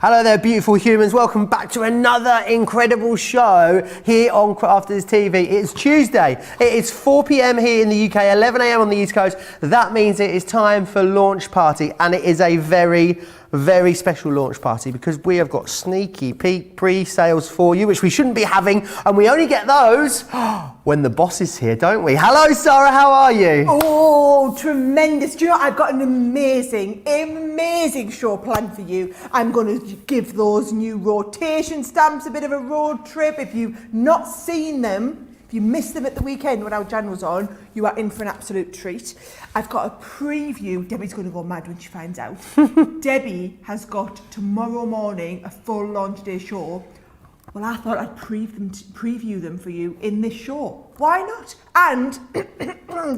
Hello there, beautiful humans. Welcome back to another incredible show here on Crafters TV. It's Tuesday. It is 4 p.m. here in the UK, 11 a.m. on the East Coast. That means it is time for launch party, and it is a very special launch party because we have got sneaky peek pre-sales for you, which we shouldn't be having, and we only get those when the boss is here, don't we? Hello, Sara, how are you? Oh, tremendous. Do you know, I've got an amazing show planned for you. I'm going to give those new rotation stamps a bit of a road trip. If you've not seen them, if you missed them at the weekend when our Jan was on, you are in for an absolute treat. I've got a preview. Debbie's going to go mad when she finds out. Debbie has got tomorrow morning a full launch day show. Well, I thought I'd preview them for you in this show. Why not? And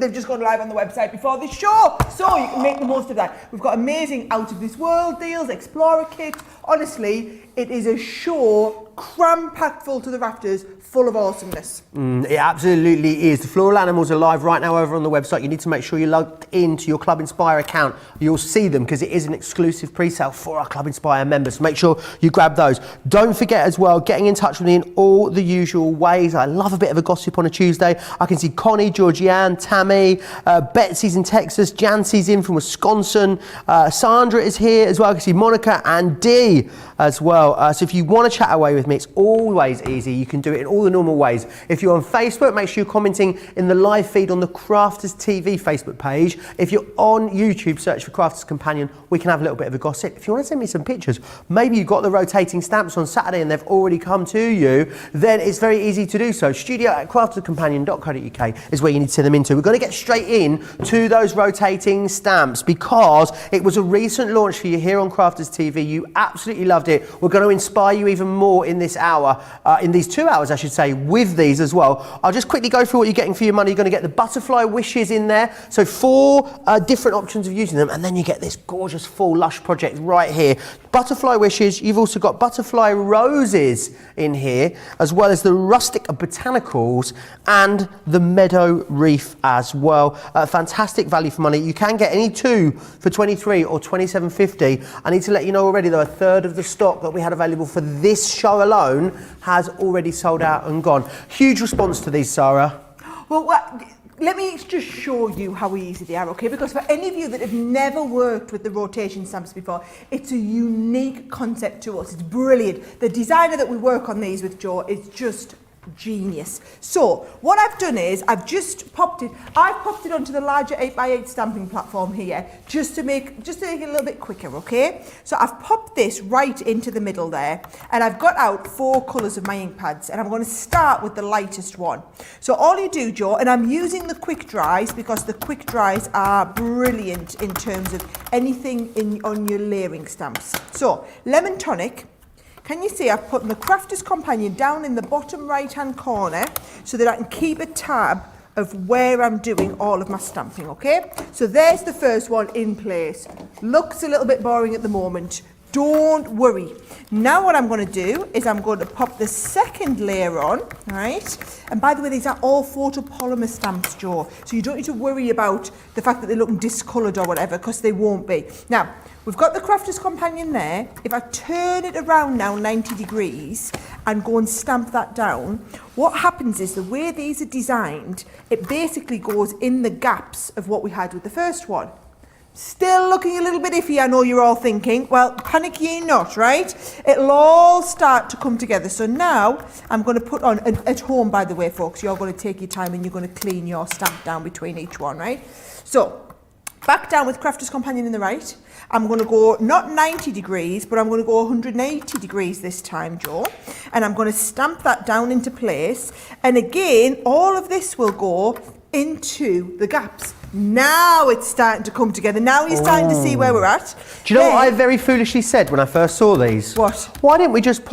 they've just gone live on the website before this show, so you can make the most of that. We've got amazing out of this world deals, Explorer kit. Honestly, it is a show cram-packed full to the rafters, full of awesomeness. It absolutely is. The floral animals are live right now over on the website. You need to make sure you're logged into your Club Inspire account. You'll see them because it is an exclusive pre-sale for our Club Inspire members. So make sure you grab those. Don't forget as well, getting in touch with me in all the usual ways. I love a bit of a gossip on a Tuesday. I can see Connie, Georgianne, Tammy, Betsy's in Texas, Jancy's in from Wisconsin, Sandra is here as well. I can see Monica and Dee as well. So if you want to chat away with me, it's always easy. You can do it in all the normal ways. If you're on Facebook, make sure you're commenting in the live feed on the Crafters TV Facebook page. If you're on YouTube, search for Crafters Companion. We can have a little bit of a gossip. If you want to send me some pictures, maybe you got the rotating stamps on Saturday and they've already come to you, then it's very easy to do so. studio@crafterscompanion.co.uk is where you need to send them into. We're going to get straight in to those rotating stamps because it was a recent launch for you here on Crafters TV. You absolutely loved it. We're going to inspire you even more in this hour, in these 2 hours, I should say, with these as well. I'll just quickly go through what you're getting for your money. You're going to get the butterfly wishes in there. So 4 different options of using them, and then you get this gorgeous full lush project right here. Butterfly wishes. You've also got butterfly roses in here, as well as the rustic botanicals and the meadow reef as well. Fantastic value for money. You can get any 2 for $23 or $27.50. I need to let you know already though, a third of the stock that we had available for this show alone has already sold out and gone. Huge response to these, Sara. Well, let me just show you how easy they are, okay? Because for any of you that have never worked with the rotation stamps before, it's a unique concept to us. It's brilliant. The designer that we work on these with, Joe, is just genius. So what I've done is I've popped it onto the larger 8x8 stamping platform here just to make it a little bit quicker, okay? So I've popped this right into the middle there, and I've got out 4 colours of my ink pads, and I'm going to start with the lightest one. So all you do, Joe, and I'm using the quick dries because the quick dries are brilliant in terms of anything on your layering stamps. So lemon tonic. Can you see I've put the Crafter's Companion down in the bottom right hand corner so that I can keep a tab of where I'm doing all of my stamping, okay? So there's the first one in place. Looks a little bit boring at the moment. Don't worry. Now what I'm going to do is I'm going to pop the second layer on, right? And by the way, these are all photopolymer stamps, Joe. So you don't need to worry about the fact that they're looking discoloured or whatever, because they won't be. Now, we've got the Crafter's Companion there. If I turn it around now 90 degrees and go and stamp that down, what happens is the way these are designed, it basically goes in the gaps of what we had with the first one. Still looking a little bit iffy, I know you're all thinking. Well, panic ye not, right? It'll all start to come together. So now I'm going to put on, at home by the way, folks, you're going to take your time and you're going to clean your stamp down between each one, right? So back down with Crafter's Companion in the right. I'm going to go not 90 degrees, but I'm going to go 180 degrees this time, Joe. And I'm going to stamp that down into place. And again, all of this will go into the gaps. Now it's starting to come together. Now you're starting to see where we're at. Do you know what I very foolishly said when I first saw these? What? Why didn't we just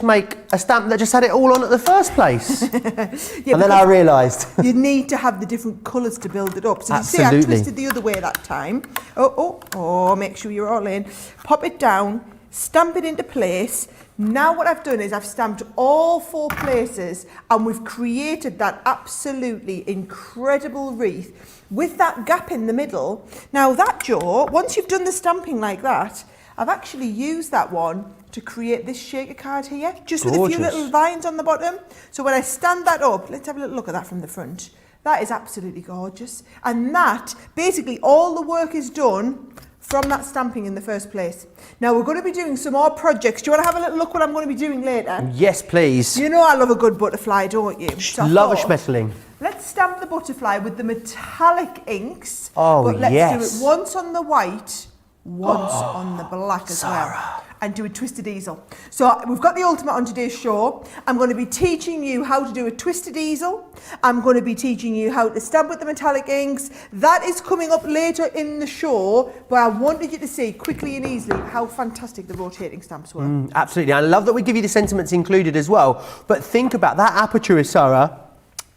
make a stamp that just had it all on at the first place? Yeah, and then I realised. You need to have the different colours to build it up. So Absolutely. you see I twisted the other way that time. Oh, make sure you're all in. Pop it down, stamp it into place. Now what I've done is I've stamped all 4 places and we've created that absolutely incredible wreath with that gap in the middle. Now that, Joe, once you've done the stamping like that, I've actually used that one to create this shaker card here, just with a few Gorgeous. little vines on the bottom. So when I stand that up, let's have a little look at that from the front. That is absolutely gorgeous. And that, basically all the work is done from that stamping in the first place. Now we're going to be doing some more projects. Do you want to have a little look what I'm going to be doing later? Yes, please. You know I love a good butterfly, don't you? So Love a schmetterling. Let's stamp the butterfly with the metallic inks. Oh, but let's yes. do it once on the white, once on the black as well. And do a twisted easel. So we've got the ultimate on today's show. I'm going to be teaching you how to do a twisted easel. I'm going to be teaching you how to stamp with the metallic inks. That is coming up later in the show, but I wanted you to see quickly and easily how fantastic the rotating stamps were. Absolutely. I love that we give you the sentiments included as well. But think about that aperture, Sara,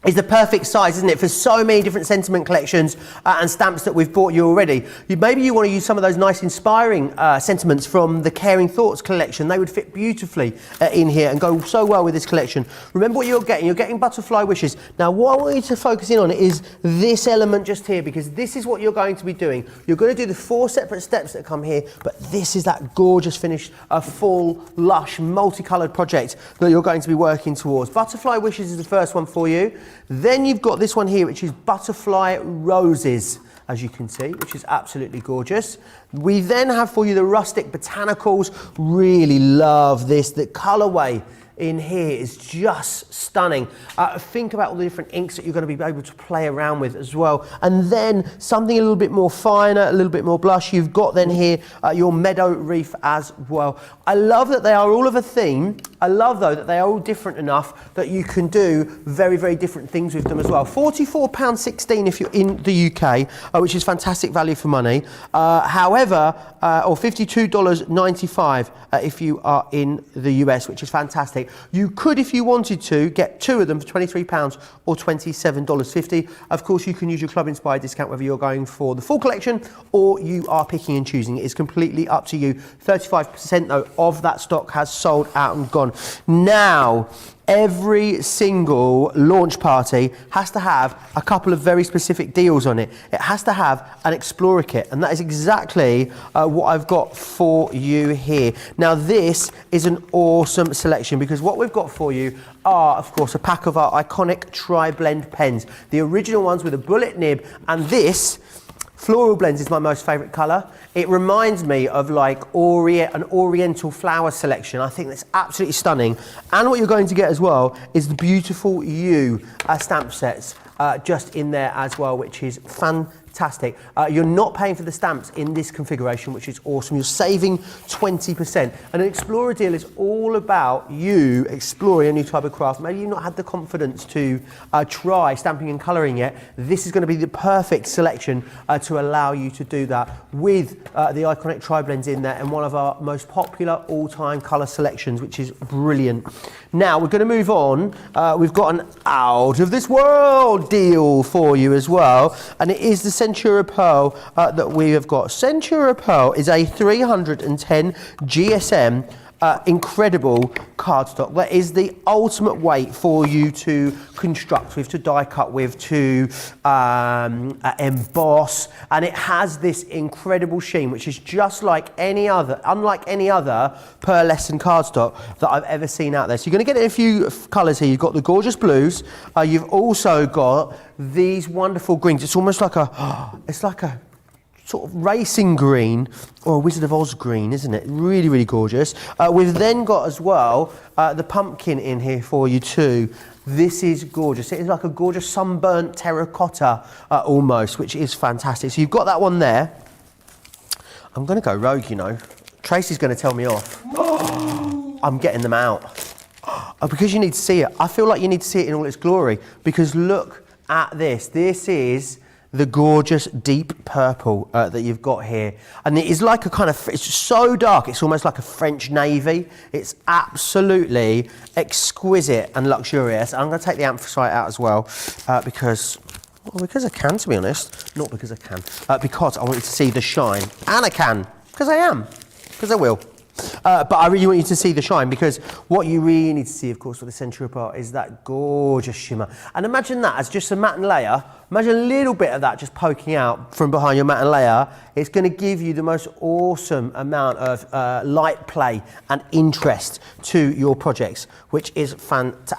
is the perfect size, isn't it, for so many different sentiment collections and stamps that we've bought you already. Maybe you want to use some of those nice inspiring sentiments from the Caring Thoughts collection. They would fit beautifully in here and go so well with this collection. Remember what you're getting. You're getting butterfly wishes. Now what I want you to focus in on is this element just here, because this is what you're going to be doing. You're going to do the 4 separate steps that come here, but this is that gorgeous finished, full, lush, multicoloured project that you're going to be working towards. Butterfly wishes is the first one for you. Then you've got this one here, which is butterfly roses, as you can see, which is absolutely gorgeous. We then have for you the rustic botanicals. Really love this. The colourway in here is just stunning. Think about all the different inks that you're going to be able to play around with as well. And then something a little bit more finer, a little bit more blush. You've got then here your meadow reef as well. I love that they are all of a theme. I love though that they are all different enough that you can do very, very different things with them as well. £44.16 if you're in the UK, which is fantastic value for money. However, or $52.95 if you are in the US, which is fantastic. You could, if you wanted to, get 2 of them for £23 or $27.50. Of course, you can use your Club Inspired discount whether you're going for the full collection or you are picking and choosing. It is completely up to you. 35% though of that stock has sold out and gone. Now, every single launch party has to have a couple of very specific deals on it. It has to have an Explorer kit, and that is exactly what I've got for you here. Now, this is an awesome selection because what we've got for you are, of course, a pack of our iconic tri-blend pens, the original ones with a bullet nib, and this Floral Blends is my most favourite colour. It reminds me of like an oriental flower selection. I think that's absolutely stunning. And what you're going to get as well is the beautiful You stamp sets just in there as well, which is fantastic. You're not paying for the stamps in this configuration, which is awesome. You're saving 20%. And an Explorer deal is all about you exploring a new type of craft. Maybe you've not had the confidence to try stamping and colouring yet. This is going to be the perfect selection to allow you to do that with the iconic tri-blends in there and one of our most popular all-time colour selections, which is brilliant. Now we're going to move on. We've got an out of this world deal for you as well, and it is the Centura Pearl that we have got. Centura Pearl is a 310 GSM incredible cardstock. That is the ultimate weight for you to construct with, to die cut with, to emboss, and it has this incredible sheen, which is just like any other, unlike any other pearlescent cardstock that I've ever seen out there. So you're going to get it in a few colours here. You've got the gorgeous blues. You've also got these wonderful greens. It's almost like it's like a sort of racing green or a Wizard of Oz green, isn't it? Really, really gorgeous. We've then got as well the pumpkin in here for you too. This is gorgeous. It is like a gorgeous sunburnt terracotta almost, which is fantastic. So you've got that one there. I'm going to go rogue, you know. Tracy's going to tell me off. I'm getting them out. Because you need to see it. I feel like you need to see it in all its glory, because look at this. This is the gorgeous deep purple that you've got here. And it is like a kind of, it's so dark, it's almost like a French navy. It's absolutely exquisite and luxurious. I'm going to take the anthracite out as well because I can, to be honest. Not because I can, because I want you to see the shine. And I can, because I am, because I will. But I really want you to see the shine, because what you really need to see, of course, with the Centura part is that gorgeous shimmer. And imagine that as just a matte layer. Imagine a little bit of that just poking out from behind your matte layer. It's going to give you the most awesome amount of light play and interest to your projects, which is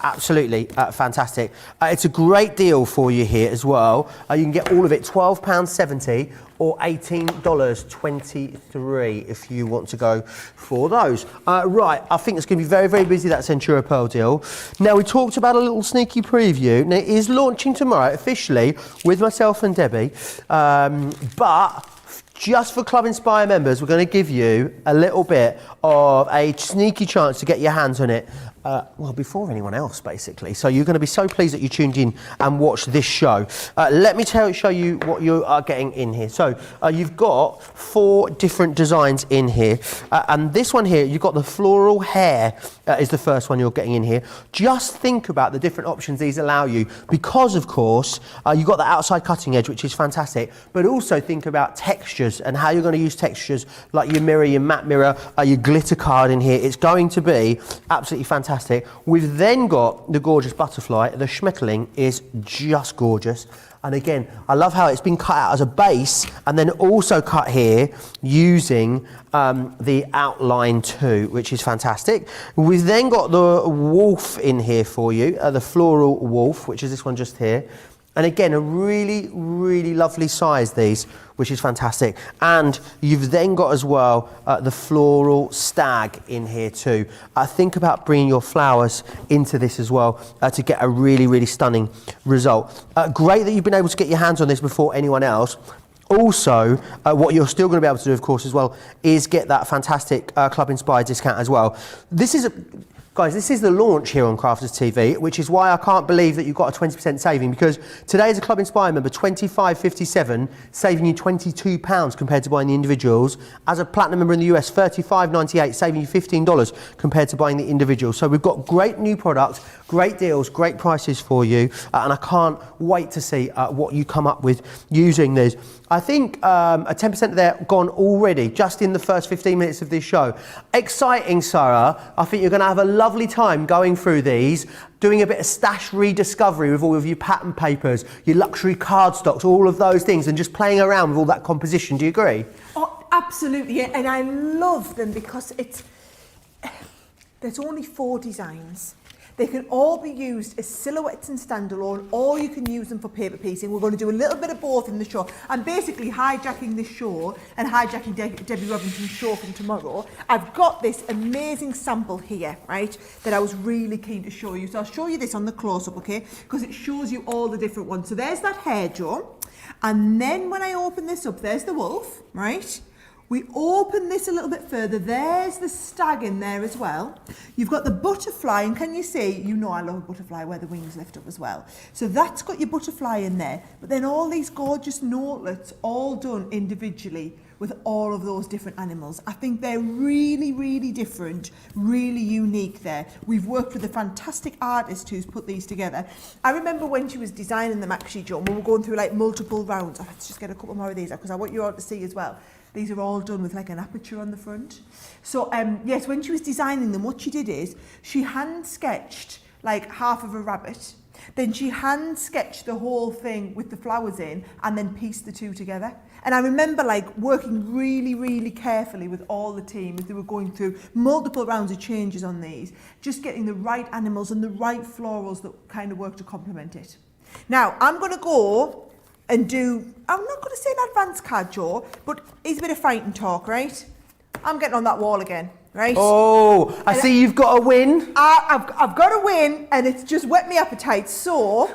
absolutely fantastic. It's a great deal for you here as well. You can get all of it £12.70 or $18.23 if you want to go for those. Right, I think it's going to be very, very busy, that Centura Pearl deal. Now, we talked about a little sneaky preview. Now, it is launching tomorrow officially with myself and Debbie, but just for Club Inspire members, we're going to give you a little bit of a sneaky chance to get your hands on it, well, before anyone else, basically. So you're going to be so pleased that you tuned in and watched this show. Let me show you what you are getting in here. So you've got 4 different designs in here. And this one here, you've got the floral hair is the first one you're getting in here. Just think about the different options these allow you, because, of course, you've got the outside cutting edge, which is fantastic, but also think about textures and how you're going to use textures like your mirror, your matte mirror, your glitter card in here. It's going to be absolutely fantastic. We've then got the gorgeous butterfly. The Schmetterling is just gorgeous. And again, I love how it's been cut out as a base and then also cut here using the outline too, which is fantastic. We've then got the wolf in here for you, the floral wolf, which is this one just here. And again, a really, really lovely size, these, which is fantastic. And you've then got as well the floral stag in here too. Think about bringing your flowers into this as well to get a really, really stunning result. Great that you've been able to get your hands on this before anyone else. Also, what you're still going to be able to do, of course, as well, is get that fantastic Club Inspired discount as well. Guys, this is the launch here on Crafters TV, which is why I can't believe that you've got a 20% saving, because today as a Club Inspire member, $25.57, saving you £22 compared to buying the individuals. As a Platinum member in the US, $35.98, saving you $15 compared to buying the individual. So we've got great new products, great deals, great prices for you, and I can't wait to see what you come up with using these. I think a 10% there gone already, just in the first 15 minutes of this show. Exciting, Sarah. I think you're going to have a lovely time going through these, doing a bit of stash rediscovery with all of your pattern papers, your luxury cardstocks, all of those things, and just playing around with all that composition. Do you agree? Oh, absolutely. And I love them because there's only 4 designs. They can all be used as silhouettes and standalone, or you can use them for paper piecing. We're going to do a little bit of both in the show. I'm basically hijacking this show and hijacking Debbie Robinson's show from tomorrow. I've got this amazing sample here, right, that I was really keen to show you. So I'll show you this on the close-up, okay, because it shows you all the different ones. So there's that hair, Joe. And then when I open this up, there's the wolf, right? We open this a little bit further. There's the stag in there as well. You've got the butterfly, and can you see, you know I love a butterfly where the wings lift up as well. So that's got your butterfly in there. But then all these gorgeous notelets, all done individually with all of those different animals. I think they're really, really different, really unique there. We've worked with a fantastic artist who's put these together. I remember when she was designing them, actually, Joe, we were going through like multiple rounds. Oh, let's just get a couple more of these because I want you all to see as well. These are all done with like an aperture on the front. So yes, when she was designing them, what she did is she hand sketched like half of a rabbit. Then she hand sketched the whole thing with the flowers in and then pieced the 2 together. And I remember like working really, really carefully with all the team as they were going through multiple rounds of changes on these, just getting the right animals and the right florals that kind of work to complement it. Now, I'm going to go and I'm not going to say an advanced card, Joe, but it's a bit of fighting talk, right? I'm getting on that wall again, right? Oh, I see you've got a win. I've got a win, and it's just whet my appetite. So,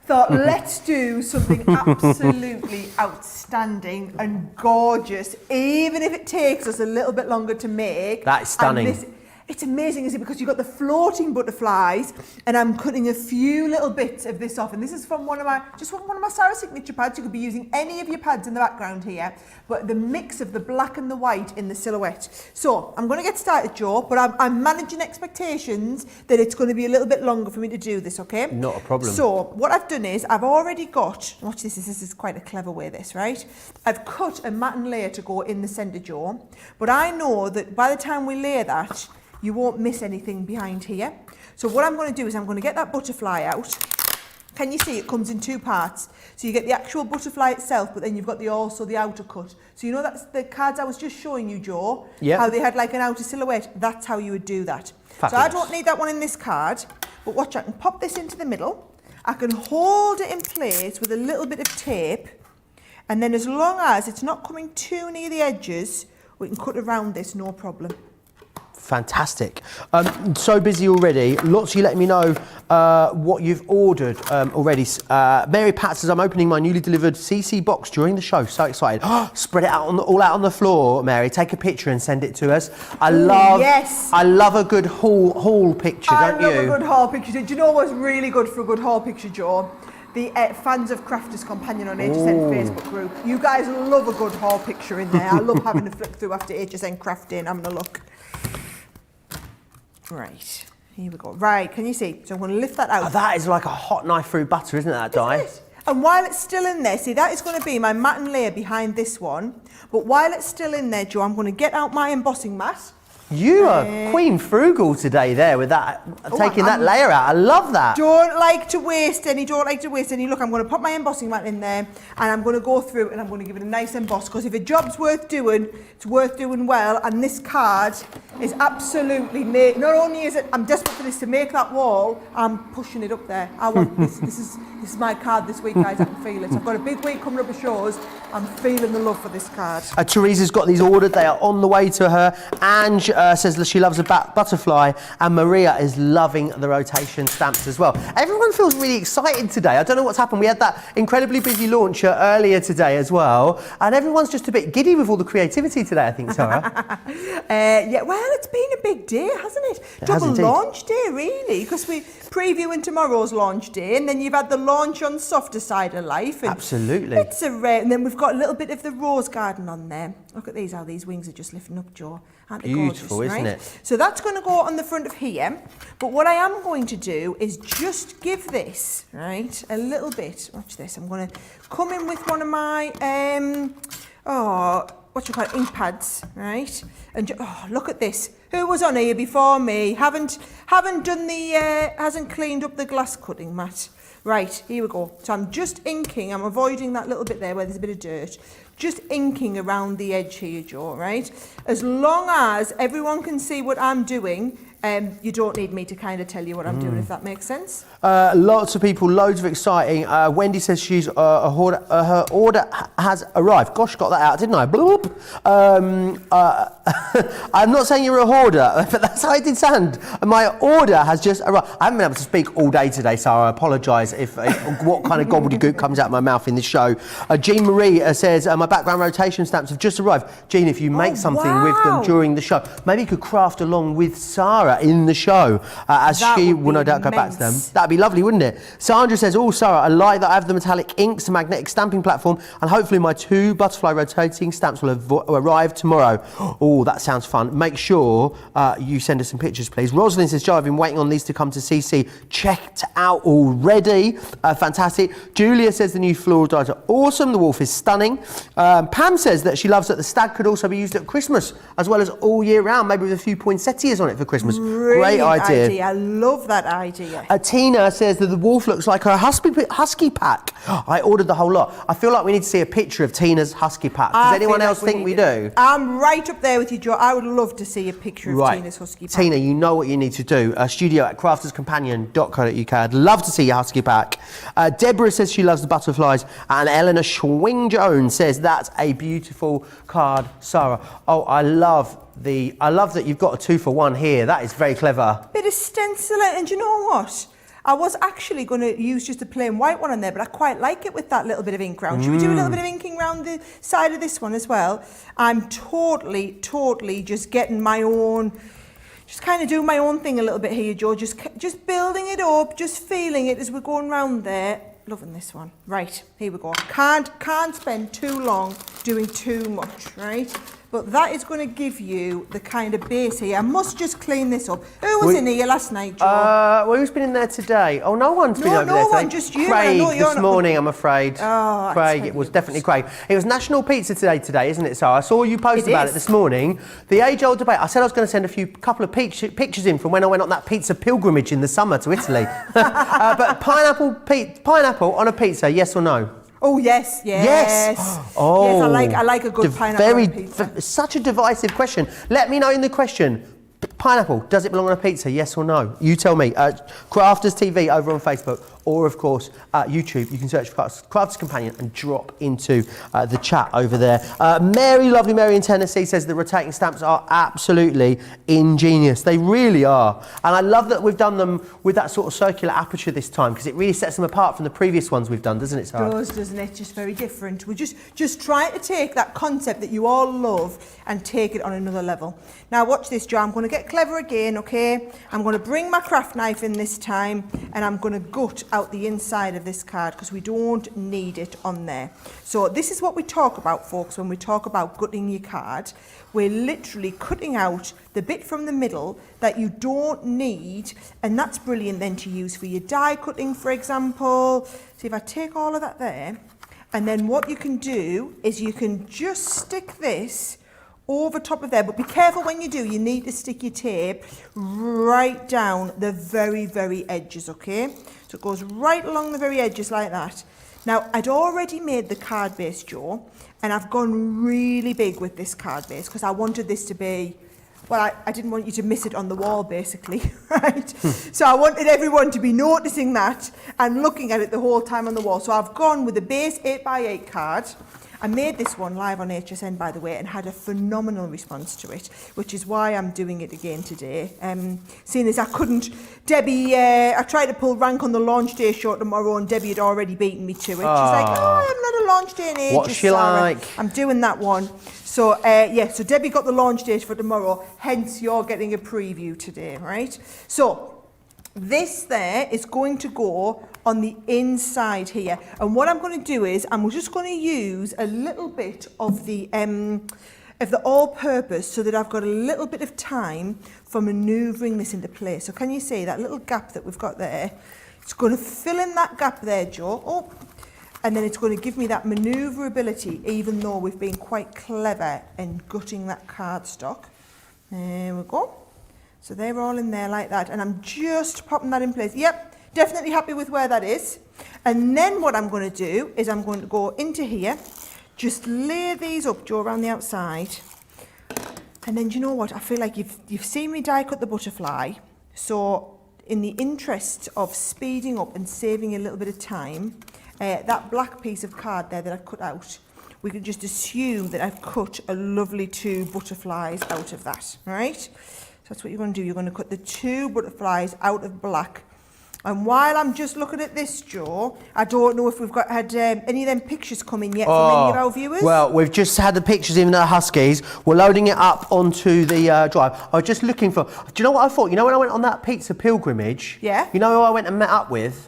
thought let's do something absolutely outstanding and gorgeous, even if it takes us a little bit longer to make. That's stunning. It's amazing, isn't it? Because you've got the floating butterflies, and I'm cutting a few little bits of this off. And this is from one of my Sara signature pads. You could be using any of your pads in the background here, but the mix of the black and the white in the silhouette. So I'm going to get started, Joe, but I'm managing expectations that it's going to be a little bit longer for me to do this, okay? Not a problem. So what I've done is I've already got, watch this, this is quite a clever way, this, right? I've cut a matten layer to go in the centre, Joe, but I know that by the time we layer that, you won't miss anything behind here. So what I'm going to do is I'm going to get that butterfly out. Can you see it comes in two parts? So you get the actual butterfly itself, but then you've got also the outer cut. So you know that's the cards I was just showing you, Joe, how they had like an outer silhouette. That's how you would do that. Fabulous. So I don't need that one in this card, but watch, I can pop this into the middle. I can hold it in place with a little bit of tape, and then as long as it's not coming too near the edges, we can cut around this, no problem. Fantastic. So busy already. Lots of you letting me know what you've ordered already. Mary Pat says, I'm opening my newly delivered CC box during the show. So excited. Spread it out all out on the floor, Mary. Take a picture and send it to us. I love a good haul picture, don't you? I love a good haul picture. Do you know what's really good for a good haul picture, Joe? The fans of Crafters Companion on HSN Facebook group. You guys love a good haul picture in there. I love having a flick through after HSN Crafting. I'm going to look. Right, here we go. Right, can you see? So I'm going to lift that out. Oh, that is like a hot knife through butter, isn't it, that die? Isn't it? And while it's still in there, see, that is going to be my matten layer behind this one. But while it's still in there, Joe, I'm going to get out my embossing mat. You are Queen Frugal today there with that, taking that layer out. I love that. Don't like to waste any. Look, I'm going to put my embossing mat in there, and I'm going to go through and I'm going to give it a nice emboss, because if a job's worth doing, it's worth doing well. And this card is absolutely, not only is it, I'm desperate for this to make that wall, I'm pushing it up there. I want this. This is my card this week, guys. I can feel it. I've got a big week coming up with shows. I'm feeling the love for this card. Teresa's got these ordered. They are on the way to her. Ange says that she loves a butterfly, and Maria is loving the rotation stamps as well. Everyone feels really excited today. I don't know what's happened. We had that incredibly busy launch earlier today as well, and everyone's just a bit giddy with all the creativity today, I think, Sara. Yeah, well, it's been a big day, hasn't it? Double launch day, really, because we're previewing tomorrow's launch day, and then you've had the launch on Softer Side of Life. And absolutely. It's a rare, and then we've got a little bit of the rose garden on there. Look at these, how these wings are just lifting up, Joe. Aren't they beautiful, gorgeous, isn't right? it? So that's going to go on the front of here. But what I am going to do is just give this, right, a little bit. Watch this. I'm going to come in with one of my, ink pads, right? And look at this. Who was on here before me? Haven't done the, hasn't cleaned up the glass cutting mat. Right, here we go. So I'm just inking. I'm avoiding that little bit there where there's a bit of dirt. Just inking around the edge here, Joe, right? As long as everyone can see what I'm doing, you don't need me to kind of tell you what I'm doing, if that makes sense. Lots of people, loads of exciting. Wendy says she's her order has arrived. Gosh, got that out, didn't I? Bloop. I'm not saying you're a hoarder, but that's how it did sound. My order has just arrived. I haven't been able to speak all day today, so I apologise if what kind of gobbledygook comes out of my mouth in this show. Jean Marie says my background rotation stamps have just arrived. Jean, if you make something with them during the show, maybe you could craft along with Sara in the show, as she will no doubt go back to them. That'd be lovely, wouldn't it? Sandra says, Sara, I like that I have the metallic inks and magnetic stamping platform, and hopefully my 2 butterfly rotating stamps will arrive tomorrow. Oh, that sounds fun. Make sure you send us some pictures, please. Rosalind says, Joe, I've been waiting on these to come to CC. Checked out already. Fantastic. Julia says the new floral dies are awesome. The wolf is stunning. Pam says that she loves that the stag could also be used at Christmas, as well as all year round, maybe with a few poinsettias on it for Christmas. Great idea. I love that idea. Tina says that the wolf looks like her husky pack. I ordered the whole lot. I feel like we need to see a picture of Tina's husky pack. Does anyone else think we do? I'm right up there with you, Joe. I would love to see a picture of Tina's husky pack. Tina, you know what you need to do. studio@crafterscompanion.co.uk. I'd love to see your husky pack. Deborah says she loves the butterflies, and Eleanor Schwing Jones says that's a beautiful card, Sara. Oh, I love that you've got a 2-for-1 here. That is very clever. Bit of stencil, and you know what? I was actually going to use just a plain white one on there, but I quite like it with that little bit of ink round. Should we do a little bit of inking around the side of this one as well? I'm totally just getting my own, Just kind of doing my own thing a little bit here, Joe. Just building it up, just feeling it as we're going round there. Loving this one. Right, here we go. Can't spend too long doing too much, right? But that is going to give you the kind of base here. I must just clean this up. Who was in here last night, Joe? Well, who's been in there today? Oh, no one's been over there today. No one, just you. Craig this morning, I'm afraid. Oh, Craig, it was definitely Craig. It was National Pizza today, isn't it, Sarah? I saw you post about it this morning. The age-old debate. I said I was going to send a couple of pictures in from when I went on that pizza pilgrimage in the summer to Italy. But pineapple on a pizza, yes or no? Oh yes. Oh, yes, I like a good pineapple on pizza. Such a divisive question. Let me know in the question. Pineapple, does it belong on a pizza? Yes or no? You tell me. Crafters TV over on Facebook, or of course YouTube. You can search for Crafters Companion and drop into the chat over there. Lovely Mary in Tennessee says the rotating stamps are absolutely ingenious. They really are, and I love that we've done them with that sort of circular aperture this time because it really sets them apart from the previous ones we've done, doesn't it, Sarah? It does, doesn't it? Just very different. We're just trying to take that concept that you all love and take it on another level. Now watch this, Joe. I'm going to get clever again, okay? I'm going to bring my craft knife in this time and I'm going to gut out the inside of this card because we don't need it on there. So this is what we talk about, folks, when we talk about gutting your card. We're literally cutting out the bit from the middle that you don't need, and that's brilliant then to use for your die cutting, for example. So if I take all of that there, and then what you can do is you can just stick this over top of there, but be careful when you do. You need to stick your tape right down the very, very edges, okay? So it goes right along the very edges like that. Now, I'd already made the card base, Joe, and I've gone really big with this card base because I wanted this to be, well, I didn't want you to miss it on the wall, basically, right? So I wanted everyone to be noticing that and looking at it the whole time on the wall. So I've gone with the base 8x8 card. I made this one live on HSN, by the way, and had a phenomenal response to it, which is why I'm doing it again today. Seeing as I couldn't, Debbie, I tried to pull rank on the launch day show tomorrow, and Debbie had already beaten me to it. She's like, oh, I'm not a launch day in ages, what's she Sarah. like? I'm doing that one. So, yeah, so Debbie got the launch date for tomorrow, hence you're getting a preview today, right? So, this there is going to go on the inside here, and what I'm going to do is I'm just going to use a little bit of the all-purpose so that I've got a little bit of time for manoeuvring this into place. So can you see that little gap that we've got there? It's going to fill in that gap there, Joe. Oh, and then it's going to give me that manoeuvrability, even though we've been quite clever in gutting that cardstock. There we go. So they're all in there like that, and I'm just popping that in place. Yep, definitely happy with where that is. And then what I'm going to do is I'm going to go into here, just lay these up, Joe, around the outside. And then do you know what? I feel like you've seen me die cut the butterfly. So in the interest of speeding up and saving a little bit of time, that black piece of card there that I cut out, we can just assume that I've cut a lovely 2 butterflies out of that, right? So that's what you're going to do. You're going to cut the 2 butterflies out of black. And while I'm just looking at this, Joe, I don't know if we've had any of them pictures coming yet from any of our viewers. Well, we've just had the pictures in the Huskies. We're loading it up onto the drive. I was just looking for... Do you know what I thought? You know when I went on that pizza pilgrimage? Yeah. You know who I went and met up with?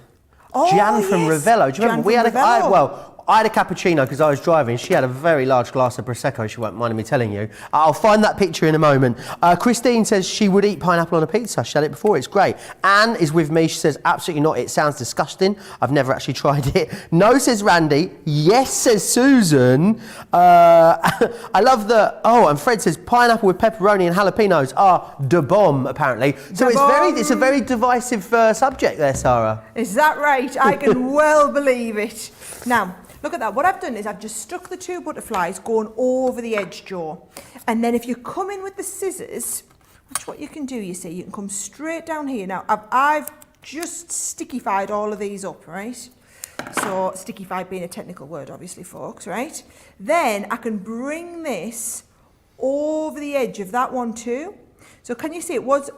Oh, Jan from yes. Ravello. Do you remember? Jan I had a cappuccino because I was driving. She had a very large glass of Prosecco, she won't mind me telling you. I'll find that picture in a moment. Christine says she would eat pineapple on a pizza. She had it before, it's great. Anne is with me, she says absolutely not, it sounds disgusting. I've never actually tried it. No, says Randy. Yes, says Susan. I love the, and Fred says pineapple with pepperoni and jalapenos are de bomb, apparently. So it's a very divisive subject there, Sarah. Is that right? I can well believe it. Now, look at that. What I've done is I've just stuck the 2 butterflies going over the edge, Joe. And then if you come in with the scissors, watch what you can do, you see. You can come straight down here. Now, I've just stickified all of these up, right? So, stickified being a technical word, obviously, folks, right? Then I can bring this over the edge of that one too. So can you see it was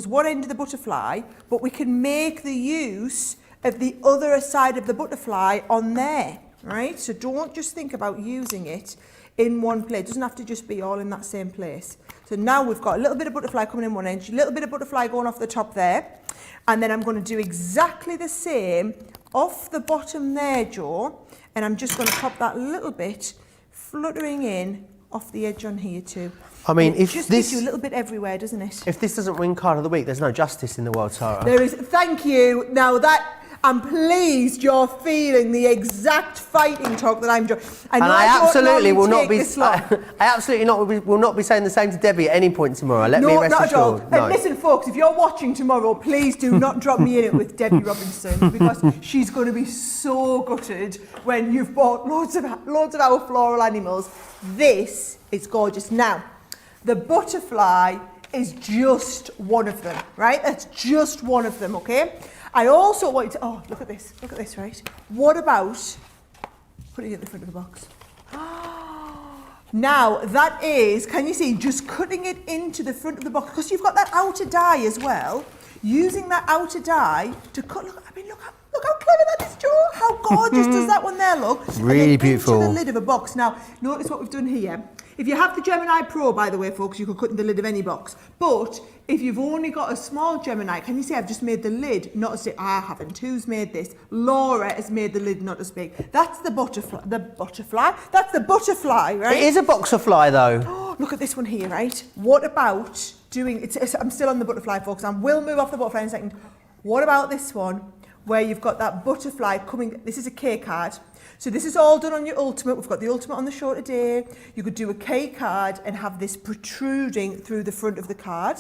one end of the butterfly, but we can make the use of the other side of the butterfly on there, right? So don't just think about using it in one place. It doesn't have to just be all in that same place. So now we've got a little bit of butterfly coming in one edge, a little bit of butterfly going off the top there. And then I'm going to do exactly the same off the bottom there, Joe. And I'm just going to pop that little bit fluttering in off the edge on here too. I mean, it just gives you a little bit everywhere, doesn't it? If this doesn't win card of the week, there's no justice in the world, Sara. There is. Thank you. Now that I'm pleased you're feeling the exact fighting talk that I'm doing. And I absolutely will not be. I absolutely will not be saying the same to Debbie at any point tomorrow. Let me rest not assured. at all. And listen, folks, if you're watching tomorrow, please do not drop me in it with Debbie Robinson, because she's going to be so gutted when you've bought loads of our floral animals. This is gorgeous. Now, the butterfly is just one of them, right? That's just one of them, okay? I also want you to, oh, look at this, right? What about putting it at the front of the box? Now, that is, can you see, just cutting it into the front of the box, because you've got that outer die as well, using that outer die to cut, look how clever that is, Joe. How gorgeous does that one there look? Really beautiful. Into the lid of a box. Now, notice what we've done here. If you have the Gemini Pro, by the way, folks, you can cut in the lid of any box. But if you've only got a small Gemini, can you see I've just made the lid not as big? I haven't. Who's made this? Laura has made the lid not as big. That's the butterfly. The butterfly? That's the butterfly, right? It is a boxerfly, though. Oh, look at this one here, right? What about doing... I'm still on the butterfly, folks. I will move off the butterfly in a second. What about this one, where you've got that butterfly coming... This is a K card. So this is all done on your ultimate. We've got the ultimate on the show today. You could do a K card and have this protruding through the front of the card.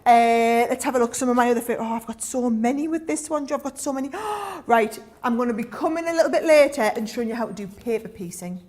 Let's have a look. Some of my other favourite. Oh, I've got so many with this one, Joe. I've got so many. Right, I'm going to be coming a little bit later and showing you how to do paper piecing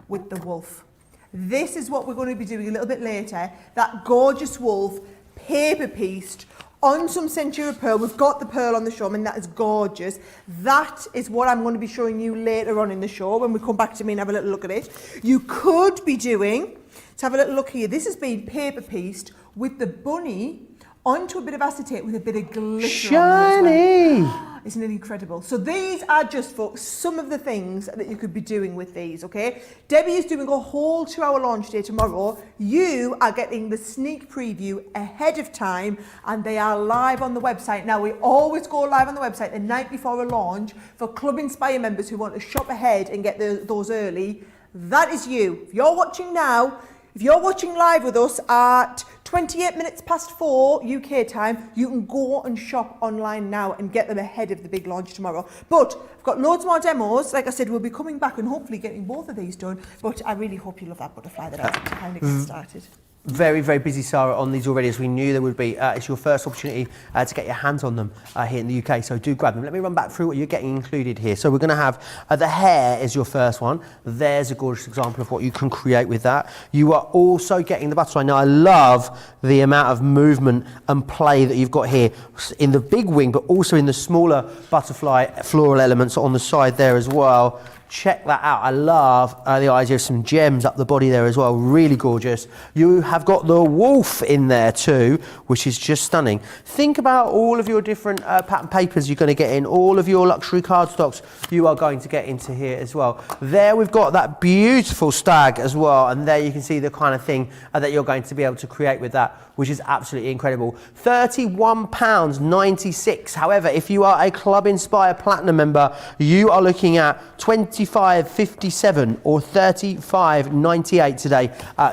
with the wolf. This is what we're going to be doing a little bit later. That gorgeous wolf, paper pieced, on some Centura pearl. We've got the pearl on the show, and that is gorgeous. That is what I'm going to be showing you later on in the show when we come back to me and have a little look at it. You could be doing, let's have a little look here. This has been paper pieced with the bunny onto a bit of acetate with a bit of glitter Shiny! on it as well. Isn't it incredible? So these are just, folks, some of the things that you could be doing with these, okay? Debbie is doing a whole 2-hour launch day tomorrow. You are getting the sneak preview ahead of time, and they are live on the website. Now, we always go live on the website the night before a launch for Club Inspire members who want to shop ahead and get those early. That is you. If you're watching now, if you're watching live with us at 28 minutes past 4 UK time, you can go and shop online now and get them ahead of the big launch tomorrow. But I've got loads more demos. Like I said, we'll be coming back and hopefully getting both of these done. But I really hope you love that butterfly that I kind of get started. Very, very busy, Sara, on these already, as we knew there would be. It's your first opportunity to get your hands on them here in the UK, so do grab them. Let me run back through what you're getting included here. So we're going to have the hair is your first one. There's a gorgeous example of what you can create with that. You are also getting the butterfly. Now, I love the amount of movement and play that you've got here in the big wing, but also in the smaller butterfly floral elements on the side there as well. Check that out. I love the idea of some gems up the body there as well. Really gorgeous. You have got the wolf in there too, which is just stunning. Think about all of your different pattern papers you're going to get in, all of your luxury cardstocks you are going to get into here as well. There we've got that beautiful stag as well, and there you can see the kind of thing that you're going to be able to create with that, which is absolutely incredible. £31.96. However, if you are a Club Inspire Platinum member, you are looking at $25.57 or $35.98 today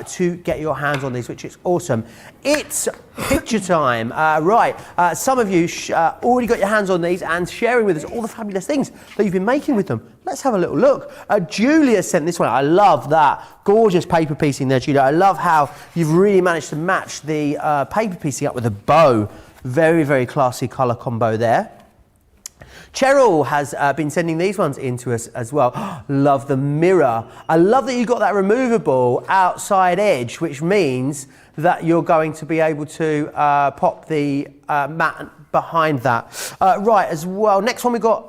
to get your hands on these, which is awesome. It's picture time. Some of you already got your hands on these and sharing with us all the fabulous things that you've been making with them. Let's have a little look. Julia sent this one. I love that gorgeous paper piecing there, Julia. I love how you've really managed to match the paper piecing up with a bow. Very, very classy colour combo there. Cheryl has been sending these ones in to us as well. Love the mirror. I love that you got that removable outside edge, which means that you're going to be able to pop the mat behind that. Right, as well. Next one we got,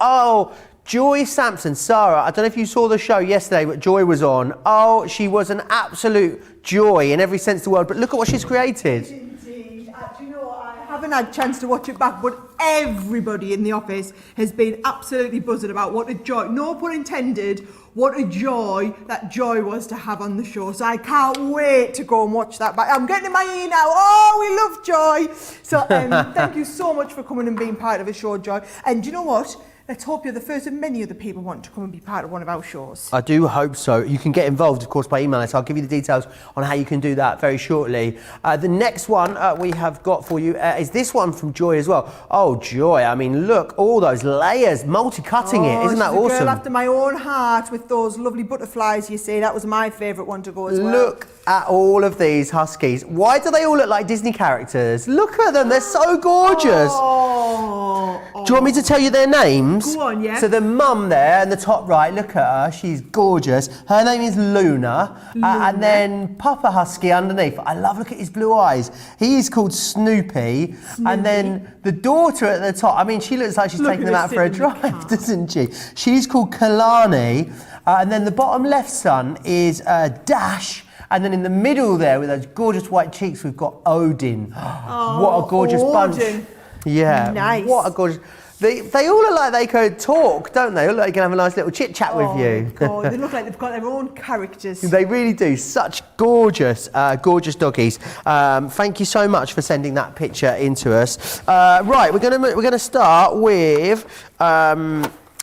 Joy Sampson. Sara, I don't know if you saw the show yesterday, but Joy was on. Oh, she was an absolute joy in every sense of the word, but look at what she's created. Indeed. Do you know what? I haven't had a chance to watch it back, but everybody in the office has been absolutely buzzing about what a joy, no pun intended, what a joy that Joy was to have on the show. So I can't wait to go and watch that back. I'm getting in my ear now. Oh, we love Joy. So thank you so much for coming and being part of the show, Joy. And do you know what? Let's hope you're the first of many other people want to come and be part of one of our shows. I do hope so. You can get involved, of course, by emailing us. I'll give you the details on how you can do that very shortly. The next one we have got for you is this one from Joy as well. Oh, Joy. I mean, look, all those layers, multi-cutting it. Isn't that she's a awesome? girl after my own heart with those lovely butterflies, you see. That was my favourite one to go as well. Look at all of these huskies. Why do they all look like Disney characters? Look at them. They're so gorgeous. Do you want me to tell you their names? Go on, yeah. So the mum there in the top right, look at her, she's gorgeous. Her name is Luna. And then Papa Husky underneath. I love, look at his blue eyes. He's called Snoopy. And then the daughter at the top, I mean, she looks like she's taking them out for a drive, doesn't she? She's called Kalani. And then the bottom left son is Dash. And then in the middle there, with those gorgeous white cheeks, we've got Odin. What a gorgeous bunch. Yeah, nice. What a gorgeous... They all look like they could talk, don't they? All look like they can have a nice little chit-chat with you. God, they look like they've got their own characters. They really do. Such gorgeous, gorgeous doggies. Thank you so much for sending that picture into us. Right, we're gonna start with...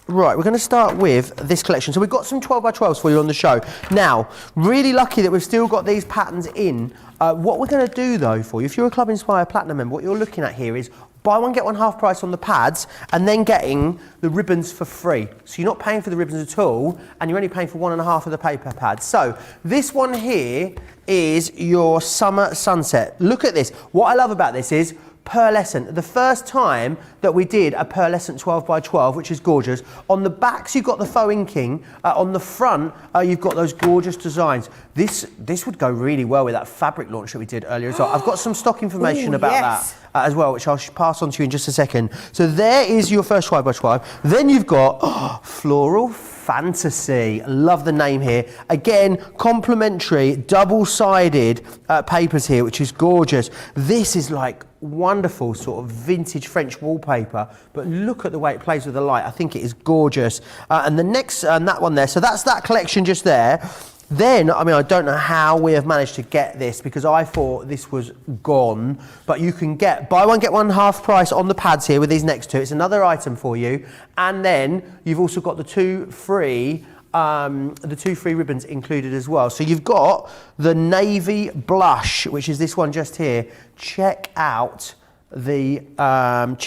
Right, we're going to start with this collection. So we've got some 12x12s for you on the show. Now, really lucky that we've still got these patterns in. What we're going to do, though, for you, if you're a Club Inspire Platinum member, what you're looking at here is buy one, get one half price on the pads, and then getting the ribbons for free. So you're not paying for the ribbons at all, and you're only paying for 1.5 of the paper pads. So this one here is your Summer Sunset. Look at this. What I love about this is pearlescent. The first time that we did a pearlescent 12x12, which is gorgeous. On the backs, you've got the faux inking. On the front, you've got those gorgeous designs. This would go really well with that fabric launch that we did earlier as well. I've got some stock information about that as well, which I'll pass on to you in just a second. So there is your first 12x12. Then you've got Floral Fantasy. Love the name here. Again, complimentary, double-sided papers here, which is gorgeous. This is like wonderful sort of vintage French wallpaper, but look at the way it plays with the light. I think it is gorgeous. And the next, that one there, so that's that collection just there. Then, I mean, I don't know how we have managed to get this because I thought this was gone, but you can get, buy one, get one half price on the pads here with these next two. It's another item for you. And then you've also got the two free ribbons included as well. So you've got the navy blush, which is this one just here. Check out the colorways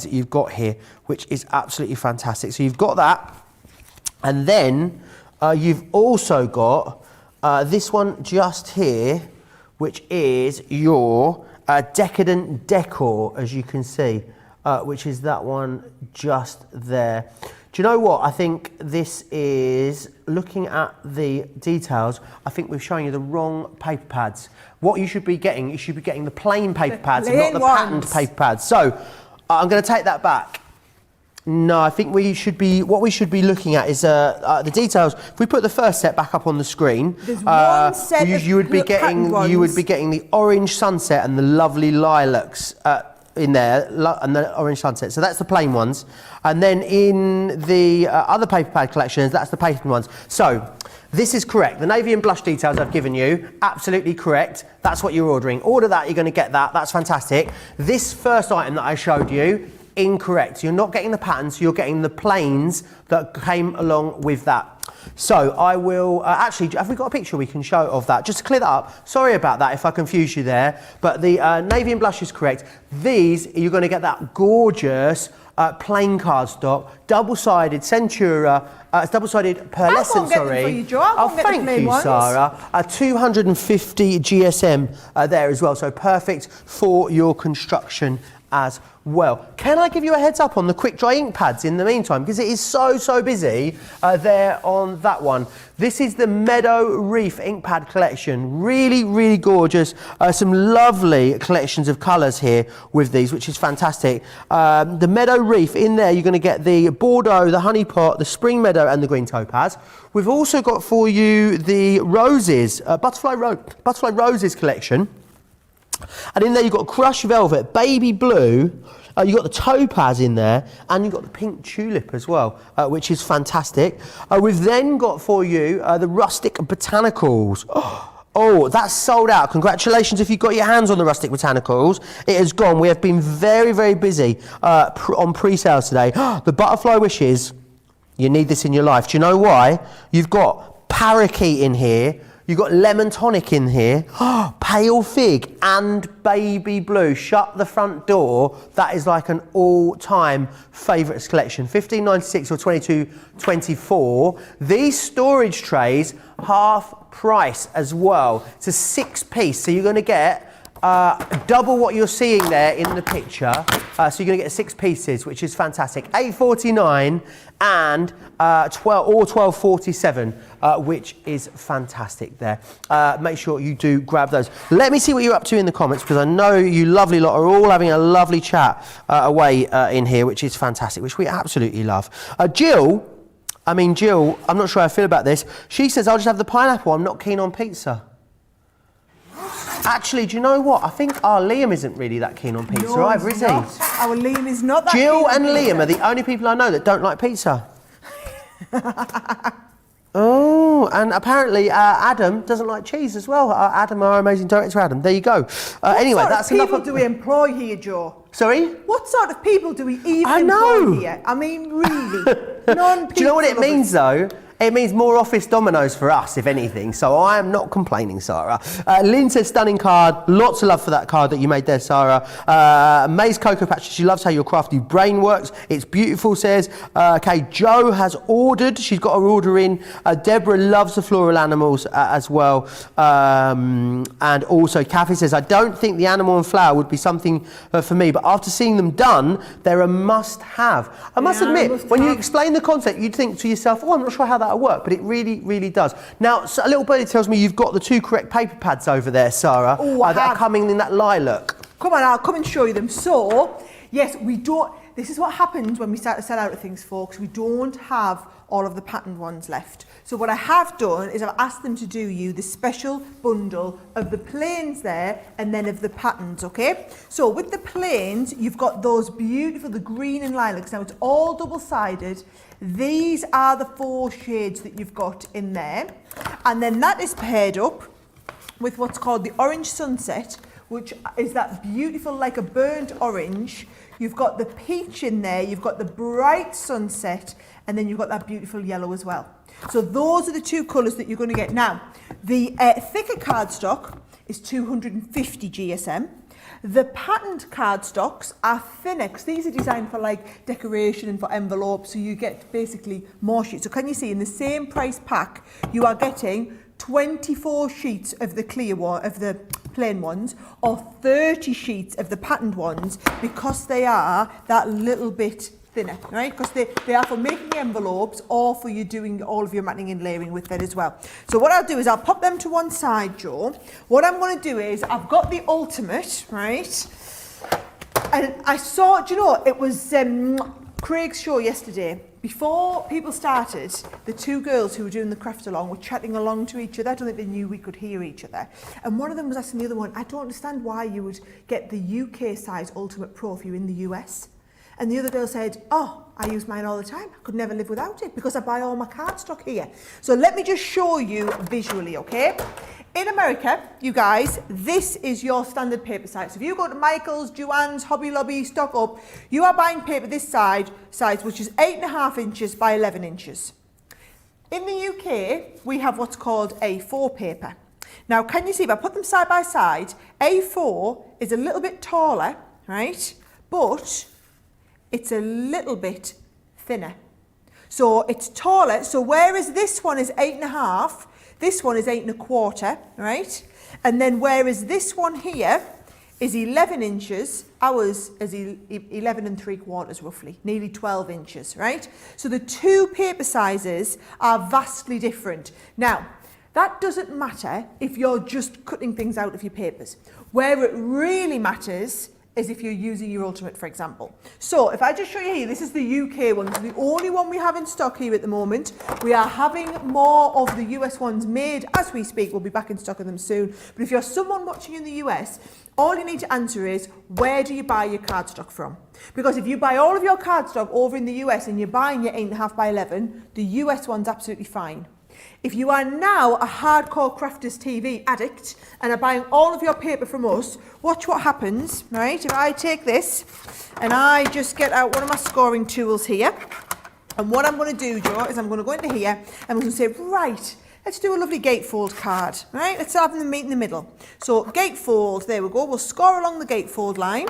that you've got here, which is absolutely fantastic. So you've got that, and then you've also got this one just here, which is your decadent decor, as you can see, which is that one just there. Do you know what? I think this is, looking at the details, I think we're showing you the wrong paper pads. What you should be getting, you should be getting the plain paper pads and not the patterned paper pads. So I'm going to take that back. No, I think we should be, what we should be looking at is the details. If we put the first set back up on the screen, there's one set you would be getting the orange sunset and the lovely lilacs in there, and the orange sunset. So that's the plain ones. And then in the other paper pad collections, that's the patterned ones. So this is correct. The navy and blush details I've given you, absolutely correct. That's what you're ordering. Order that, you're going to get that. That's fantastic. This first item that I showed you, incorrect. You're not getting the patterns, you're getting the plains that came along with that. So I will, actually, have we got a picture we can show of that? Just to clear that up, sorry about that if I confused you there, but the navy and blush is correct. These, you're going to get that gorgeous plain cardstock, double-sided Centura, double-sided pearlescent, sorry. Oh, thank you, Sarah. 250 GSM there as well, so perfect for your construction as well. Can I give you a heads up on the quick dry ink pads in the meantime, because it is so busy there on that one. This is the Meadow Reef ink pad collection. Really gorgeous. Some lovely collections of colours here with these, which is fantastic. The Meadow Reef, in there you're going to get the Bordeaux, the Honey Pot, the Spring Meadow and the Green Topaz. We've also got for you the Roses, Butterfly Roses collection. And in there you've got crushed velvet, baby blue, you've got the topaz in there, and you've got the pink tulip as well, which is fantastic. We've then got for you the rustic botanicals. Oh, that's sold out. Congratulations if you've got your hands on the rustic botanicals. It has gone. We have been very, very busy on pre-sales today. The butterfly wishes, you need this in your life. Do you know why? You've got parakeet in here. You've got lemon tonic in here, pale fig and baby blue. Shut the front door. That is like an all-time favourites collection. $15.96 or $22.24. These storage trays, half price as well. It's a 6-piece, so you're going to get double what you're seeing there in the picture. So you're going to get 6 pieces, which is fantastic. $8.49 and $12.47, which is fantastic there. Make sure you do grab those. Let me see what you're up to in the comments, because I know you lovely lot are all having a lovely chat away in here, which is fantastic, which we absolutely love. Jill, I'm not sure how I feel about this. She says, I'll just have the pineapple. I'm not keen on pizza. Actually, do you know what? I think our Liam isn't really that keen on pizza either, is he? Our Liam is not that Jill keen on and pizza. Liam are the only people I know that don't like pizza. Oh, and apparently Adam doesn't like cheese as well. Adam, our amazing director, Adam. There you go. Anyway, that's enough. What sort of people do we employ here, Joe? Sorry? What sort of people do we even employ here? I mean, really? Non-pizza. Do you know what it means, though? It means more office dominoes for us, if anything. So I am not complaining, Sarah. Lynn says, stunning card. Lots of love for that card that you made there, Sarah. May's Cocoa Patch, she loves how your crafty brain works. It's beautiful, says. Okay, Joe has ordered. She's got her order in. Deborah loves the floral animals as well. And also, Kathy says, I don't think the animal and flower would be something for me, but after seeing them done, they're a must-have. I must admit, when you explain the concept, you'd think to yourself, oh, I'm not sure how that'll work, but it really, really does. Now, so a little birdie tells me you've got the 2 correct paper pads over there, Sarah, that are coming in that lilac. Come on, I'll come and show you them. So, yes, we don't, this is what happens when we start to sell out of things, folks. We don't have all of the patterned ones left. So what I have done is I've asked them to do you the special bundle of the plains there and then of the patterns, okay? So with the plains, you've got those beautiful, the green and lilacs. Now it's all double-sided. These are the 4 shades that you've got in there. And then that is paired up with what's called the orange sunset, which is that beautiful, like a burnt orange. You've got the peach in there, you've got the bright sunset, and then you've got that beautiful yellow as well. So those are the 2 colours that you're going to get. Now, the thicker cardstock is 250 GSM. The patterned cardstocks are thinner, because these are designed for like decoration and for envelopes, so you get basically more sheets. So can you see in the same price pack, you are getting 24 sheets of the clear one, of the plain ones, or 30 sheets of the patterned ones, because they are that little bit thinner, right? Because they are for making envelopes or for you doing all of your matting and layering with it as well. So what I'll do is I'll pop them to one side, Joe. What I'm going to do is I've got the ultimate, right? And I saw, do you know, it was Craig's show yesterday. Before people started, the 2 girls who were doing the craft along were chatting along to each other. I don't think they knew we could hear each other. And one of them was asking the other one, I don't understand why you would get the UK size Ultimate Pro if you're in the US. And the other girl said, oh, I use mine all the time. I could never live without it because I buy all my cardstock here. So let me just show you visually, okay? In America, you guys, this is your standard paper size. So if you go to Michael's, Joann's, Hobby Lobby, Stock Up, you are buying paper this size, which is 8.5 inches by 11 inches. In the UK, we have what's called A4 paper. Now, can you see, if I put them side by side, A4 is a little bit taller, right? But it's a little bit thinner. So it's taller. So whereas this one is 8.5, this one is 8.25, right? And then whereas this one here is 11 inches, ours is 11.75 roughly, nearly 12 inches, right? So the 2 paper sizes are vastly different. Now, that doesn't matter if you're just cutting things out of your papers. Where it really matters as if you're using your Ultimate, for example. So if I just show you here, this is the UK one. This is the only one we have in stock here at the moment. We are having more of the US ones made as we speak. We'll be back in stock of them soon. But if you're someone watching in the US, all you need to answer is, where do you buy your cardstock from? Because if you buy all of your cardstock over in the US and you're buying your 8.5 by 11, the US one's absolutely fine. If you are now a hardcore Crafters TV addict and are buying all of your paper from us, watch what happens, right? If I take this and I just get out one of my scoring tools here, and what I'm going to do, Joe, is I'm going to go into here and I'm going to say, right, let's do a lovely gatefold card, right? Let's have them meet in the middle. So gatefold, there we go. We'll score along the gatefold line.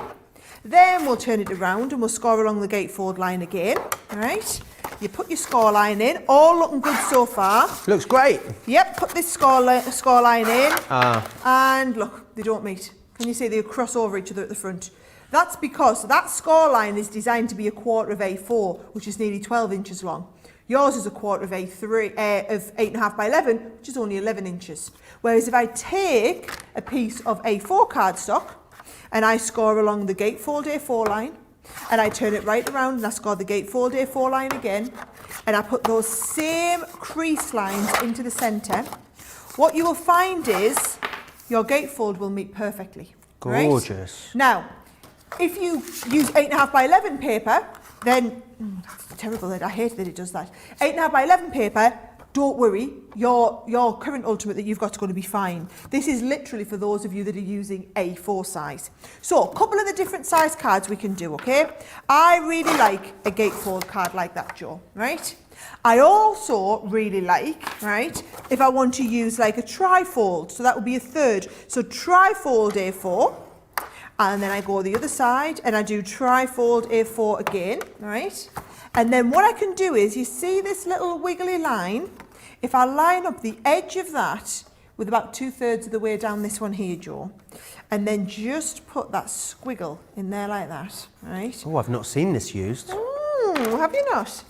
Then we'll turn it around and we'll score along the gatefold line again, right? You put your score line in, all looking good so far. Looks great. Yep, put this score line in, and look, they don't meet. Can you see they cross over each other at the front? That's because that score line is designed to be a quarter of A4, which is nearly 12 inches long. Yours is a quarter of A3 of 8.5 by 11, which is only 11 inches. Whereas if I take a piece of A4 cardstock and I score along the gatefold A4 line, and I turn it right around and I score the gatefold A4 line again, and I put those same crease lines into the centre, what you will find is your gatefold will meet perfectly. Gorgeous. Right? Now, if you use 8.5 by 11 paper, then, that's terrible, I hate that it does that. 8.5 by 11 paper, don't worry, your current Ultimate that you've got is going to be fine. This is literally for those of you that are using A4 size. So, a couple of the different size cards we can do, okay? I really like a gatefold card like that, Joe, right? I also really like, right, if I want to use like a trifold, so that would be a third. So, trifold A4, and then I go the other side and I do trifold A4 again, right? And then what I can do is, you see this little wiggly line? If I line up the edge of that with about 2/3 of the way down this one here, Joe, and then just put that squiggle in there like that, right? Oh, I've not seen this used. Have you not?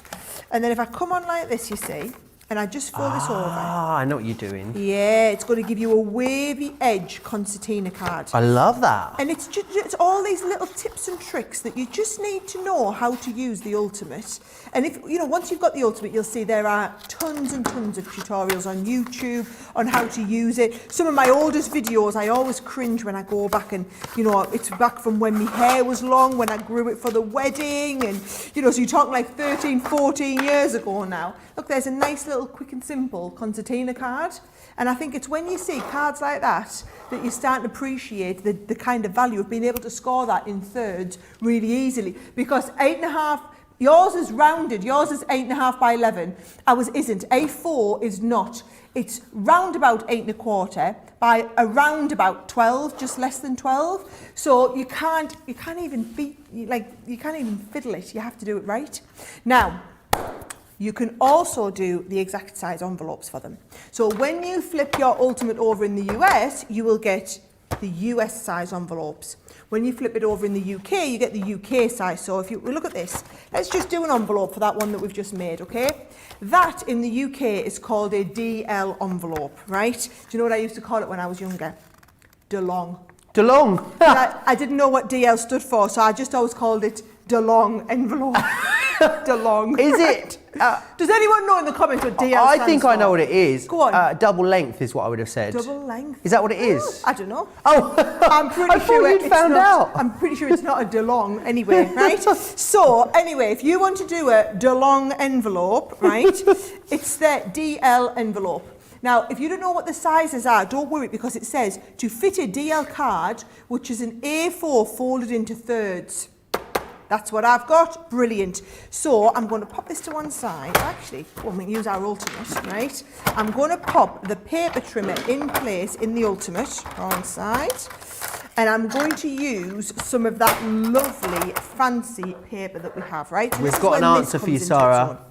And then if I come on like this, you see, and I just fold this over. Ah, I know what you're doing. Yeah, it's going to give you a wavy edge concertina card. I love that. And it's just it's all these little tips and tricks that you just need to know how to use the Ultimate. And if you know, once you've got the Ultimate, you'll see there are tons and tons of tutorials on YouTube on how to use it. Some of my oldest videos, I always cringe when I go back, and you know, it's back from when my hair was long, when I grew it for the wedding, and you know, so you're talking like 13, 14 years ago now. Look, there's a nice little quick and simple concertina card. And I think it's when you see cards like that that you start to appreciate the kind of value of being able to score that in thirds really easily. Because 8.5, yours is rounded, yours is 8.5 by 11. Ours isn't. A4 is not. It's round about 8.25 by around about 12, just less than 12. So you can't even you can't even fiddle it. You have to do it right. Now, you can also do the exact size envelopes for them. So when you flip your Ultimate over in the US, you will get the US size envelopes. When you flip it over in the UK, you get the UK size. So if you look at this, let's just do an envelope for that one that we've just made, okay? That in the UK is called a DL envelope, right? Do you know what I used to call it when I was younger? DeLong. DeLong. I didn't know what DL stood for, so I just always called it DeLong envelope. DeLong. Is it? Does anyone know in the comments what DL stands for? I think I know what it is. Go on. Double length is what I would have said. Double length? Is that what it is? I don't know. Oh, I'm pretty I sure thought you'd found out. I'm pretty sure it's not a DeLong anyway, right? So, anyway, if you want to do a DeLong envelope, right, it's the DL envelope. Now, if you don't know what the sizes are, don't worry, because it says to fit a DL card, which is an A4 folded into thirds. That's what I've got. Brilliant. So I'm going to pop this to one side. Actually, when we use our Ultimate, right? I'm going to pop the paper trimmer in place in the Ultimate on one side. And I'm going to use some of that lovely, fancy paper that we have, right? So we've got an answer for you, Sarah.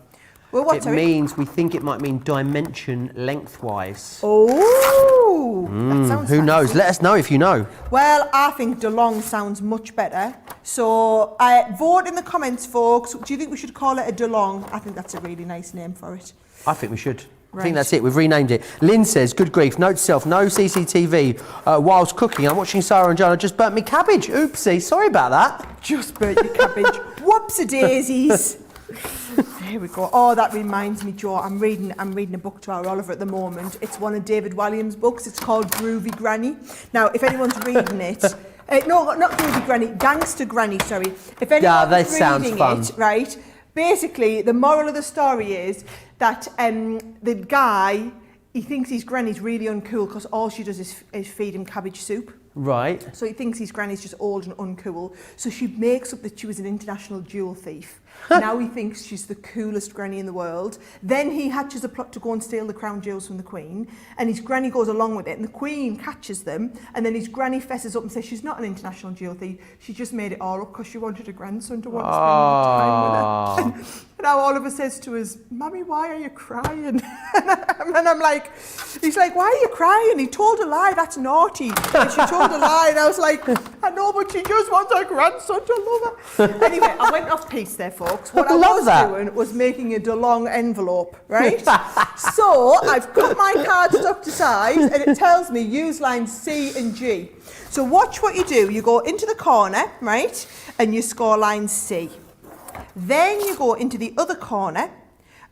Well, what, it means, we think it might mean dimension lengthwise. Oh, that sounds Who fancy. knows? Let us know if you know. Well, I think DeLong sounds much better. So vote in the comments, folks. Do you think we should call it a DeLong? I think that's a really nice name for it. I think we should. I think that's it. We've renamed it. Lynn says, good grief, note to self, no CCTV whilst cooking. I'm watching Sarah and John. I just burnt me cabbage. Oopsie, sorry about that. Just burnt your cabbage. Whoopsie-daisies. There we go. Oh, that reminds me, Joe. I'm reading a book to our Oliver at the moment. It's one of David Walliams' books. It's called Groovy Granny. Now, if anyone's reading it, no, not Groovy Granny, Gangster Granny. Sorry. If anyone's reading it, right? Basically, the moral of the story is that the guy, he thinks his granny's really uncool because all she does is feed him cabbage soup. Right. So he thinks his granny's just old and uncool. So she makes up that she was an international jewel thief. Now he thinks she's the coolest granny in the world. Then he hatches a plot to go and steal the crown jewels from the Queen. And his granny goes along with it. And the Queen catches them. And then his granny fesses up and says she's not an international jewel thief. She just made it all up because she wanted a grandson to want to spend more time with her. And now Oliver says to us, Mummy, why are you crying? And I'm like, he's like, why are you crying? He told a lie, that's naughty. And she told a lie. And I was like, I know, but she just wants her grandson to love her. Anyway, I went off piece there, folks. What I was doing was making a DeLong envelope, right? So I've cut my cardstock to size and it tells me use lines C and G. So watch what you do. You go into the corner, right? And you score line C. Then you go into the other corner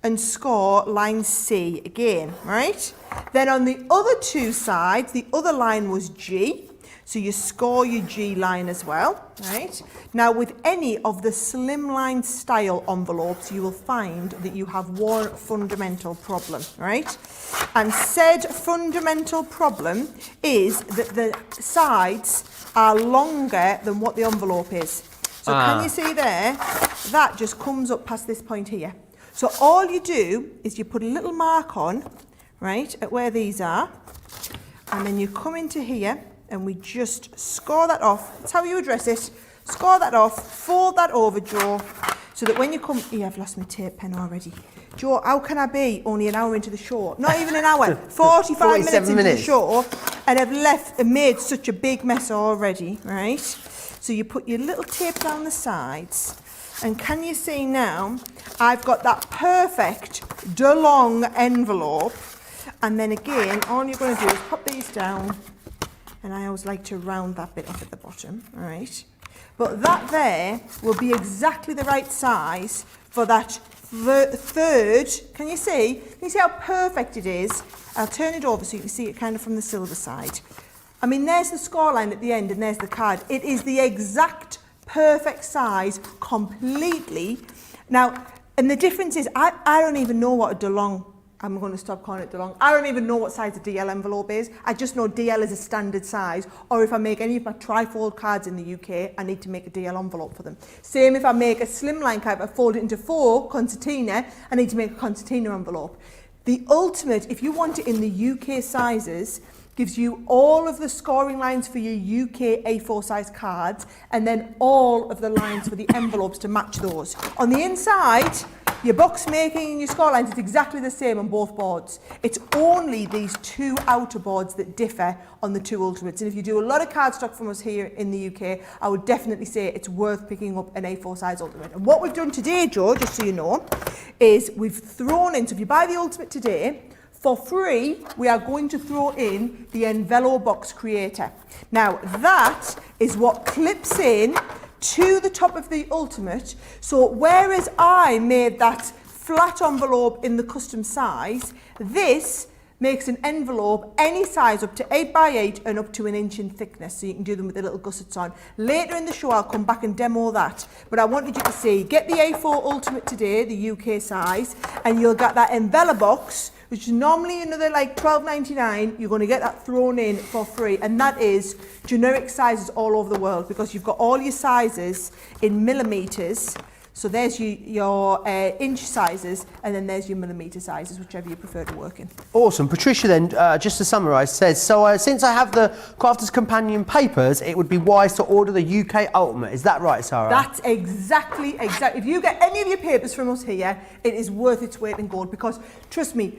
and score line C again, right? Then on the other two sides, the other line was G. So you score your G line as well, right? Now with any of the slimline style envelopes, you will find that you have one fundamental problem, right? And said fundamental problem is that the sides are longer than what the envelope is. So can you see there? That just comes up past this point here. So all you do is you put a little mark on, right, at where these are, and then you come into here and we just score that off. That's how you address it. Score that off, fold that over, Joe, so that when you come... Here, I've lost my tape pen already. Joe, how can I be only an hour into the show? Not even an hour, 45 minutes into the show, and I've made such a big mess already, right? So you put your little tape down the sides, and can you see now, I've got that perfect DeLong envelope, and then again, all you're going to do is pop these down, and I always like to round that bit off at the bottom, all right? But that there will be exactly the right size for that third, can you see how perfect it is? I'll turn it over so you can see it kind of from the silver side. I mean, there's the scoreline at the end and there's the card. It is the exact perfect size completely. Now, and the difference is I don't even know what a DeLong, I'm going to stop calling it DeLong. I don't even know what size a DL envelope is. I just know DL is a standard size, or if I make any of my trifold cards in the UK, I need to make a DL envelope for them. Same if I make a slimline card, if I fold it into 4 concertina, I need to make a concertina envelope. The ultimate, if you want it in the UK sizes, gives you all of the scoring lines for your UK A4 size cards and then all of the lines for the envelopes to match those. On the inside, your box making and your score lines is exactly the same on both boards. It's only these two outer boards that differ on the two ultimates. And if you do a lot of cardstock from us here in the UK, I would definitely say it's worth picking up an A4 size ultimate. And what we've done today, Joe, just so you know, is we've thrown in, so if you buy the ultimate today, for free, we are going to throw in the Envelo Box Creator. Now, that is what clips in to the top of the ultimate. So whereas I made that flat envelope in the custom size, this makes an envelope any size up to 8 by 8 and up to 1 inch in thickness, so you can do them with the little gussets on. Later in the show I'll come back and demo that, but I wanted you to see, get the A4 Ultimate today, the UK size, and you'll get that Envelo box, which is normally another like $12.99. You're going to get that thrown in for free, and that is generic sizes all over the world, because you've got all your sizes in millimeters. So there's your inch sizes, and then there's your millimetre sizes, whichever you prefer to work in. Awesome. Patricia then, just to summarise, says, so since I have the Crafter's Companion papers, it would be wise to order the UK Ultimate. Is that right, Sarah? That's exactly. If you get any of your papers from us here, it is worth its weight in gold, because, trust me,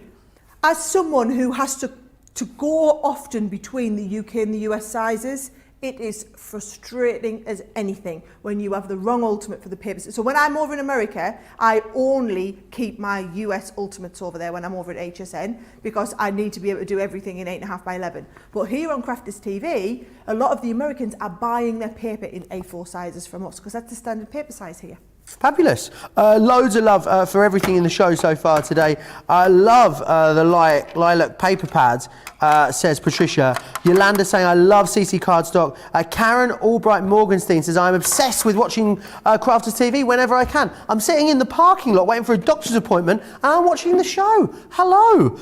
as someone who has to go often between the UK and the US sizes, It is frustrating as anything when you have the wrong ultimate for the papers. So when I'm over in America, I only keep my US ultimates over there when I'm over at HSN because I need to be able to do everything in 8.5 by 11. But here on Crafters TV, a lot of the Americans are buying their paper in A4 sizes from us because that's the standard paper size here. Fabulous. Loads of love for everything in the show so far today. I love the lilac paper pads, says Patricia. Yolanda saying, I love CC cardstock. Karen Albright Morgenstein says, I'm obsessed with watching Crafters TV whenever I can. I'm sitting in the parking lot waiting for a doctor's appointment and I'm watching the show. Hello.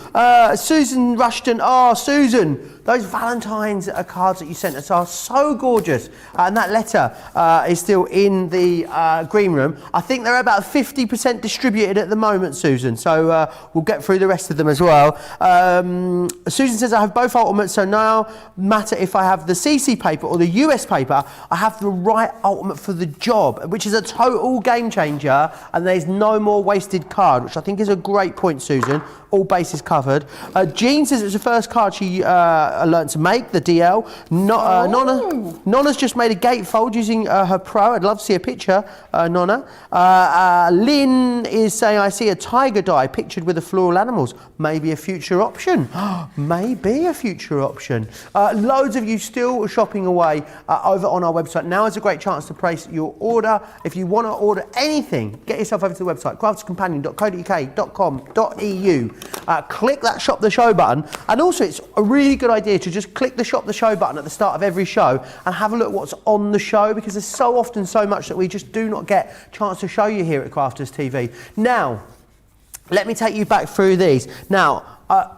Susan Rushton. Oh, Susan, those Valentine's cards that you sent us are so gorgeous. And that letter is still in the green room. I think they're about 50% distributed at the moment, Susan. So we'll get through the rest of them as well. Susan says, I have both ultimates, so now matter if I have the CC paper or the US paper, I have the right ultimate for the job, which is a total game changer, and there's no more wasted card, which I think is a great point, Susan. All bases covered. Jean says it's the first card she learned to make, the DL. Nonna's just made a gatefold using her Pro. I'd love to see a picture, Nonna. Lynn is saying, I see a tiger die pictured with the floral animals. Maybe a future option. Maybe a future option. Loads of you still shopping away over on our website. Now is a great chance to place your order. If you want to order anything, get yourself over to the website, crafterscompanion.co.uk.com.au. Click that Shop the Show button, and also it's a really good idea to just click the Shop the Show button at the start of every show and have a look at what's on the show, because there's so often so much that we just do not get a chance to show you here at Crafters TV. Now, let me take you back through these. Now,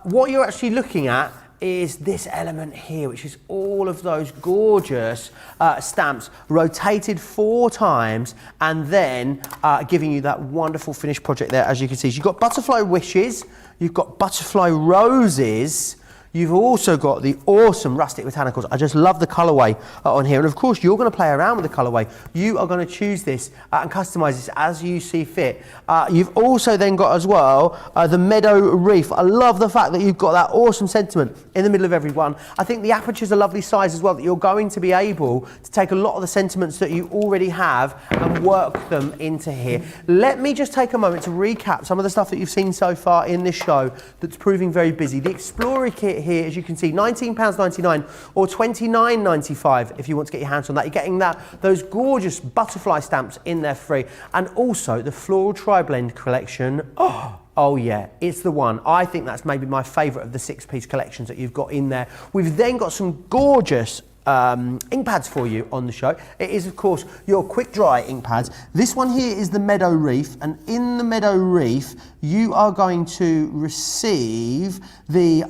what you're actually looking at is this element here, which is all of those gorgeous stamps rotated 4 times and then giving you that wonderful finished project there, as you can see. So you've got butterfly wishes, you've got butterfly roses, you've also got the awesome rustic botanicals. I just love the colourway on here. And of course, you're going to play around with the colourway. You are going to choose this and customise this as you see fit. You've also then got as well the meadow reef. I love the fact that you've got that awesome sentiment in the middle of every one. I think the aperture's a lovely size as well, that you're going to be able to take a lot of the sentiments that you already have and work them into here. Let me just take a moment to recap some of the stuff that you've seen so far in this show that's proving very busy. The Explorer kit here, as you can see, £19.99 or £29.95 if you want to get your hands on that. You're getting those gorgeous butterfly stamps in there free, and also the Floral Tri-Blend collection. Oh yeah, it's the one. I think that's maybe my favourite of the 6-piece collections that you've got in there. We've then got some gorgeous ink pads for you on the show. It is, of course, your quick dry ink pads. This one here is the Meadow Reef, and in the Meadow Reef you are going to receive the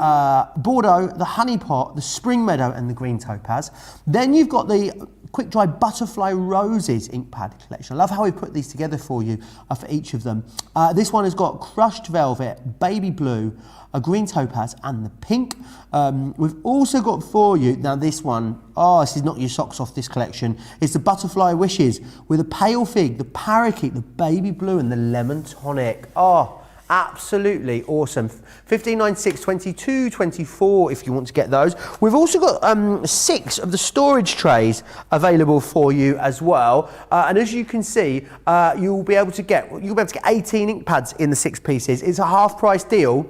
Bordeaux, the Honey Pot, the Spring Meadow and the Green Topaz. Then you've got the Quick Dry Butterfly Roses ink pad collection. I love how we put these together for you for each of them. This one has got Crushed Velvet, Baby Blue, a Green Topaz and the pink. We've also got for you, now this one, this is not your socks off this collection, it's the Butterfly Wishes with a Pale Fig, the Parakeet, the Baby Blue and the Lemon Tonic. Absolutely awesome. 15.96, 22.24 if you want to get those. We've also got 6 of the storage trays available for you as well. And as you can see, you'll be able to get 18 ink pads in the 6 pieces. It's a half price deal,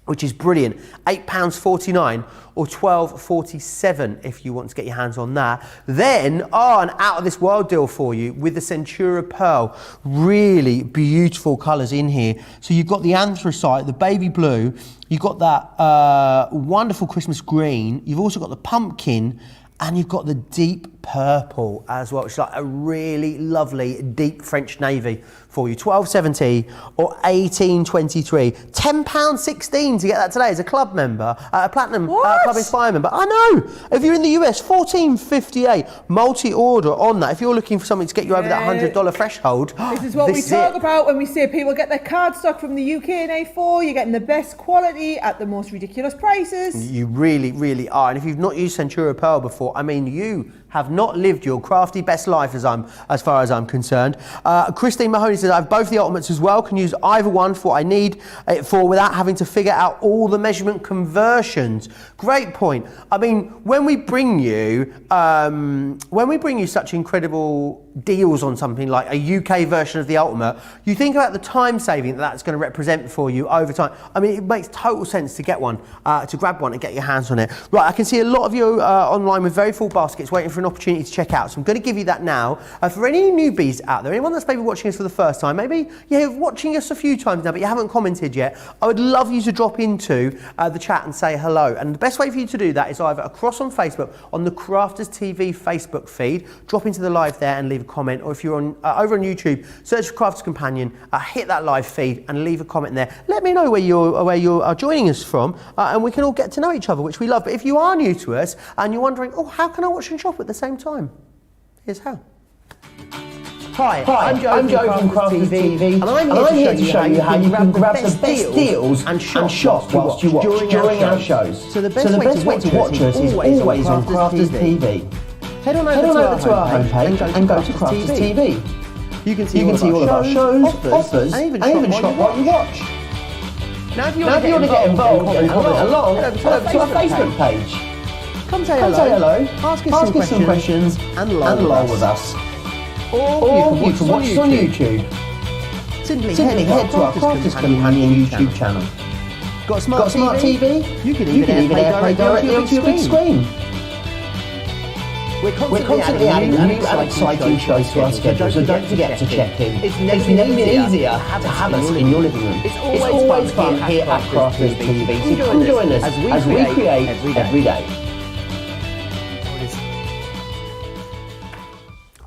which is brilliant. £8.49 or £12.47 if you want to get your hands on that. Then, an out of this world deal for you with the Centura Pearl. Really beautiful colours in here. So you've got the anthracite, the baby blue, you've got that wonderful Christmas green, you've also got the pumpkin, and you've got the deep purple as well. It's like a really lovely deep French navy for you. £12.70 or £18.23. £10.16 to get that today as a club member, a platinum Club Inspire member. I know. If you're in the US, £14.58 multi-order on that. If you're looking for something to get you over that $100 threshold, this is what we talk about when we say people get their cardstock from the UK in A4. You're getting the best quality at the most ridiculous prices. You really, really are. And if you've not used Centura Pearl before, I mean, you have not lived your crafty best life as far as I'm concerned. Christine Mahoney says, I have both the ultimates as well, can use either one for what I need it for without having to figure out all the measurement conversions. Great point. I mean, when we bring you such incredible deals on something like a UK version of the Ultimate, you think about the time saving that's going to represent for you over time. I mean, it makes total sense to get one, to grab one and get your hands on it. Right, I can see a lot of you online with very full baskets waiting for an opportunity to check out, so I'm going to give you that now. For any newbies out there, anyone that's maybe watching us for the first time, maybe you're watching us a few times now but you haven't commented yet, I would love you to drop into the chat and say hello. And the best way for you to do that is either across on Facebook, on the Crafters TV Facebook feed, drop into the live there and leave a comment, or if you're on over on YouTube, search for Crafters Companion, hit that live feed and leave a comment there. Let me know where you're joining us from, and we can all get to know each other, which we love. But if you are new to us and you're wondering, oh, how can I watch and shop at the same time? Here's how. Hi, I'm Joe from Crafters TV, and I'm here to show you how you can grab the best deals and shop whilst you watch during our shows. So the best way to watch us is always on Crafters TV. Head on over to our homepage and go to Crafters TV. You can see all of our shows, offers, and even shop while you watch. Now if you want to get involved and comment along, head over to our Facebook page. Come say hello, ask us some questions, and lol with us. Or you can watch us on YouTube. Simply head to our Crafters Companion YouTube channel. Got a smart TV? You can even AirPlay directly onto your big screen. We're constantly adding new and exciting shows to our schedule, so don't forget to check in. It's never been easier to have us in your living room. It's always fun here at Crafters TV, so come join us as we create every day.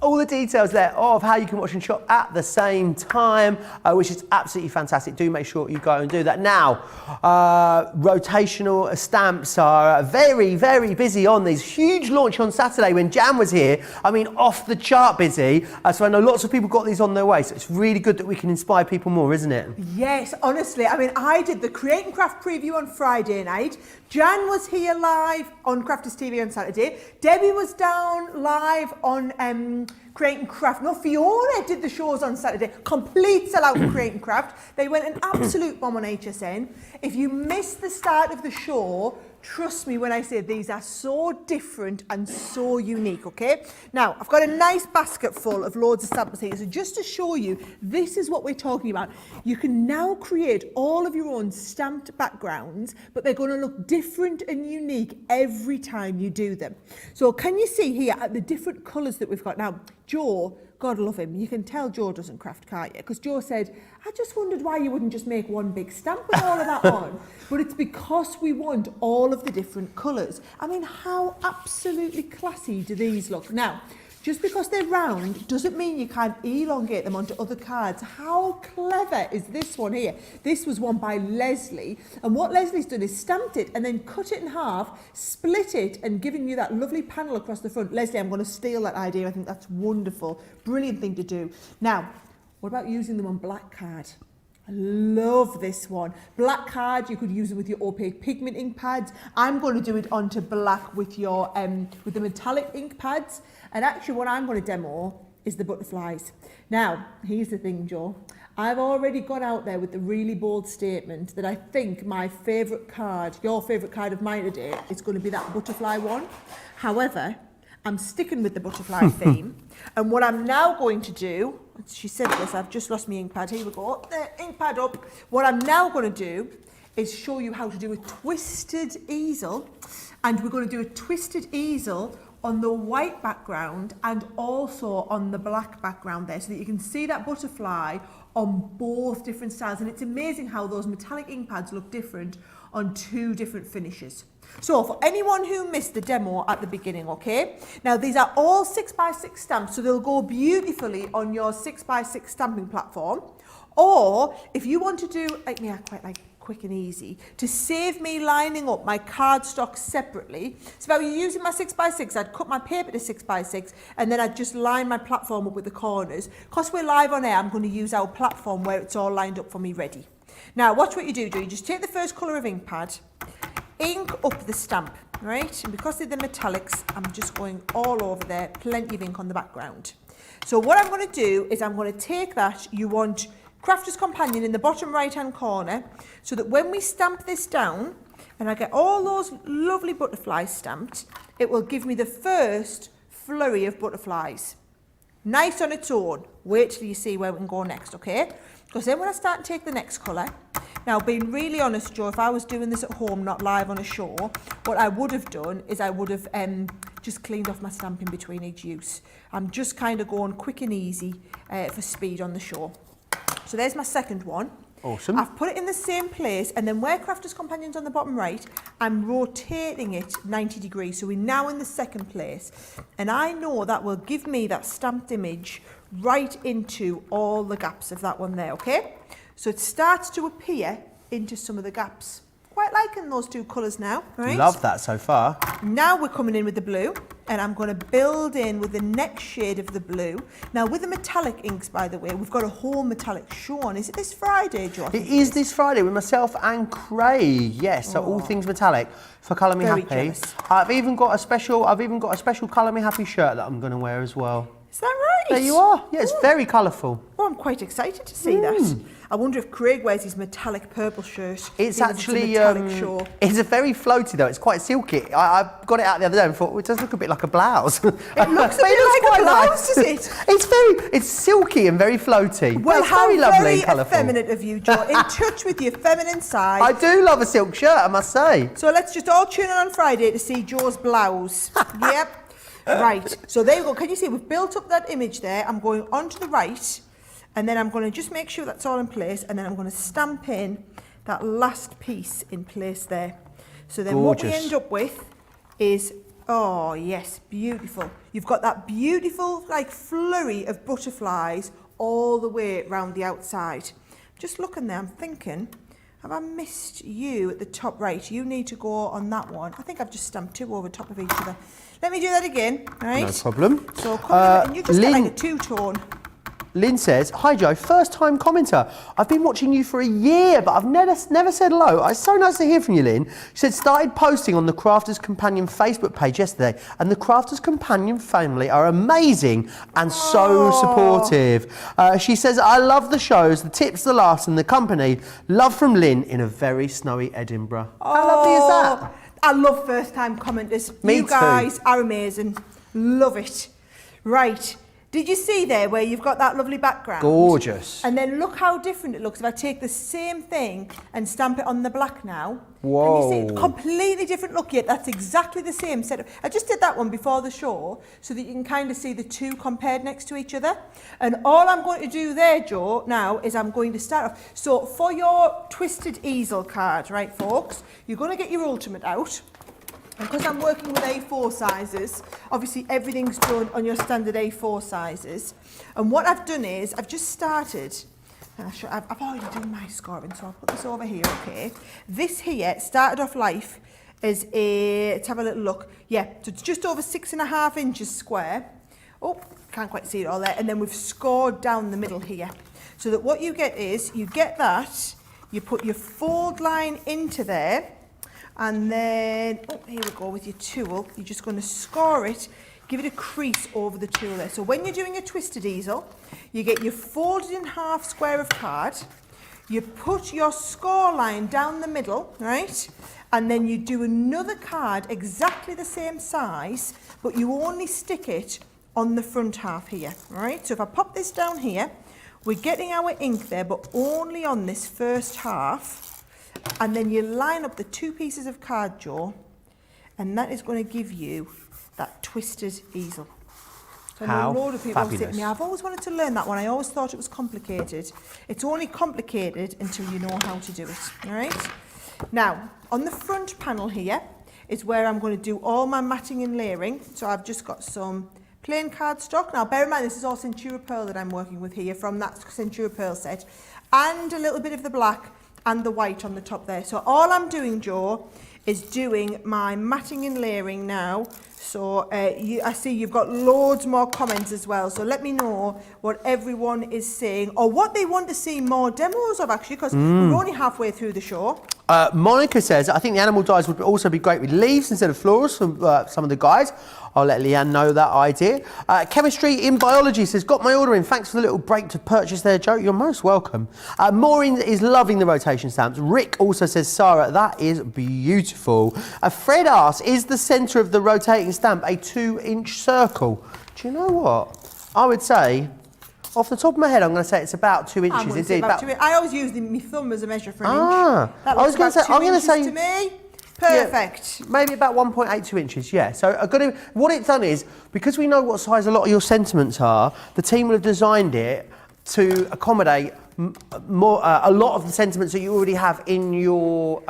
All the details there of how you can watch and shop at the same time, which is absolutely fantastic. Do make sure you go and do that. Now, rotational stamps are very, very busy on these. Huge launch on Saturday when Jan was here. I mean, off the chart busy. So I know lots of people got these on their way. So it's really good that we can inspire people more, isn't it? Yes, honestly. I mean, I did the Create and Craft preview on Friday night. Jan was here live on Crafters TV on Saturday. Debbie was down live on Create and Craft. No, Fiona did the shows on Saturday. Complete sellout for Create and Craft. They went an absolute bomb on HSN. If you missed the start of the show, trust me when I say these are so different and so unique, okay? Now, I've got a nice basket full of loads of samples here. So just to show you, this is what we're talking about. You can now create all of your own stamped backgrounds, but they're going to look different and unique every time you do them. So can you see here at the different colours that we've got? Now, Joe, God love him, you can tell Joe doesn't craft, can't you? Because Joe said, I just wondered why you wouldn't just make one big stamp with all of that on. But it's because we want all of the different colours. I mean, how absolutely classy do these look? Now, just because they're round doesn't mean you can't elongate them onto other cards. How clever is this one here? This was one by Leslie. And what Leslie's done is stamped it and then cut it in half, split it and given you that lovely panel across the front. Leslie, I'm going to steal that idea. I think that's wonderful. Brilliant thing to do. Now, what about using them on black card? I love this one. Black card, you could use it with your opaque pigment ink pads. I'm going to do it onto black with your with the metallic ink pads. And actually what I'm going to demo is the butterflies. Now, here's the thing, Joe. I've already gone out there with the really bold statement that I think my favourite card, your favourite card of mine today, is going to be that butterfly one. However, I'm sticking with the butterfly theme. And what I'm now going to do, she said this, I've just lost my ink pad. Here we go. There, ink pad up. What I'm now going to do is show you how to do a twisted easel. And we're going to do a twisted easel on the white background and also on the black background there, so that you can see that butterfly on both different styles. And it's amazing how those metallic ink pads look different on two different finishes. So for anyone who missed the demo at the beginning, okay, now these are all 6x6 stamps, so they'll go beautifully on your 6x6 stamping platform. Or if you want to do, like me, I quite like quick and easy, to save me lining up my cardstock separately. So if I were using my 6x6, I'd cut my paper to 6x6 and then I'd just line my platform up with the corners. Because we're live on air, I'm going to use our platform where it's all lined up for me ready. Now watch what you do. You just take the first colour of ink pad, ink up the stamp, right? And because they're the metallics, I'm just going all over there, plenty of ink on the background. So what I'm going to do is I'm going to take that, you want Crafter's Companion in the bottom right-hand corner, so that when we stamp this down, and I get all those lovely butterflies stamped, it will give me the first flurry of butterflies. Nice on its own. Wait till you see where we can go next, okay? Because then when I start to take the next colour, now being really honest, Joe, if I was doing this at home, not live on a show, what I would have done is I would have just cleaned off my stamping between each use. I'm just kind of going quick and easy for speed on the show. So there's my second one. Awesome. I've put it in the same place, and then where Crafter's Companion's on the bottom right, I'm rotating it 90 degrees. So we're now in the second place. And I know that will give me that stamped image right into all the gaps of that one there, okay? So it starts to appear into some of the gaps. Quite liking those two colours now, right? Love that so far. Now we're coming in with the blue, and I'm going to build in with the next shade of the blue. Now with the metallic inks, by the way, we've got a whole metallic show on. Is it this Friday, Joe? It is this Friday with myself and Craig. Yes, so all things metallic for Colour Me Very Happy. jealous. I've even got a special Colour Me Happy shirt that I'm going to wear as well. Is that right? There you are. Yeah, it's very colourful. Oh, I'm quite excited to see that. I wonder if Craig wears his metallic purple shirt. It's because actually, it's a metallic show. it's a very floaty though, it's quite silky. I got it out the other day and thought, well, it does look a bit like a blouse. It looks a bit like a blouse, does it? It's silky and very floaty. Well, it's very lovely and very colourful. effeminate of you, Joe. In touch with your feminine side. I do love a silk shirt, I must say. So let's just all tune in on Friday to see Joe's blouse. Yep. Right. So there you go. Can you see we've built up that image there? I'm going on to the right, and then I'm going to just make sure that's all in place, and then I'm going to stamp in that last piece in place there. So then what we end up with is, oh yes, beautiful. You've got that beautiful like flurry of butterflies all the way around the outside. Just looking there, I'm thinking, have I missed you at the top right? You need to go on that one. I think I've just stamped two over top of each other. Let me do that again, right? No problem. So come in, and you just get like a two-tone. Lynn says, hi Joe, first time commenter. I've been watching you for a year, but I've never said hello. It's so nice to hear from you, Lynn. She said, started posting on the Crafters Companion Facebook page yesterday, and the Crafters Companion family are amazing and so supportive. She says, I love the shows, the tips, the laughs, and the company. Love from Lynn in a very snowy Edinburgh. How lovely is that? I love first time commenters. Me you guys are amazing. Love it. Right. Did you see there where you've got that lovely background? Gorgeous. And then look how different it looks if I take the same thing and stamp it on the black now. Whoa. Can you see? Completely different look, yet that's exactly the same setup. I just did that one before the show so that you can kind of see the two compared next to each other. And all I'm going to do there, Joe, now is I'm going to start off. So for your twisted easel card, right, folks, you're going to get your ultimate out. And because I'm working with A4 sizes, obviously everything's done on your standard A4 sizes. And what I've done is, I've just started, I've already done my scoring, so I'll put this over here, okay? This here started off life as a, let's have a little look. Yeah, so it's just over 6.5 inches square. Oh, can't quite see it all there. And then we've scored down the middle here. So that what you get is, you get that, you put your fold line into there, and then, oh, here we go with your tool. You're just going to score it, give it a crease over the tool there. So when you're doing a twisted easel, you get your folded in half square of card, you put your score line down the middle, right? And then you do another card exactly the same size, but you only stick it on the front half here, right? So if I pop this down here, we're getting our ink there, but only on this first half. And then you line up the two pieces of card, Joe, and that is going to give you that twisted easel. So How a load of people say to fabulous. me, I've always wanted to learn that one. I always thought it was complicated. It's only complicated until you know how to do it, all right? Now, on the front panel here is where I'm going to do all my matting and layering. So I've just got some plain cardstock. Now, bear in mind, this is all Centura Pearl that I'm working with here from that Centura Pearl set, and a little bit of the black and the white on the top there. So all I'm doing, Joe, is doing my matting and layering now. So I see you've got loads more comments as well. So let me know what everyone is saying or what they want to see more demos of, actually, because we're only halfway through the show. Monica says, I think the animal dyes would also be great with leaves instead of florals from some of the guys. I'll let Leanne know that idea. Chemistry in Biology says, got my order in. Thanks for the little break to purchase there, Joe. You're most welcome. Maureen is loving the rotation stamps. Rick also says, Sarah, that is beautiful. Fred asks, is the centre of the rotating stamp a 2-inch circle? Do you know what? I would say, off the top of my head, I'm going to say it's about 2 inches. Indeed. I always use my thumb as a measure for an inch. That looks about 2 inches to me. Perfect. Yeah, maybe about 1.82 inches, yeah. So what it's done is, because we know what size a lot of your sentiments are, the team will have designed it to accommodate a lot of the sentiments that you already have in your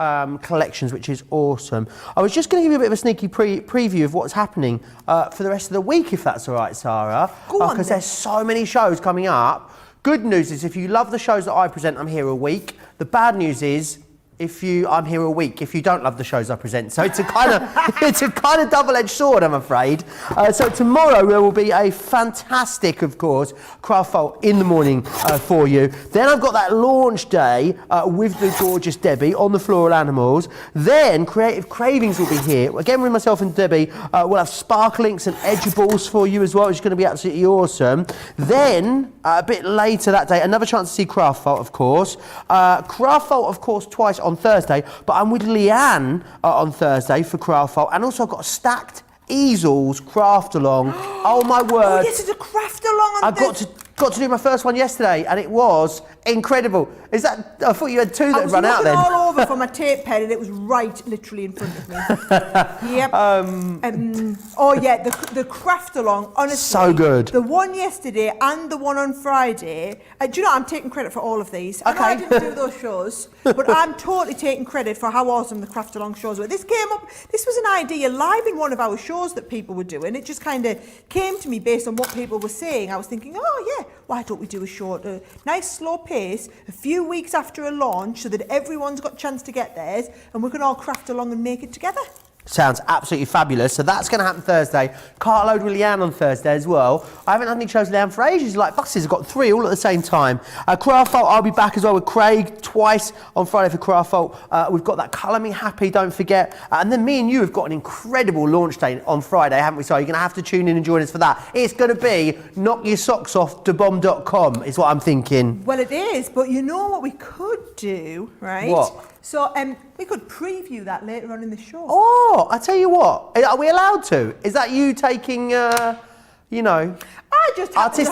collections, which is awesome. I was just going to give you a bit of a sneaky preview of what's happening for the rest of the week, if that's all right, Sarah. Go on, because there's so many shows coming up. Good news is, if you love the shows that I present, I'm here a week. The bad news is, I'm here a week if you don't love the shows I present. So it's a kind of double-edged sword, I'm afraid. So tomorrow there will be a fantastic, of course, craft vault in the morning for you. Then I've got that launch day with the gorgeous Debbie on the floral animals. Then Creative Cravings will be here. Again, with myself and Debbie, we'll have sparklinks and edgeables for you as well, which is going to be absolutely awesome. Then, a bit later that day, another chance to see Craft Vault, of course. Craft Vault, of course, twice on Thursday, but I'm with Leanne on Thursday for Craft Vault, and also I've got stacked easels craft along. Oh my word! Oh yes, it's a craft along. I got to do my first one yesterday, and it was incredible. I thought you had two that had run out then. I was looking all over for my tape pen, and it was right, literally in front of me. Yep. Oh yeah, the craft along. Honestly, so good. The one yesterday and the one on Friday. Do you know, I'm taking credit for all of these. Okay. I didn't do those shows, but I'm totally taking credit for how awesome the craft along shows were. This came up. This was an idea live in one of our shows that people were doing. It just kind of came to me based on what people were saying. I was thinking, oh yeah, why don't we do a short, nice slow pace, a few weeks after a launch, so that everyone's got a chance to get theirs, and we can all craft along and make it together. Sounds absolutely fabulous. So that's going to happen Thursday. Cartload with Leanne on Thursday as well. I haven't had any shows with Leanne for ages. Like buses, I've got 3 all at the same time. Craft Vault, I'll be back as well with Craig twice on Friday for Craft Vault. We've got that Colour Me Happy, don't forget. And then me and you have got an incredible launch day on Friday, haven't we? So you're going to have to tune in and join us for that. It's going to be knock your socks off debomb.com is what I'm thinking. Well, it is, but you know what we could do, right? What? So we could preview that later on in the show. Oh, I tell you what. Are we allowed to? Is that you taking, artistic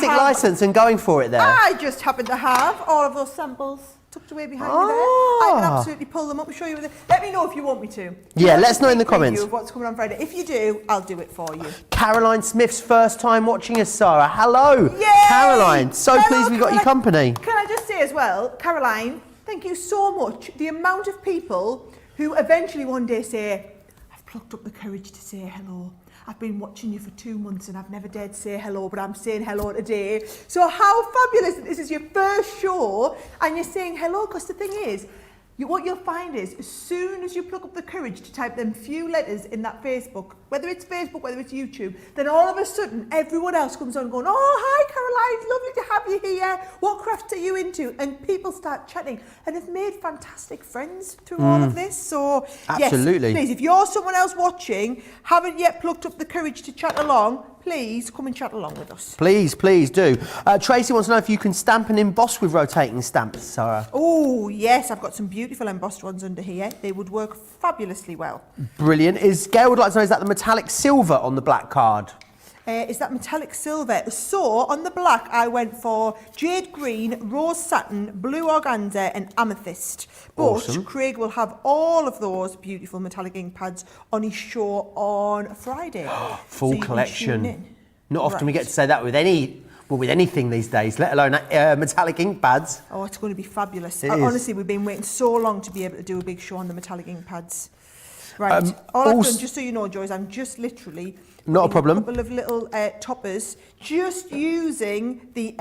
license and going for it there? I just happen to have all of those samples tucked away behind me there. I can absolutely pull them up and show you. Let me know if you want me to. Yeah, let us know in the comments. Of what's coming on Friday. If you do, I'll do it for you. Caroline Smith's first time watching us, Sarah. Hello, Yay! Caroline. So pleased we got your company. Can I just say as well, Caroline, thank you so much. The amount of people who eventually one day say, I've plucked up the courage to say hello. I've been watching you for 2 months and I've never dared say hello, but I'm saying hello today. So how fabulous that this is your first show and you're saying hello, because the thing is, what you'll find is, as soon as you pluck up the courage to type them few letters in that Facebook, whether it's Facebook, whether it's YouTube, then all of a sudden everyone else comes on going, oh, hi Caroline, it's lovely to have you here. What crafts are you into? And people start chatting and have made fantastic friends through all of this. So absolutely. Yes, please, if you're someone else watching, haven't yet plucked up the courage to chat along, please come and chat along with us. Please do. Tracy wants to know if you can stamp and emboss with rotating stamps, Sarah. Oh, yes, I've got some beautiful embossed ones under here. They would work fabulously well. Brilliant. Gail would like to know, is that the metallic silver on the black card? Is that metallic silver? So, on the black, I went for jade green, rose satin, blue organza and amethyst. But awesome. Craig will have all of those beautiful metallic ink pads on his show on Friday. Full so collection. Not often we get to say that with anything these days, let alone metallic ink pads. Oh, it's going to be fabulous. It is. Honestly, we've been waiting so long to be able to do a big show on the metallic ink pads. Right, all I've done, just so you know, Joyce, I'm just literally not a problem. A couple of little toppers, just using the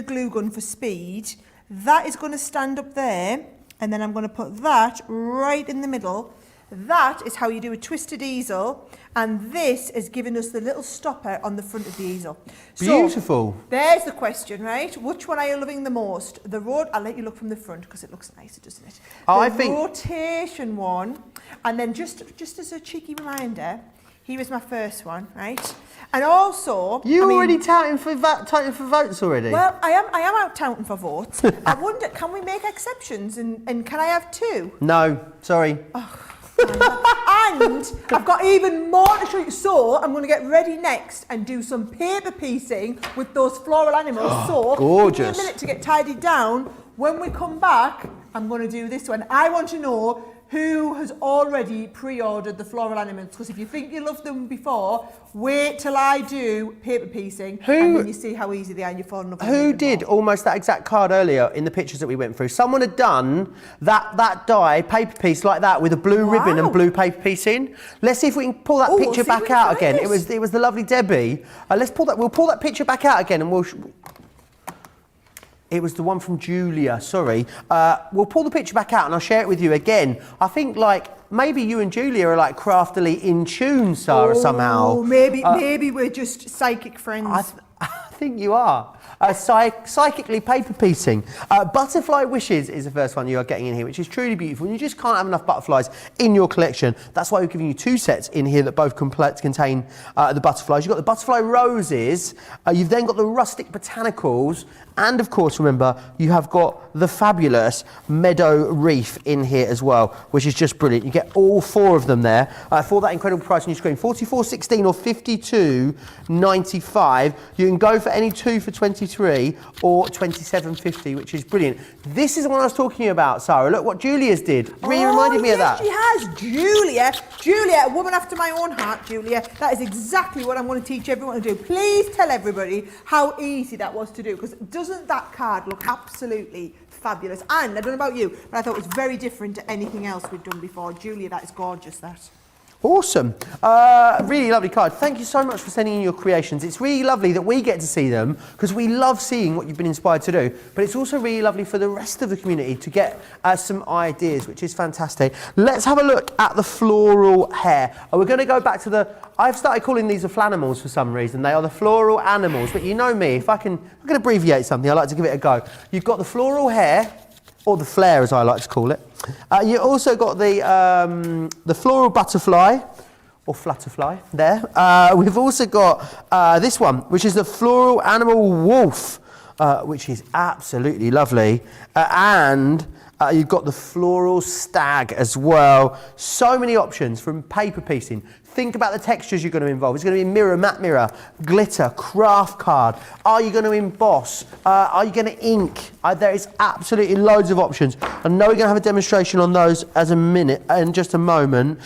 glue gun for speed. That is going to stand up there, and then I'm going to put that right in the middle, That is how you do a twisted easel, and this is giving us the little stopper on the front of the easel. Beautiful. So, there's the question, right? Which one are you loving the most? I'll let you look from the front because it looks nicer, doesn't it? I The think rotation one, and then just as a cheeky reminder, here is my first one, right? And also, already touting for votes already. Well, I am out touting for votes. I wonder, can we make exceptions, and can I have 2? No, sorry. And I've got even more to show you. So I'm going to get ready next and do some paper piecing with those floral animals. So gorgeous. give me a minute to get tidied down. When we come back, I'm going to do this one. I want to know who has already pre-ordered the floral animals, because if you think you loved them before, wait till I do paper piecing, and then you see how easy they are and you fall in love with them. Who did almost that exact card earlier in the pictures that we went through? Someone had done that die paper piece like that with a blue ribbon and blue paper piece in. Let's see if we can pull that picture back out again. It was the lovely Debbie. Let's pull that. We'll pull that picture back out again, and we'll. It was the one from Julia, sorry. We'll pull the picture back out and I'll share it with you again. I think maybe you and Julia are craftily in tune, Sarah, somehow. Maybe we're just psychic friends. I think you are. Psychically paper piecing. Butterfly Wishes is the first one you are getting in here, which is truly beautiful. And you just can't have enough butterflies in your collection. That's why we're giving you 2 sets in here that both contain the butterflies. You've got the Butterfly Roses, you've then got the Rustic Botanicals, and of course, remember, you have got the fabulous Meadow Reef in here as well, which is just brilliant. You get all 4 of them there for that incredible price on your screen. $44.16 or $52.95. You can go for any 2 for $23 or $27.50, which is brilliant. This is the one I was talking to you about, Sarah. Look what Julia's did. Really reminded me of that. She has. Julia, a woman after my own heart, Julia. That is exactly what I'm going to teach everyone to do. Please tell everybody how easy that was to do, because doesn't that card look absolutely fabulous? And I don't know about you, but I thought it was very different to anything else we've done before. Julia, that is gorgeous, that. Awesome. Really lovely card. Thank you so much for sending in your creations. It's really lovely that we get to see them because we love seeing what you've been inspired to do. But it's also really lovely for the rest of the community to get some ideas, which is fantastic. Let's have a look at the floral hair. We're going to go back to I've started calling these the flanimals for some reason. They are the floral animals. But you know me, if I can abbreviate something, I like to give it a go. You've got the floral hair, or the flare as I like to call it. You also got the floral butterfly, or flutterfly, there. We've also got this one, which is the floral animal wolf, which is absolutely lovely. And you've got the floral stag as well. So many options from paper piecing. Think about the textures you're going to involve. It's going to be mirror, matte mirror, glitter, craft card. Are you going to emboss? Are you going to ink? There is absolutely loads of options. I know we're going to have a demonstration on those in just a moment.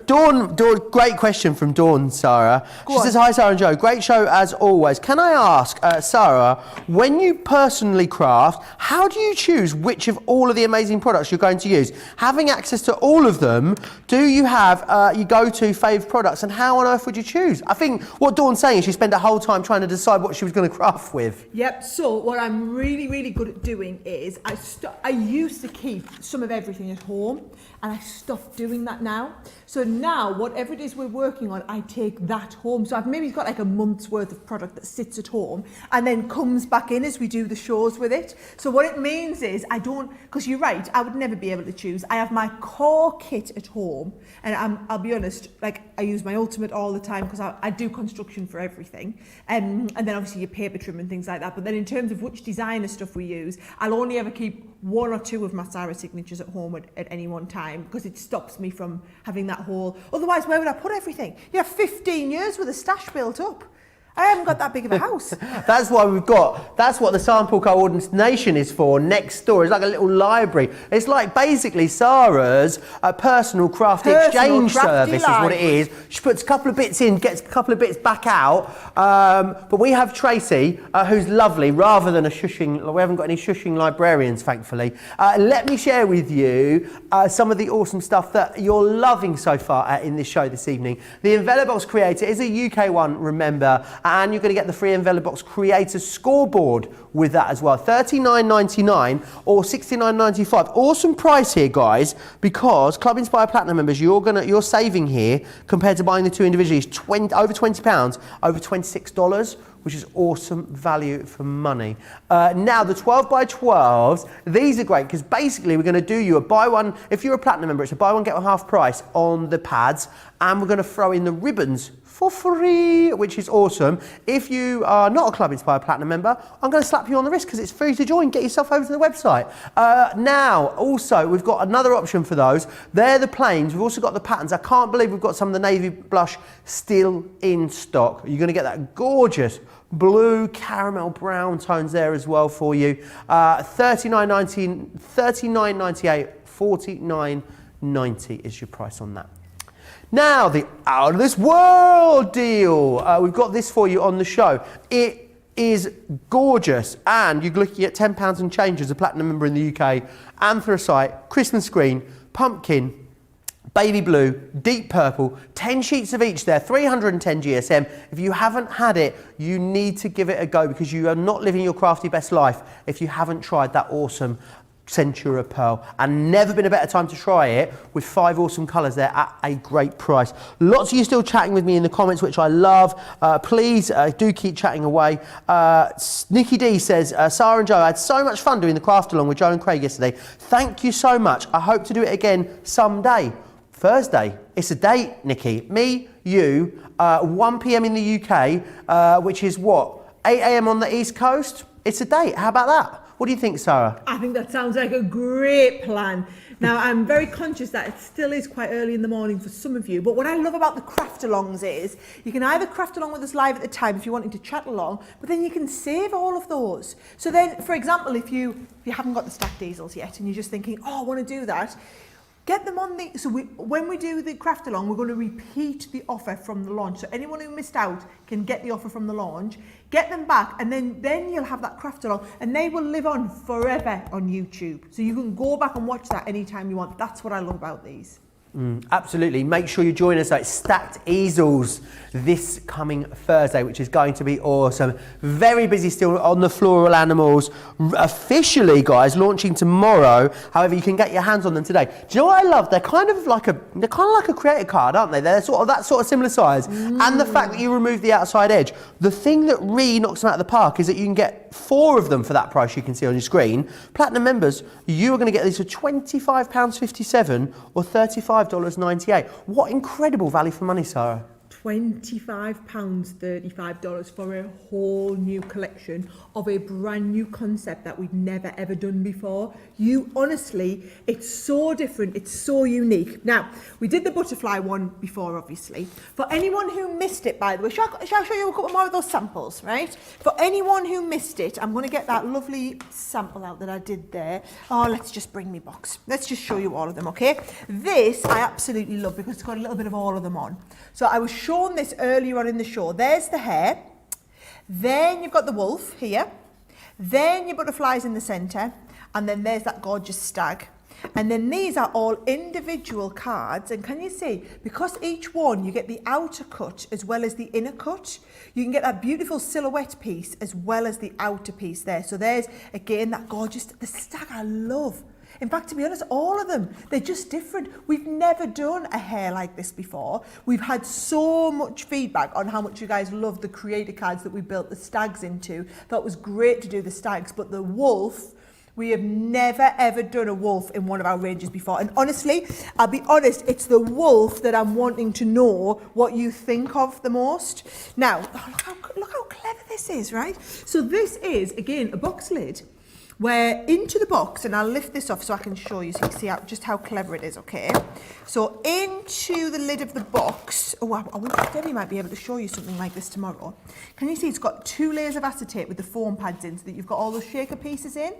Dawn, great question from Dawn, Sarah. She says, hi, Sarah and Joe. Great show as always. Can I ask, Sarah, when you personally craft, how do you choose which of all of the amazing products you're going to use? Having access to all of them, do you have your go-to favourite products, and how on earth would you choose? I think what Dawn's saying is she spent the whole time trying to decide what she was going to craft with. Yep, so what I'm really, really good at doing is I used to keep some of everything at home, and I stopped doing that now. So now, whatever it is we're working on, I take that home. So I've maybe got like a month's worth of product that sits at home and then comes back in as we do the shows with it. So what it means is because you're right, I would never be able to choose. I have my core kit at home, and I'll be honest, I use my ultimate all the time because I do construction for everything. And then obviously your paper trim and things like that. But then in terms of which designer stuff we use, I'll only ever keep 1 or 2 of my Sara signatures at home at any one time, because it stops me from having that whole. Otherwise, where would I put everything? You have 15 years with a stash built up. I haven't got that big of a house. That's what the sample coordination is for next door. It's like a little library. It's like basically Sarah's personal craft exchange service is what it is. She puts a couple of bits in, gets a couple of bits back out. But we have Tracy, who's lovely, rather than we haven't got any shushing librarians, thankfully. Let me share with you some of the awesome stuff that you're loving so far in this show this evening. The Envelope Box Creator is a UK one, remember, and you're going to get the free envelope box creator scoreboard with that as well. $39.99 or $69.95. Awesome price here, guys, because Club Inspire Platinum members, you're saving here compared to buying the two individually, over £20, over $26, which is awesome value for money. Now, the 12 by 12s, these are great because basically we're going to do you a buy one, if you're a Platinum member, it's a buy one, get one half price on the pads, and we're going to throw in the ribbons for free, which is awesome. If you are not a Club Inspire Platinum member, I'm going to slap you on the wrist because it's free to join. Get yourself over to the website. Now, also, we've got another option for those. They're the plains. We've also got the patterns. I can't believe we've got some of the navy blush still in stock. You're going to get that gorgeous blue caramel brown tones there as well for you. $39.98, $49.90 is your price on that. Now, the Out of This World deal. We've got this for you on the show. It is gorgeous, and you're looking at £10 and change as a Platinum member in the UK. Anthracite, Christmas green, pumpkin, baby blue, deep purple, 10 sheets of each there, 310 GSM. If you haven't had it, you need to give it a go because you are not living your crafty best life if you haven't tried that awesome Centura pearl, and never been a better time to try it with 5 awesome colours there at a great price. Lots of you still chatting with me in the comments, which I love. Please do keep chatting away. Nikki D says, Sarah and Joe, I had so much fun doing the craft along with Joe and Craig yesterday. Thank you so much. I hope to do it again someday. Thursday, it's a date, Nikki. Me, you, 1 p.m. in the UK, which is what, 8 a.m. on the East Coast? It's a date. How about that? What do you think, Sarah? I think that sounds like a great plan. Now, I'm very conscious that it still is quite early in the morning for some of you, but what I love about the craft-alongs is you can either craft along with us live at the time if you're wanting to chat along, but then you can save all of those. So then, for example, if you haven't got the stacked easels yet and you're just thinking, oh, I want to do that, get them on the, so when we do the craft along, we're going to repeat the offer from the launch. So anyone who missed out can get the offer from the launch, get them back, and then you'll have that craft along, and they will live on forever on YouTube. So you can go back and watch that anytime you want. That's what I love about these. Absolutely. Make sure you join us at Stacked Easels this coming Thursday, which is going to be awesome. Very busy still on the floral animals. Officially, guys, launching tomorrow. However, you can get your hands on them today. Do you know what I love? They're kind of like a creator card, aren't they? They're sort of that sort of similar size. And the fact that you remove the outside edge. The thing that really knocks them out of the park is that you can get 4 of them for that price you can see on your screen. Platinum members, you are going to get these for £25.57 or $35.98. What incredible value for money, Sarah. £25.35 for a whole new collection of a brand new concept that we've never ever done before. Honestly, it's so different, it's so unique. Now, we did the butterfly one before, obviously. For anyone who missed it, by the way, shall I show you a couple more of those samples, right? For anyone who missed it, I'm going to get that lovely sample out that I did there. Oh, let's just bring me box. Let's just show you all of them, okay? This I absolutely love because it's got a little bit of all of them on. So I was shown this earlier on in the show. There's the hare, then you've got the wolf here, then your butterflies in the centre, and then there's that gorgeous stag. And then these are all individual cards, and can you see, because each one you get the outer cut as well as the inner cut, you can get that beautiful silhouette piece as well as the outer piece there. So there's again that gorgeous, the stag I love. In fact, to be honest, all of them, they're just different. We've never done a hair like this before. We've had so much feedback on how much you guys love the creator cards that we built the stags into. Thought it was great to do the stags, but the wolf, we have never ever done a wolf in one of our ranges before. And honestly, I'll be honest, it's the wolf that I'm wanting to know what you think of the most. Now, look how clever this is, right? So this is, again, a box lid, where into the box, and I'll lift this off so I can show you so you can see just how clever it is, okay? So into the lid of the box, I wonder if Debbie might be able to show you something like this tomorrow. Can you see it's got 2 layers of acetate with the foam pads in so that you've got all those shaker pieces in?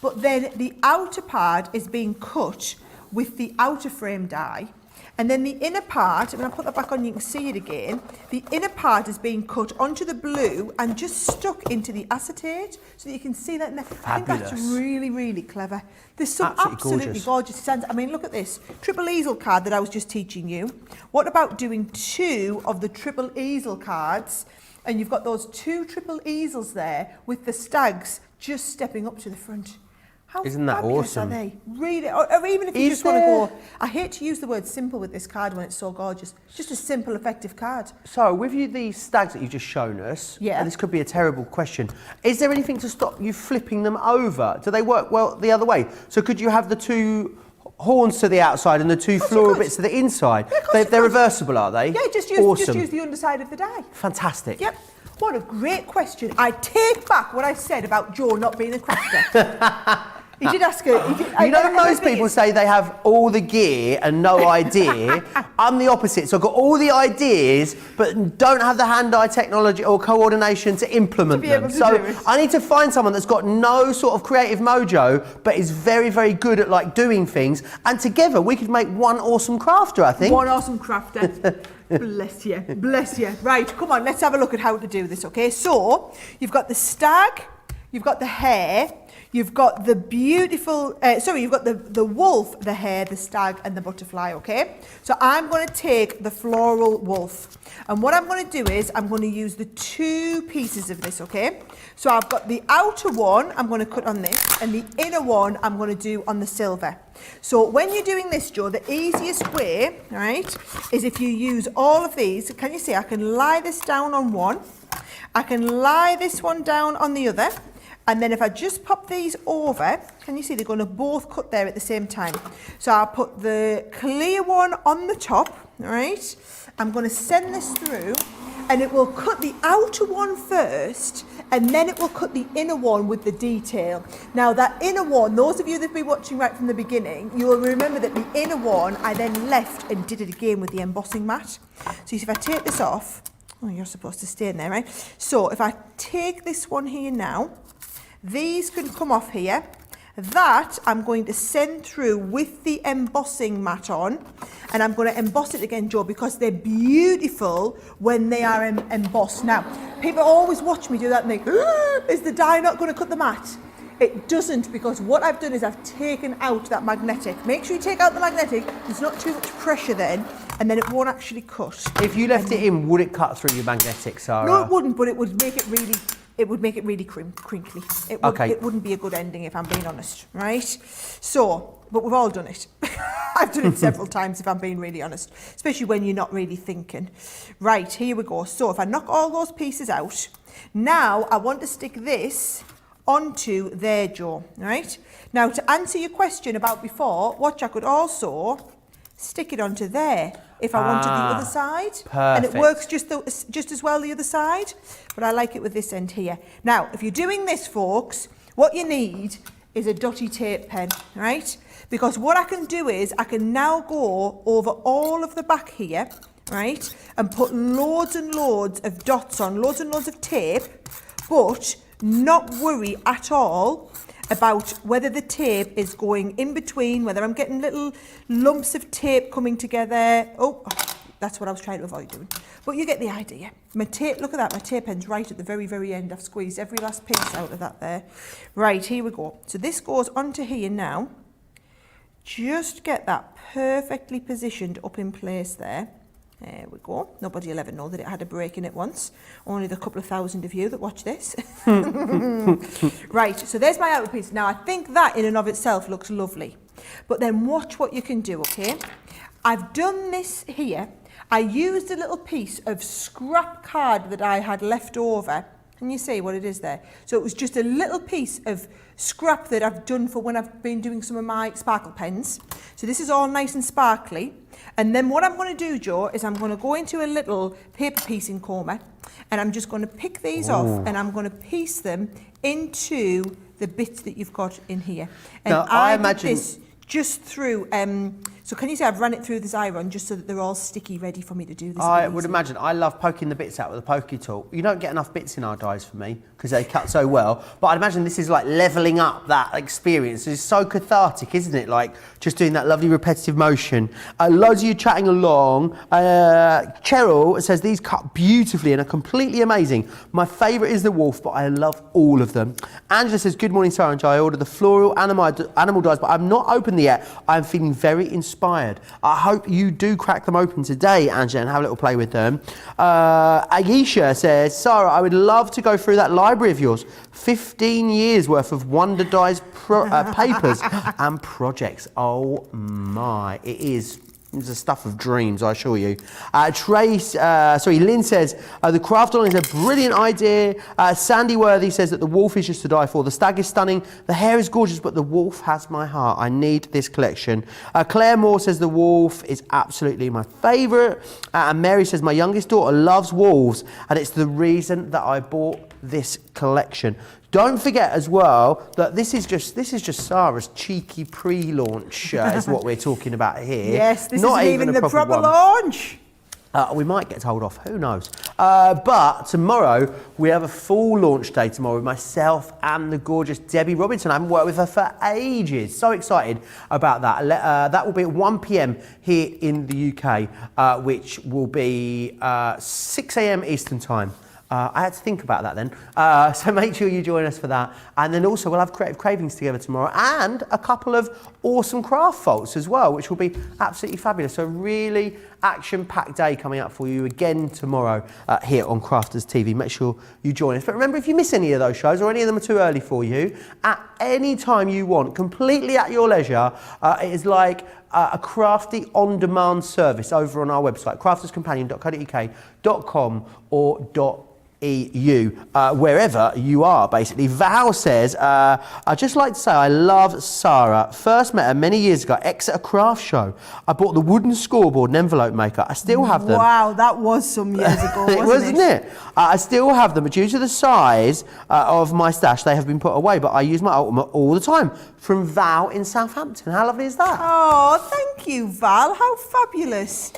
But then the outer part is being cut with the outer frame die. And then the inner part, when I put that back on, you can see it again. The inner part is being cut onto the blue and just stuck into the acetate so that you can see that in there. I think that's really, really clever. There's some absolutely gorgeous designs. I mean, look at this. Triple easel card that I was just teaching you. What about doing 2 of the triple easel cards and you've got those 2 triple easels there with the stags just stepping up to the front. How Isn't that fabulous awesome? are they? Really, or even if you just want to go, I hate to use the word simple with this card when it's so gorgeous. It's just a simple, effective card. So, with these stags that you've just shown us, and this could be a terrible question, is there anything to stop you flipping them over? Do they work well the other way? So could you have the 2 horns to the outside and the 2 floral bits to the inside? Yeah, they're reversible, are they? Yeah, just use the underside of the die. Fantastic. Yep. What a great question. I take back what I said about Joe not being a crafter. He did ask her. You know, most people say they have all the gear and no idea. I'm the opposite. So I've got all the ideas, but don't have the hand-eye technology or coordination to implement them. So I need to find someone that's got no sort of creative mojo, but is very, very good at like doing things. And together we could make one awesome crafter, I think. One awesome crafter. Bless you. Bless you. Right, come on, let's have a look at how to do this, okay? So you've got the stag, you've got the hare, you've got the beautiful, you've got the wolf, the hare, the stag and the butterfly, okay? So I'm going to take the floral wolf. And what I'm going to do is I'm going to use the 2 pieces of this, okay? So I've got the outer one I'm going to cut on this and the inner one I'm going to do on the silver. So when you're doing this, Joe, the easiest way, right, is if you use all of these. Can you see I can lie this down on one, I can lie this one down on the other, and then if I just pop these over, can you see they're going to both cut there at the same time? So I'll put the clear one on the top, right? I'm going to send this through and it will cut the outer one first and then it will cut the inner one with the detail. Now that inner one, those of you that have been watching right from the beginning, you will remember that the inner one I then left and did it again with the embossing mat. So you see if I take this off, oh, you're supposed to stay in there, right? So if I take this one here now, these can come off here. That I'm going to send through with the embossing mat on, and I'm going to emboss it again, Joe, because they're beautiful when they are embossed. Now, people always watch me do that and think, is the die not going to cut the mat? It doesn't, because what I've done is I've taken out that magnetic. Make sure you take out the magnetic, there's not too much pressure then, and then it won't actually cut. If you left it in, would it cut through your magnetic, Sarah? No, it wouldn't, but it would make it really... It would make it really crinkly. It wouldn't be a good ending if I'm being honest, right? So, but we've all done it. I've done it several times if I'm being really honest, especially when you're not really thinking. Right, here we go. So if I knock all those pieces out, now I want to stick this onto there, Joe, right? Now to answer your question about before, watch, I could also stick it onto there if I wanted the other side. Perfect. And it works just as well the other side, but I like it with this end here. Now, if you're doing this, folks, what you need is a dotty tape pen, right? Because what I can do is I can now go over all of the back here, right, and put loads and loads of dots on, loads and loads of tape, but not worry at all about whether the tape is going in between, whether I'm getting little lumps of tape coming together. Oh, that's what I was trying to avoid doing. But you get the idea. My tape, look at that, my tape end's right at the very, very end. I've squeezed every last piece out of that there. Right, here we go. So this goes onto here now. Just get that perfectly positioned up in place there. There we go. Nobody will ever know that it had a break in it once. Only the couple of thousand of you that watch this. Right, so there's my outer piece. Now, I think that in and of itself looks lovely. But then watch what you can do, okay? I've done this here. I used a little piece of scrap card that I had left over. Can you see what it is there? So it was just a little piece of scrap that I've done for when I've been doing some of my sparkle pens. So this is all nice and sparkly. And then what I'm going to do, Joe, is I'm going to go into a little paper piecing comber and I'm just going to pick these off and I'm going to piece them into the bits that you've got in here. And now, I imagine this just through, so can you see I've run it through this iron just so that they're all sticky, ready for me to do this. I would imagine. I love poking the bits out with a pokey tool. You don't get enough bits in our dies for me because they cut so well. But I'd imagine this is like levelling up that experience. It's so cathartic, isn't it? Like just doing that lovely repetitive motion. Loads of you chatting along. Cheryl says these cut beautifully and are completely amazing. My favourite is the wolf, but I love all of them. Angela says, good morning, Sarah and Jai. I ordered the floral animal dies, but I'm not opened them yet. I'm feeling very inspired inspired. I hope you do crack them open today, Angela, and have a little play with them. Aisha says, Sarah, I would love to go through that library of yours. 15 years worth of Wonder Dies papers and projects. Oh my, it is. It's the stuff of dreams, I assure you. Lynn says, the craft on is a brilliant idea. Sandy Worthy says that the wolf is just to die for. The stag is stunning. The hair is gorgeous, but the wolf has my heart. I need this collection. Claire Moore says the wolf is absolutely my favourite. And Mary says, my youngest daughter loves wolves, and it's the reason that I bought this collection. Don't forget as well that this is just Sarah's cheeky pre-launch is what we're talking about here. Yes, this isn't even the proper launch. We might get told off, who knows. But tomorrow, we have a full launch day tomorrow with myself and the gorgeous Debbie Robinson. I haven't worked with her for ages. So excited about that. That will be at 1 p.m. here in the UK, which will be 6 a.m. Eastern Time. I had to think about that then. So make sure you join us for that. And then also we'll have Creative Cravings together tomorrow and a couple of awesome craft faults as well, which will be absolutely fabulous. So really action-packed day coming up for you again tomorrow here on Crafters TV. Make sure you join us. But remember, if you miss any of those shows or any of them are too early for you, at any time you want, completely at your leisure, it is like a crafty on-demand service over on our website, crafterscompanion.co.uk.com or .eu, wherever you are, basically. Val says, I'd just like to say I love Sarah. First met her many years ago at Exeter Craft Show. I bought the wooden scoreboard and envelope maker. I still have them. Wow, that was some years ago, wasn't it? I still have them, but due to the size of my stash, they have been put away, but I use my Ultimate all the time. From Val in Southampton. How lovely is that? Oh, thank you, Val. How fabulous.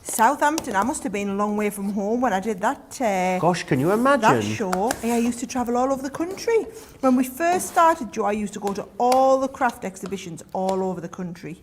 Southampton, I must have been a long way from home when I did that. Gosh, can you imagine? That show. Yeah, I used to travel all over the country. When we first started, Joe, I used to go to all the craft exhibitions all over the country.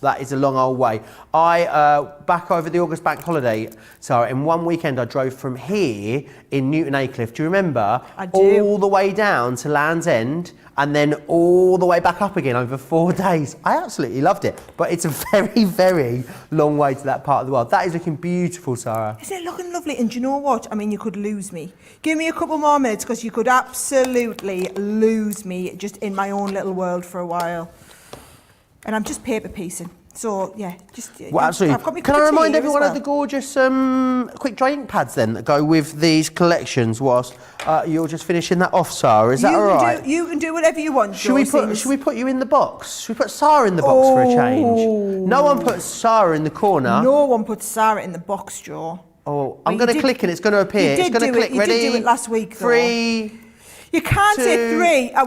That is a long old way. Back over the August bank holiday, so in one weekend I drove from here in Newton Aycliffe, do you remember? I do. All the way down to Land's End and then all the way back up again over 4 days. I absolutely loved it, but it's a very, very long way to that part of the world. That is looking beautiful, Sarah. Isn't it looking lovely? And do you know what? I mean, you could lose me. Give me a couple more minutes because you could absolutely lose me just in my own little world for a while. And I'm just paper piecing. So, yeah, just... Well, absolutely. Can I remind everyone of the gorgeous quick dry ink pads then that go with these collections whilst you're just finishing that off, Sarah? Is that all right? You can do whatever you want, Should we put you in the box? Should we put Sarah in the box for a change? No one puts Sarah in the corner. No one puts Sarah in the box, Joe. Oh, I'm going to click and it's going to appear. You did do it. You did do it last week, though. 3... You can't say 3. I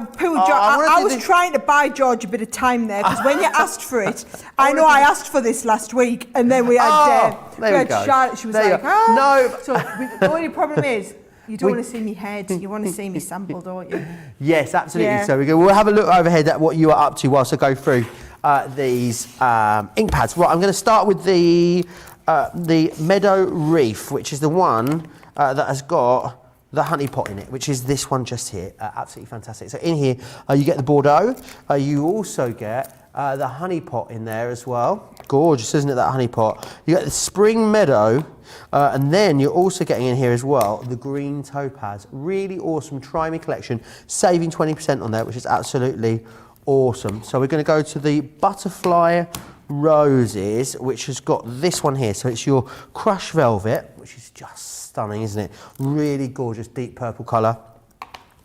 was trying to buy George a bit of time there because when you asked for it, I asked for this last week, and then we had Charlotte. She was like, no. So the only problem is you don't want to see me head. You want to see me sample, don't you? Yes, absolutely. Yeah. So we'll have a look overhead at what you are up to whilst I go through these ink pads. Right, I'm going to start with the Meadow Reef, which is the one that has got the honey pot in it, which is this one just here. Absolutely fantastic. So in here, you get the Bordeaux. You also get the honey pot in there as well. Gorgeous, isn't it, that honey pot? You get the Spring Meadow, and then you're also getting in here as well the Green Topaz. Really awesome Try Me collection, saving 20% on there, which is absolutely awesome. So we're going to go to the Butterfly Roses, which has got this one here. So it's your crushed velvet, which is just stunning, isn't it? Really gorgeous deep purple colour.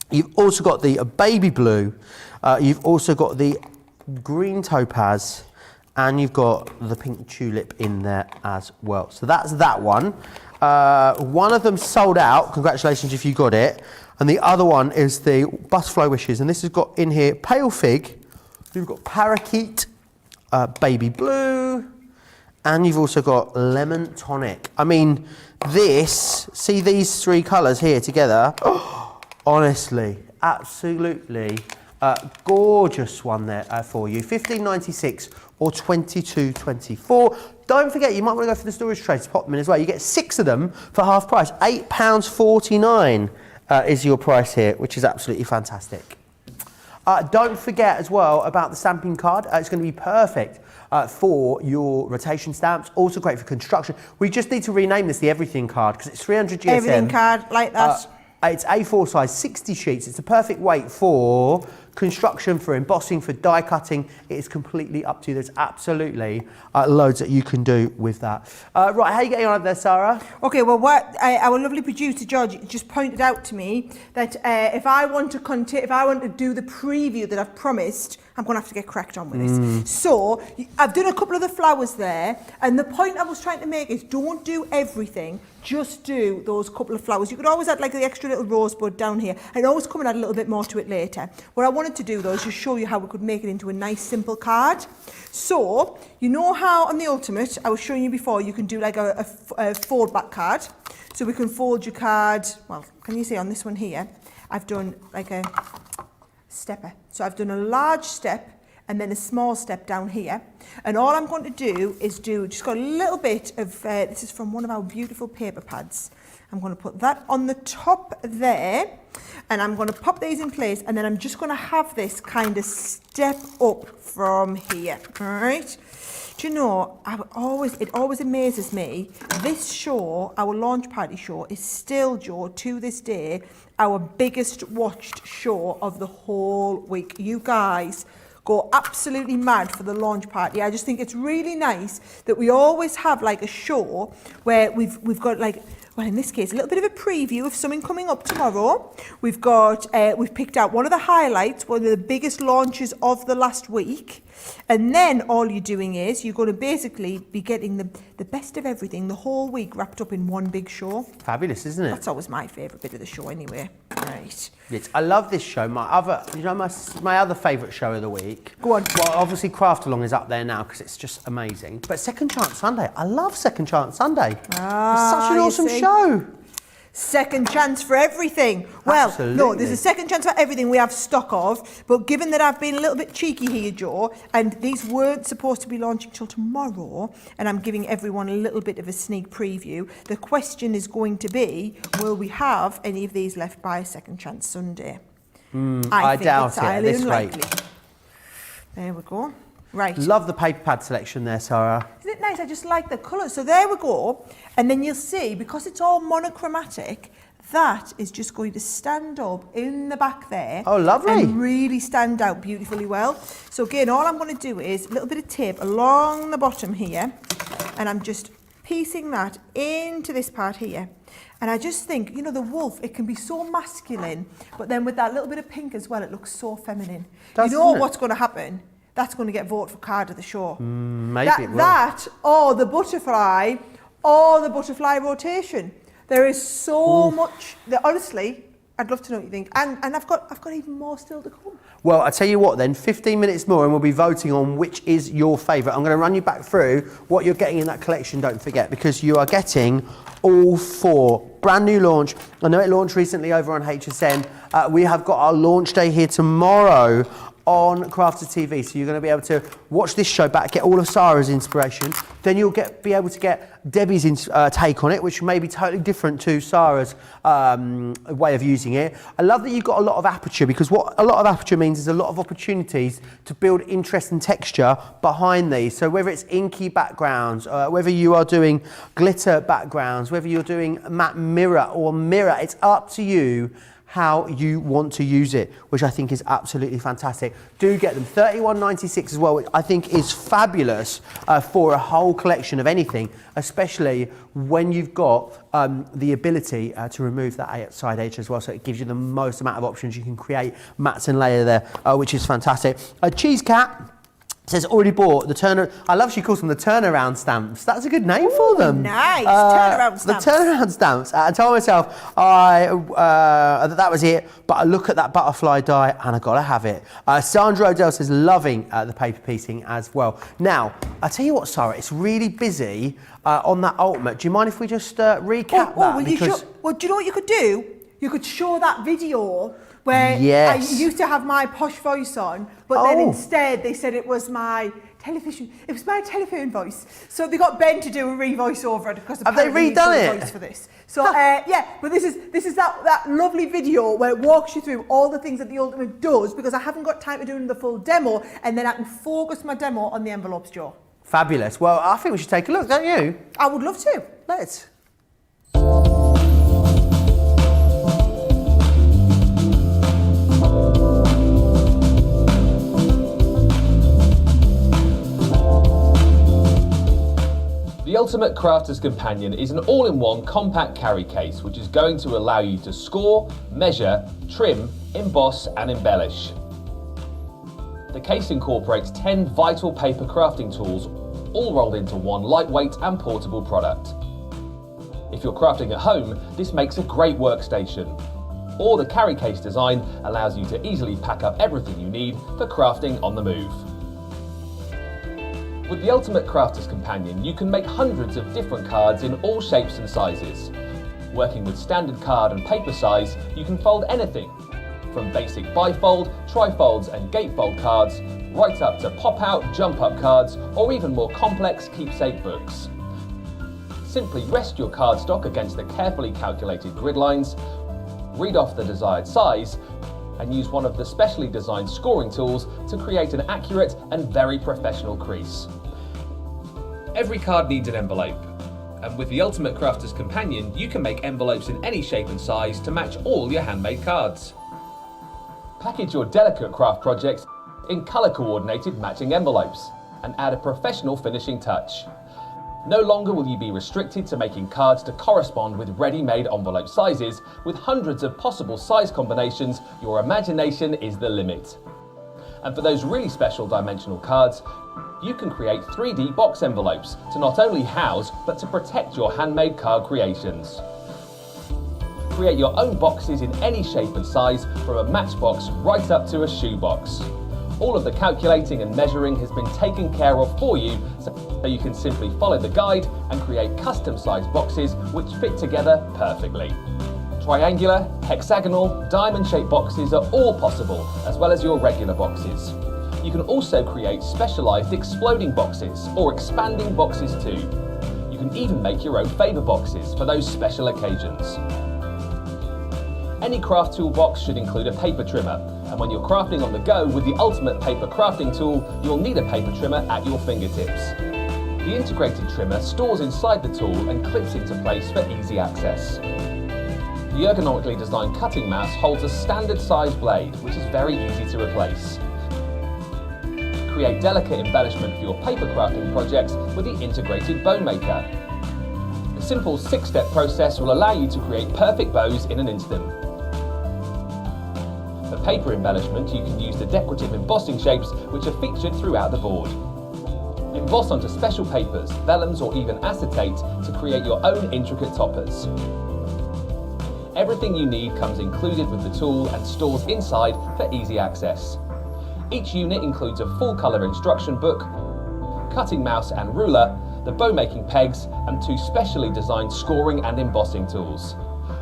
You've also got the baby blue, you've also got the green topaz, and you've got the pink tulip in there as well. So that's that one. One of them sold out, congratulations if you got it, and the other one is the Butterfly Wishes, and this has got in here Pale Fig, you've got Parakeet, Baby Blue, and you've also got Lemon Tonic. I mean, see these 3 colours here together, honestly, absolutely gorgeous one there for you. $15.96 or $22.24. Don't forget, you might want to go for the storage trays to pop them in as well. You get 6 of them for half price. £8.49 is your price here, which is absolutely fantastic. Don't forget as well about the stamping card. It's going to be perfect for your rotation stamps. Also great for construction. We just need to rename this the everything card because it's 300 GSM. Everything card, like that. It's A4 size, 60 sheets. It's a perfect weight for construction, for embossing, for die cutting. It is completely up to you. There's absolutely loads that you can do with that. Right, how are you getting on over there, Sarah? Okay, well, our lovely producer George just pointed out to me that if I want to do the preview that I've promised, I'm going to have to get cracked on with this. So I've done a couple of the flowers there, and the point I was trying to make is don't do everything. Just do those couple of flowers. You could always add like the extra little rosebud down here and always come and add a little bit more to it later. What I wanted to do though is just show you how we could make it into a nice simple card. So, you know how on the Ultimate, I was showing you before, you can do like a fold back card. So we can fold your card, well, can you see on this one here, I've done like a stepper. So I've done a large step and then a small step down here. And all I'm going to do is just got a little bit of, this is from one of our beautiful paper pads. I'm going to put that on the top there, and I'm going to pop these in place, and then I'm just going to have this kind of step up from here, all right? Do you know, it always amazes me, this show, our launch party show, is still, Joe, to this day, our biggest watched show of the whole week. You guys go absolutely mad for the launch party. I just think it's really nice that we always have like a show where we've got like, well, in this case, a little bit of a preview of something coming up tomorrow. We've picked out one of the highlights, one of the biggest launches of the last week. And then all you're doing is you're going to basically be getting the best of everything the whole week wrapped up in one big show. Fabulous, isn't it? That's always my favourite bit of the show anyway. Right. Yes, I love this show. My other favourite show of the week. Go on. Well, obviously Craft Along is up there now because it's just amazing. But Second Chance Sunday, I love Second Chance Sunday. It's such an awesome show. Second chance for everything. Well, Absolutely. no, there's a second chance for everything we have stock of, but given that I've been a little bit cheeky here, Joe, and these weren't supposed to be launching till tomorrow, and I'm giving everyone a little bit of a sneak preview, the question is going to be, will we have any of these left by Second Chance Sunday? I doubt it at this rate. There we go. Right. Love the paper pad selection there, Sarah. Isn't it nice? I just like the colours. So there we go. And then you'll see, because it's all monochromatic, that is just going to stand up in the back there. Oh, lovely. And really stand out beautifully well. So again, all I'm going to do is a little bit of tape along the bottom here. And I'm just piecing that into this part here. And I just think, you know, the wolf, it can be so masculine, but then with that little bit of pink as well, it looks so feminine. You know what's going to happen? That's going to get voted for card of the show. Maybe it will. That or the butterfly rotation. There is so much that, honestly, I'd love to know what you think. And I've got even more still to come. Well, I tell you what then, 15 minutes more and we'll be voting on which is your favourite. I'm going to run you back through what you're getting in that collection, don't forget, because you are getting all four. Brand new launch. I know it launched recently over on HSN. We have got our launch day here tomorrow on Crafted TV, so you're going to be able to watch this show back, get all of Sarah's inspiration, then you'll be able to get Debbie's take on it, which may be totally different to Sarah's way of using it. I love that you've got a lot of aperture, because what a lot of aperture means is a lot of opportunities to build interest and texture behind these. So whether it's inky backgrounds, whether you are doing glitter backgrounds, whether you're doing matte mirror or mirror, it's up to you how you want to use it, which I think is absolutely fantastic. Do get them. $31.96 as well, which I think is fabulous for a whole collection of anything, especially when you've got the ability to remove that side edge as well, so it gives you the most amount of options. You can create mats and layer there, which is fantastic. Cheese Cat says already bought the I love she calls them the turnaround stamps. That's a good name for them. Nice, turnaround stamps. The turnaround stamps. I told myself that was it, but I look at that butterfly die and I gotta have it. Sandra Odell says loving the paper piecing as well. Now, I tell you what, Sarah, it's really busy on that Ultimate. Do you mind if we just recap that? Well, do you know what you could do? You could show that video where Yes. I used to have my posh voice on, but then instead they said it was my telephone voice. So they got Ben to do a revoice over it because have they redone it voice for this. So yeah, but this is that lovely video where it walks you through all the things that the Ultimate does, because I haven't got time to do the full demo, and then I can focus my demo on the envelopes, Joe. Fabulous. Well, I think we should take a look, don't you? I would love to. Let's. The Ultimate Crafter's Companion is an all-in-one compact carry case which is going to allow you to score, measure, trim, emboss and embellish. The case incorporates 10 vital paper crafting tools all rolled into one lightweight and portable product. If you're crafting at home, this makes a great workstation. Or the carry case design allows you to easily pack up everything you need for crafting on the move. With the Ultimate Crafter's Companion, you can make hundreds of different cards in all shapes and sizes. Working with standard card and paper size, you can fold anything, from basic bifold, trifolds and gatefold cards, right up to pop-out, jump-up cards, or even more complex keepsake books. Simply rest your cardstock against the carefully calculated grid lines, read off the desired size, and use one of the specially designed scoring tools to create an accurate and very professional crease. Every card needs an envelope, and with the Ultimate Crafter's Companion, you can make envelopes in any shape and size to match all your handmade cards. Package your delicate craft projects in colour-coordinated matching envelopes and add a professional finishing touch. No longer will you be restricted to making cards to correspond with ready-made envelope sizes. With hundreds of possible size combinations, your imagination is the limit. And for those really special dimensional cards, you can create 3D box envelopes to not only house, but to protect your handmade card creations. Create your own boxes in any shape and size, from a matchbox right up to a shoebox. All of the calculating and measuring has been taken care of for you, so you can simply follow the guide and create custom-sized boxes which fit together perfectly. Triangular, hexagonal, diamond-shaped boxes are all possible, as well as your regular boxes. You can also create specialised exploding boxes or expanding boxes too. You can even make your own favour boxes for those special occasions. Any craft tool box should include a paper trimmer, and when you're crafting on the go with the Ultimate Paper Crafting Tool, you'll need a paper trimmer at your fingertips. The integrated trimmer stores inside the tool and clips into place for easy access. The ergonomically designed cutting mouse holds a standard size blade, which is very easy to replace. Create delicate embellishment for your paper crafting projects with the integrated bow maker. The simple 6-step process will allow you to create perfect bows in an instant. For paper embellishment, you can use the decorative embossing shapes which are featured throughout the board. Emboss onto special papers, vellums or even acetate to create your own intricate toppers. Everything you need comes included with the tool and stores inside for easy access. Each unit includes a full colour instruction book, cutting mouse and ruler, the bow making pegs, and 2 specially designed scoring and embossing tools.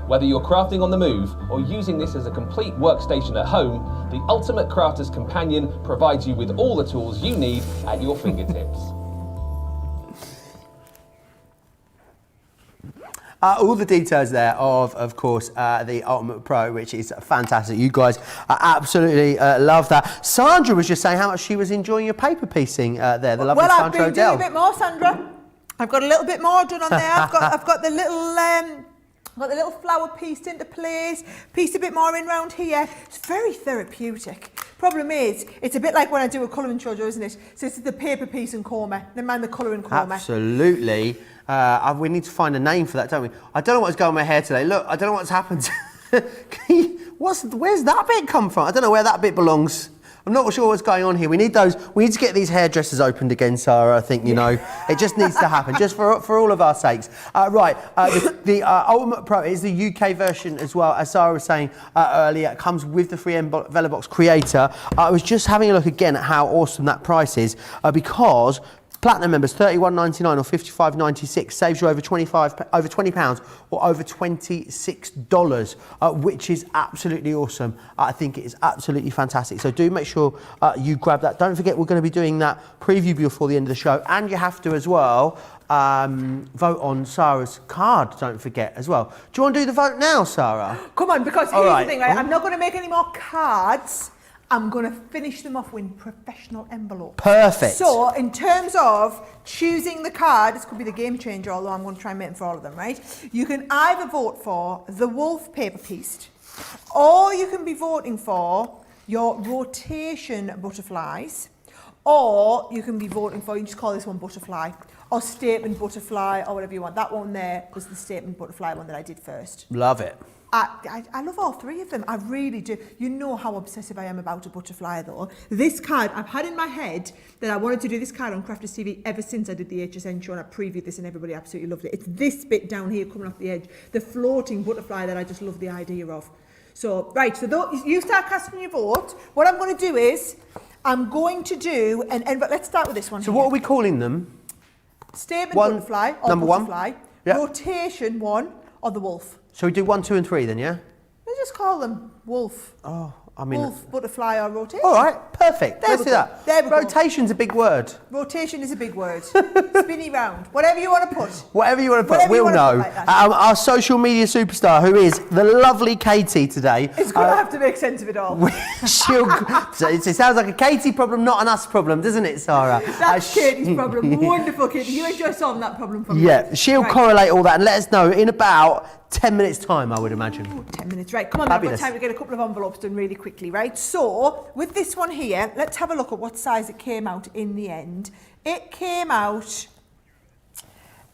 Whether you're crafting on the move or using this as a complete workstation at home, the Ultimate Crafter's Companion provides you with all the tools you need at your fingertips. All the details there of course, the Ultimate Pro, which is fantastic. You guys absolutely love that. Sandra was just saying how much she was enjoying your paper piecing there, the lovely Well, Sandra I've been doing Odell. a bit more, Sandra. I've got a little bit more done on there. I've got the little flower pieced into place, pieced a bit more in round here. It's very therapeutic. Problem is, it's a bit like when I do a colouring show, isn't it? So it's the paper piece and comber, then mind the colouring comber. Absolutely. We need to find a name for that, don't we? I don't know what's going on with my hair today. Look, I don't know what's happened. Where's that bit come from? I don't know where that bit belongs. I'm not sure what's going on here. We need to get these hairdressers opened again, Sarah. I think, you know, it just needs to happen, just for all of our sakes. The Ultimate Pro is the UK version as well, as Sarah was saying earlier. It comes with the free Velobox Creator. I was just having a look again at how awesome that price is, because Platinum members, £31.99 or £55.96 saves you over £20 or over $26, which is absolutely awesome. I think it is absolutely fantastic. So do make sure you grab that. Don't forget, we're going to be doing that preview before the end of the show, and you have to as well vote on Sarah's card. Don't forget as well. Do you want to do the vote now, Sarah? Come on, because here's the thing, right? I'm not going to make any more cards. I'm going to finish them off with professional envelopes. Perfect. So, in terms of choosing the card, this could be the game changer, although I'm going to try and make them for all of them, right? You can either vote for the wolf paper piece, or you can be voting for your rotation butterflies, or you can be voting for, you can just call this one butterfly, or statement butterfly, or whatever you want. That one there was the statement butterfly one that I did first. Love it. I love all three of them. I really do. You know how obsessive I am about a butterfly, though. This card, I've had in my head that I wanted to do this card on Crafters TV ever since I did the HSN show, and I previewed this and everybody absolutely loved it. It's this bit down here coming off the edge, the floating butterfly, that I just love the idea of. So, right, so you start casting your vote. What I'm going to do is, I'm going to do but let's start with this one. So what are we calling them? Statement One, butterfly, or number butterfly. one. Yep. Rotation 1, or the wolf. So we do 1, 2 and 3 then, yeah? Let's just call them wolf. Oh, I mean... Wolf, butterfly, or rotation. All right, perfect. Let's do that. There we go. Rotation's a big word. Rotation is a big word. Spinny round. Whatever you want to put. Whatever you want to put, Whatever you we'll wanna know. put like that. Our social media superstar, who is the lovely Katie today. It's going to have to make sense of it all. It sounds like a Katie problem, not an us problem, doesn't it, Sarah? That's Katie's problem. Wonderful, Katie. You enjoy solving that problem for me. Yeah, she'll correlate all that and let us know in about 10 minutes' time, I would imagine. Ooh, 10 minutes, right. Come on, I've got Fabulous. time to get a couple of envelopes done really quickly, right? So, with this one here, let's have a look at what size it came out in the end. It came out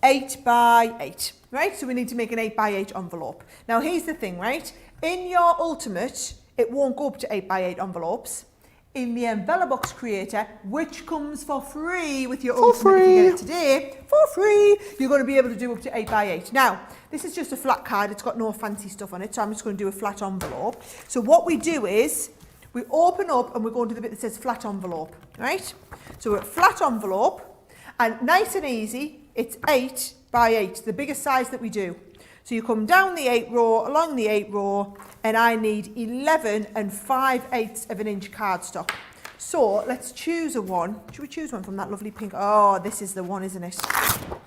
8 by 8, right? So we need to make an 8 by 8 envelope. Now, here's the thing, right? In your Ultimate, it won't go up to 8 by 8 envelopes. In the Envelope Box Creator, which comes for free with your Ultimate if you get it today, for free, you're going to be able to do up to 8 by 8. Now, this is just a flat card, it's got no fancy stuff on it, so I'm just going to do a flat envelope. So what we do is, we open up and we're going to the bit that says flat envelope, right? So we're at flat envelope, and nice and easy, it's 8 by 8, the biggest size that we do. So you come down the 8 row, along the 8 row, and I need 11 5/8 of an inch cardstock. So let's choose a one. Should we choose one from that lovely pink? Oh, this is the one, isn't it?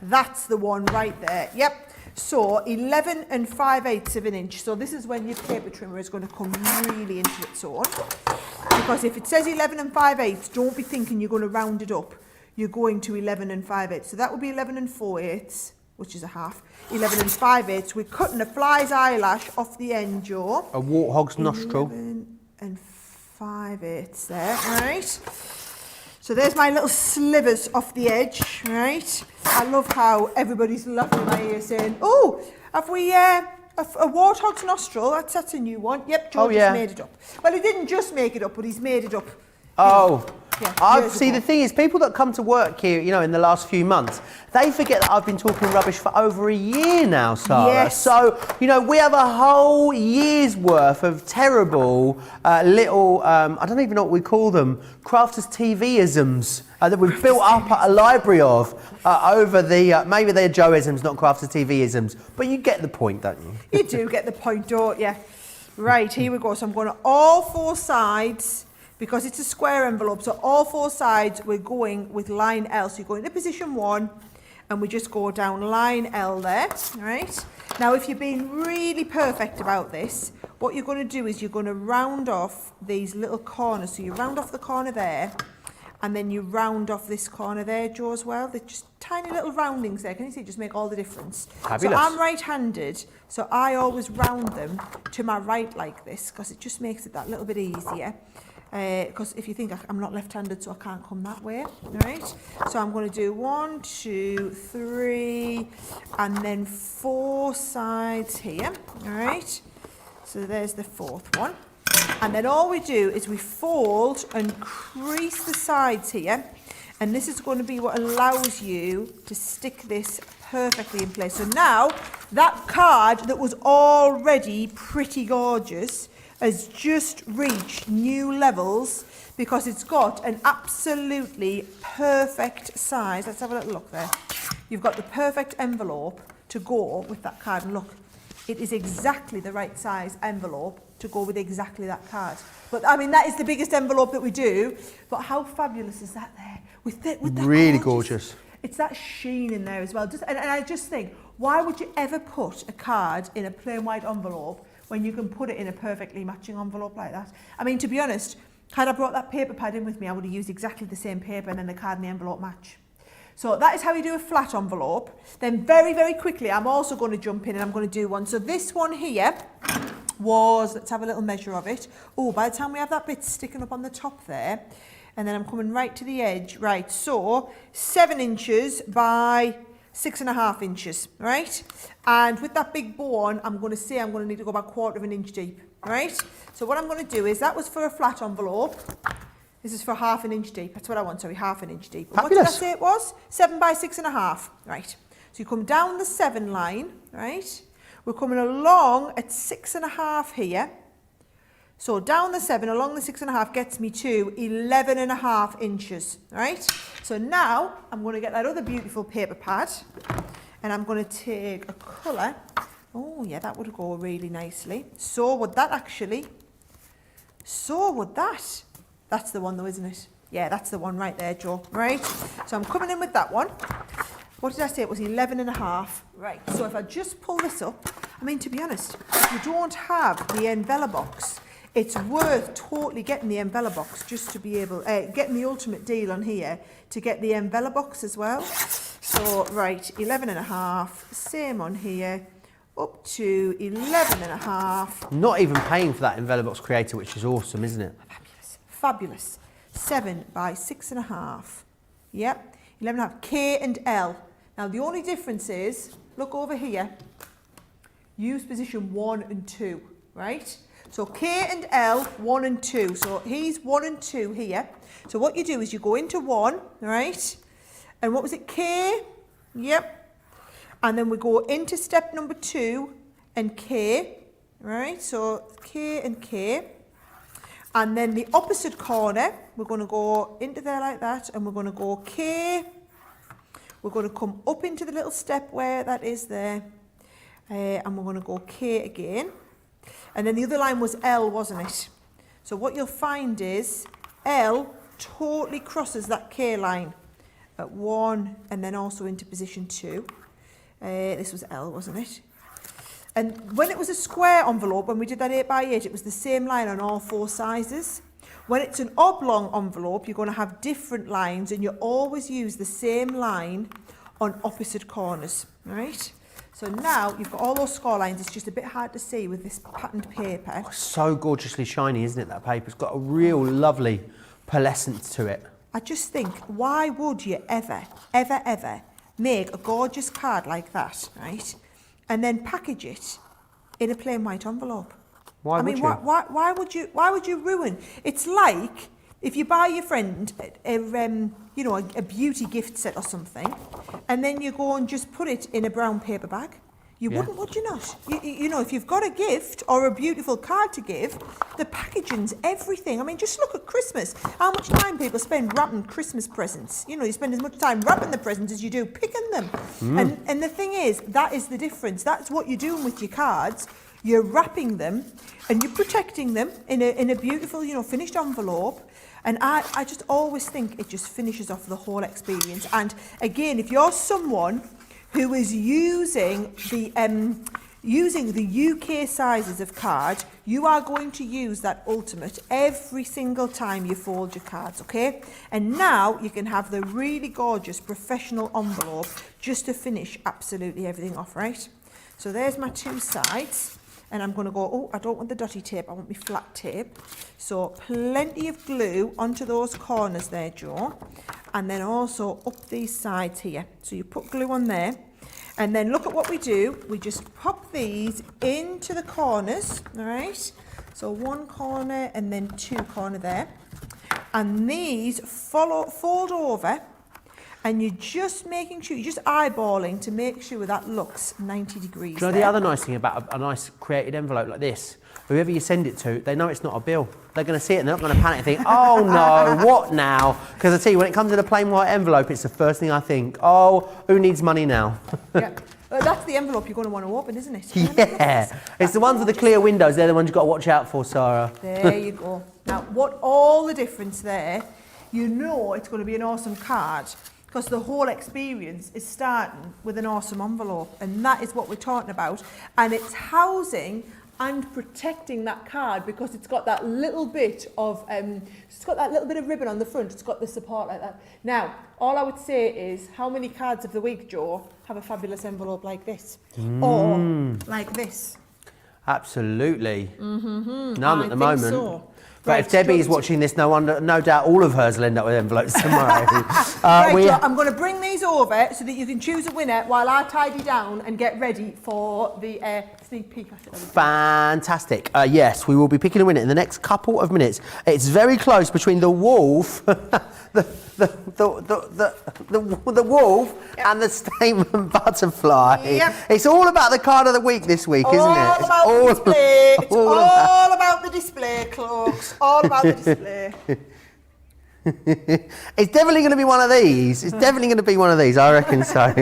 That's the one right there. Yep. So 11 5/8 of an inch. So this is when your paper trimmer is going to come really into its own. Because if it says 11 5/8, don't be thinking you're going to round it up. You're going to 11 5/8. So that would be 11 4/8, which is a half. 11 5/8. We're cutting a fly's eyelash off the end, Joe. A warthog's nostril. 11 5/8 there, right? So there's my little slivers off the edge, right? I love how everybody's laughing in my ear saying, oh, have we a warthog's nostril? That's a new one. Yep, Joe just made it up. Well, he didn't just make it up, but he's made it up. Oh. Yeah, See, the thing is, people that come to work here, you know, in the last few months, they forget that I've been talking rubbish for over a year now, Sarah. Yes. So, you know, we have a whole year's worth of terrible little, I don't even know what we call them, Crafters TV-isms that we've built up a library of over the, maybe they're Joe-isms, not Crafters TV-isms, but you get the point, don't you? You do get the point, don't you? Right, here we go. So I'm going to all 4 sides. Because it's a square envelope, so all 4 sides we're going with line L. So you go into position 1 and we just go down line L there, right? Now if you're being really perfect about this, what you're going to do is you're going to round off these little corners. So you round off the corner there, and then you round off this corner there, Joe, as well. They're just tiny little roundings there. Can you see? Just make all the difference. Fabulous. So I'm right-handed, so I always round them to my right like this, because it just makes it that little bit easier. Because if you think I'm not left-handed, so I can't come that way, right? So I'm going to do 1, 2, 3, and then 4 sides here, all right? So there's the 4th one. And then all we do is we fold and crease the sides here, and this is going to be what allows you to stick this perfectly in place. So now, that card that was already pretty gorgeous has just reached new levels because it's got an absolutely perfect size. Let's have a little look there. You've got the perfect envelope to go with that card, and look, it is exactly the right size envelope to go with exactly that card. But I mean, that is the biggest envelope that we do, but how fabulous is that there? With that really gorgeous. It's that sheen in there as well. And I just think, why would you ever put a card in a plain white envelope when you can put it in a perfectly matching envelope like that? I mean, to be honest, had I brought that paper pad in with me, I would have used exactly the same paper and then the card and the envelope match. So that is how you do a flat envelope. Then very, very quickly, I'm also going to jump in and I'm going to do one. So this one here was, let's have a little measure of it. Oh, by the time we have that bit sticking up on the top there, and then I'm coming right to the edge, right, so 7 inches by 6.5 inches, right? And with that big bow on, I'm going to need to go about 1/4 of an inch deep, right? So what I'm going to do is, that was for a flat envelope. This is for 1/2 inch deep. That's what I want, sorry, 1/2 inch deep. What did I say it was? 7 by 6.5, right? So you come down the 7 line, right? We're coming along at 6.5 here. So down the 7, along the 6.5 gets me to 11.5 inches, right? So now I'm going to get that other beautiful paper pad and I'm going to take a colour. Oh yeah, that would go really nicely. So would that actually. So would that. That's the one though, isn't it? Yeah, that's the one right there, Joe. Right? So I'm coming in with that one. What did I say? It was 11.5. Right. So if I just pull this up, I mean, to be honest, if you don't have the envelope box, it's worth totally getting the envelope box just to be able, getting the ultimate deal on here to get the envelope box as well. So, right, 11.5, same on here, up to 11.5. Not even paying for that envelope box creator, which is awesome, isn't it? Fabulous, fabulous. 7 by 6.5. Yep, 11.5, K and L. Now, the only difference is, look over here, use position 1 and 2, right? So K and L, 1 and 2. So he's 1 and 2 here. So what you do is you go into 1, right? And what was it, K? Yep. And then we go into step number 2 and K, right? So K and K. And then the opposite corner, we're going to go into there like that, and we're going to go K. We're going to come up into the little step where that is there, and we're going to go K again. And then the other line was L, wasn't it? So what you'll find is L totally crosses that K line at 1 and then also into position 2. This was L, wasn't it? And when it was a square envelope, when we did that 8 by 8, it was the same line on all 4 sizes. When it's an oblong envelope, you're going to have different lines, and you always use the same line on opposite corners, right? So now you've got all those score lines. It's just a bit hard to see with this patterned paper. Oh, so gorgeously shiny, isn't it, that paper? It's got a real lovely pearlescence to it. I just think, why would you ever, ever, ever make a gorgeous card like that, right? And then package it in a plain white envelope? Why would you? Why would you ruin? It's like if you buy your friend a beauty gift set or something, and then you go and just put it in a brown paper bag. You wouldn't, would you not? You know, if you've got a gift or a beautiful card to give, the packaging's everything. I mean, just look at Christmas. How much time people spend wrapping Christmas presents. You know, you spend as much time wrapping the presents as you do picking them. And the thing is, that is the difference. That's what you're doing with your cards. You're wrapping them and you're protecting them in a beautiful, you know, finished envelope. And I just always think it just finishes off the whole experience. And again, if you're someone who is using the UK sizes of card, you are going to use that ultimate every single time you fold your cards, okay? And now you can have the really gorgeous professional envelope just to finish absolutely everything off, right? So there's my 2 sides. And I'm going to go, oh, I don't want the dotty tape, I want my flat tape. So plenty of glue onto those corners there, Joe. And then also up these sides here. So you put glue on there. And then look at what we do. We just pop these into the corners, all right? So 1 corner and then 2 corner there. And these fold over. And you're just making sure, you're just eyeballing to make sure that looks 90 degrees. Do you know the other nice thing about a nice created envelope like this? whoever you send it to, they know it's not a bill. They're going to see it and they're not going to panic and think, oh no, what now? Because I tell you, when it comes in a plain white envelope, it's the first thing I think, oh, who needs money now? Yeah. That's the envelope you're going to want to open, isn't it? Yeah, it's the ones with the clear windows. They're the ones you've got to watch out for, Sarah. There you go. Now, what all the difference there, you know it's going to be an awesome card because the whole experience is starting with an awesome envelope, and that is what we're talking about. And it's housing and protecting that card because it's got that little bit of ribbon on the front. It's got the support like that. Now, all I would say is, how many cards of the week, Joe, have a fabulous envelope like this or like this? Absolutely. None at the I moment. think so. But Right, if Debbie is Joe, watching this, no doubt all of hers will end up with envelopes tomorrow. Right, Joe, I'm going to bring these over so that you can choose a winner while I tidy down and get ready for the sneak peek. Fantastic. Yes, we will be picking a winner in the next couple of minutes. It's very close between the wolf, the wolf and the statement butterfly. Yep. It's all about the card of the week this week, isn't it? All about the display. It's all about the display, cloaks. All about the display. It's definitely going to be one of these. It's definitely going to be one of these. I reckon so.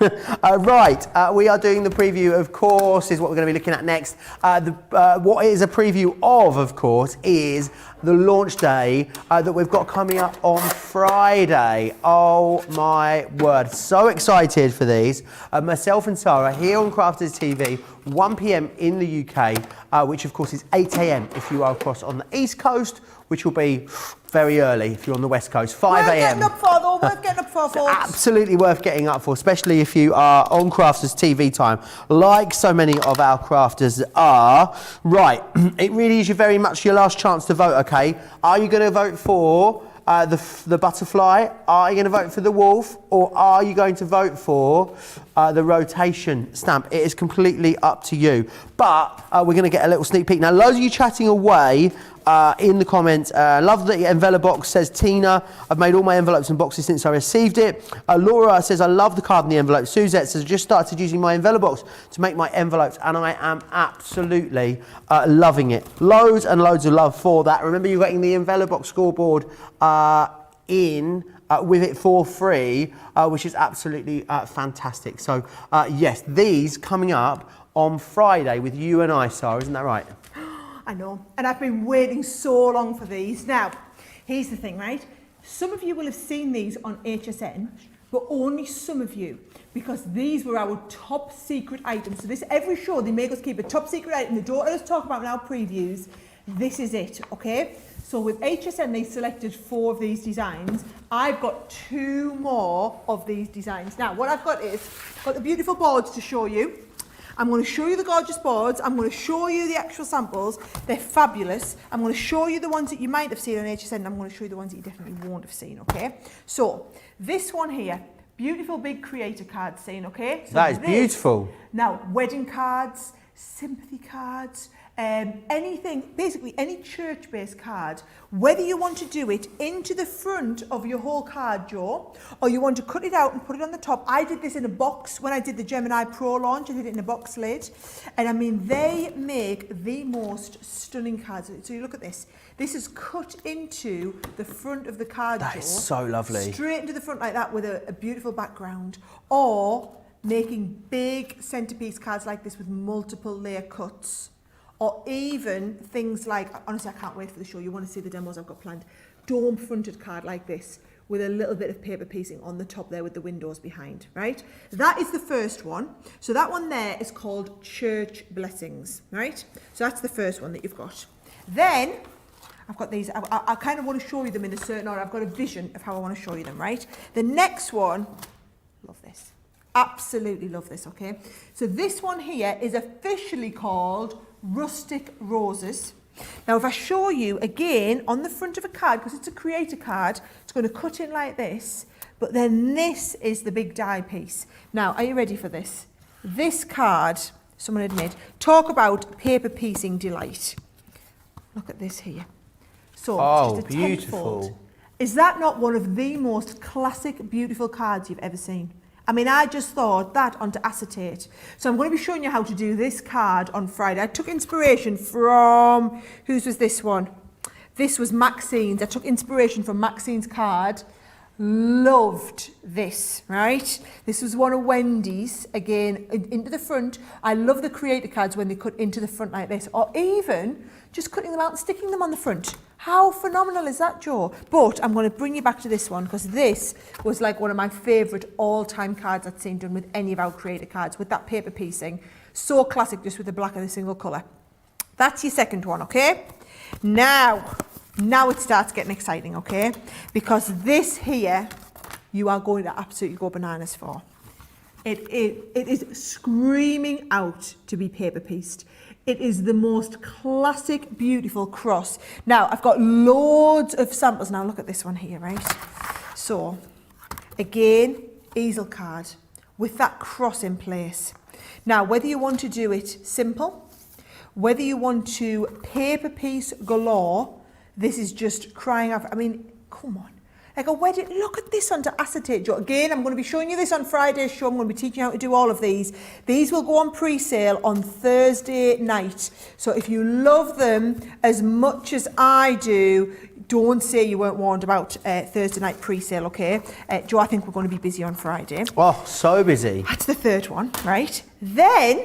Right, we are doing the preview, of course, is what we're going to be looking at next. What is a preview of course, is the launch day that we've got coming up on Friday. Oh my word, so excited for these. Myself and Sarah here on Crafters TV, 1 p.m. in the UK, which of course is 8 a.m. if you are across on the East Coast, which will be very early if you're on the West Coast, 5 a.m. Worth getting up for though, worth getting up for, folks. Absolutely worth getting up for, especially if you are on Crafters TV time, like so many of our crafters are. Right, it really is very much your last chance to vote, okay? Are you going to vote for the butterfly? Are you going to vote for the wolf? Or are you going to vote for the rotation stamp? It is completely up to you. But we're going to get a little sneak peek. Now, loads of you chatting away in the comments. Love the envelope box, says Tina. I've made all my envelopes and boxes since I received it. Laura says, I love the card and the envelope. Suzette says, I just started using my envelope box to make my envelopes and I am absolutely loving it. Loads and loads of love for that. Remember, you're getting the envelope box scoreboard with it for free, which is absolutely fantastic. So yes, these coming up on Friday with you and I, Sarah, isn't that right? I know, and I've been waiting so long for these. Now, here's the thing, right? Some of you will have seen these on HSN, but only some of you, because these were our top secret items. So this, every show, they make us keep a top secret item. They don't let us talk about in our previews. This is it, okay? So with HSN, they selected 4 of these designs. I've got 2 more of these designs. Now, what I've got is, I've got the beautiful boards to show you. I'm going to show you the gorgeous boards. I'm going to show you the actual samples. They're fabulous. I'm going to show you the ones that you might have seen on HSN. I'm going to show you the ones that you definitely won't have seen, okay? So, this one here, beautiful big creator card scene, okay? So that is beautiful. Now, wedding cards, sympathy cards, anything, basically any church-based card, whether you want to do it into the front of your whole card, Joe, or you want to cut it out and put it on the top. I did this in a box when I did the Gemini Pro launch. I did it in a box lid. And I mean, they make the most stunning cards. So you look at this. This is cut into the front of the card, That Joe. is so lovely. Straight into the front like that with a beautiful background. Or making big centerpiece cards like this with multiple layer cuts. Or even things like, honestly, I can't wait for the show. You want to see the demos I've got planned. Dome-fronted card like this with a little bit of paper piecing on the top there with the windows behind, right? That is the first one. So that one there is called Church Blessings, right? So that's the first one that you've got. Then, I've got these, I kind of want to show you them in a certain order. I've got a vision of how I want to show you them, right? The next one, love this. Absolutely love this, okay? So this one here is officially called Rustic Roses. Now, if I show you again on the front of a card, because it's a creator card, it's going to cut in like this, but then this is the big die piece. Now, are you ready for this? This card, someone admit, talk about paper piecing delight. Look at this here. So, oh, just a beautiful. tenfold. Is that not one of the most classic, beautiful cards you've ever seen? I mean, I just thought that onto acetate. So I'm going to be showing you how to do this card on Friday. I took inspiration from, whose was this one? This was Maxine's. I took inspiration from Maxine's card. Loved this, right? This was one of Wendy's, again, into the front. I love the creator cards when they cut into the front like this, or even just cutting them out and sticking them on the front. How phenomenal is that, Joe? But I'm going to bring you back to this one because this was like one of my favourite all-time cards I'd seen done with any of our creator cards, with that paper piecing. So classic, just with the black and the single colour. That's your second one, okay? Now it starts getting exciting, okay? Because this here, you are going to absolutely go bananas for. It is screaming out to be paper pieced. It is the most classic, beautiful cross. Now, I've got loads of samples. Now, look at this one here, right? So, again, easel card with that cross in place. Now, whether you want to do it simple, whether you want to paper piece galore, this is just crying out. I mean, come on. Like a wedding, look at this onto acetate, Joe. Again, I'm going to be showing you this on Friday's show. I'm going to be teaching you how to do all of these. These will go on pre-sale on Thursday night. So if you love them as much as I do, don't say you weren't warned about Thursday night pre-sale, okay? Joe, I think we're going to be busy on Friday. Oh, so busy. That's the third one, right? Then,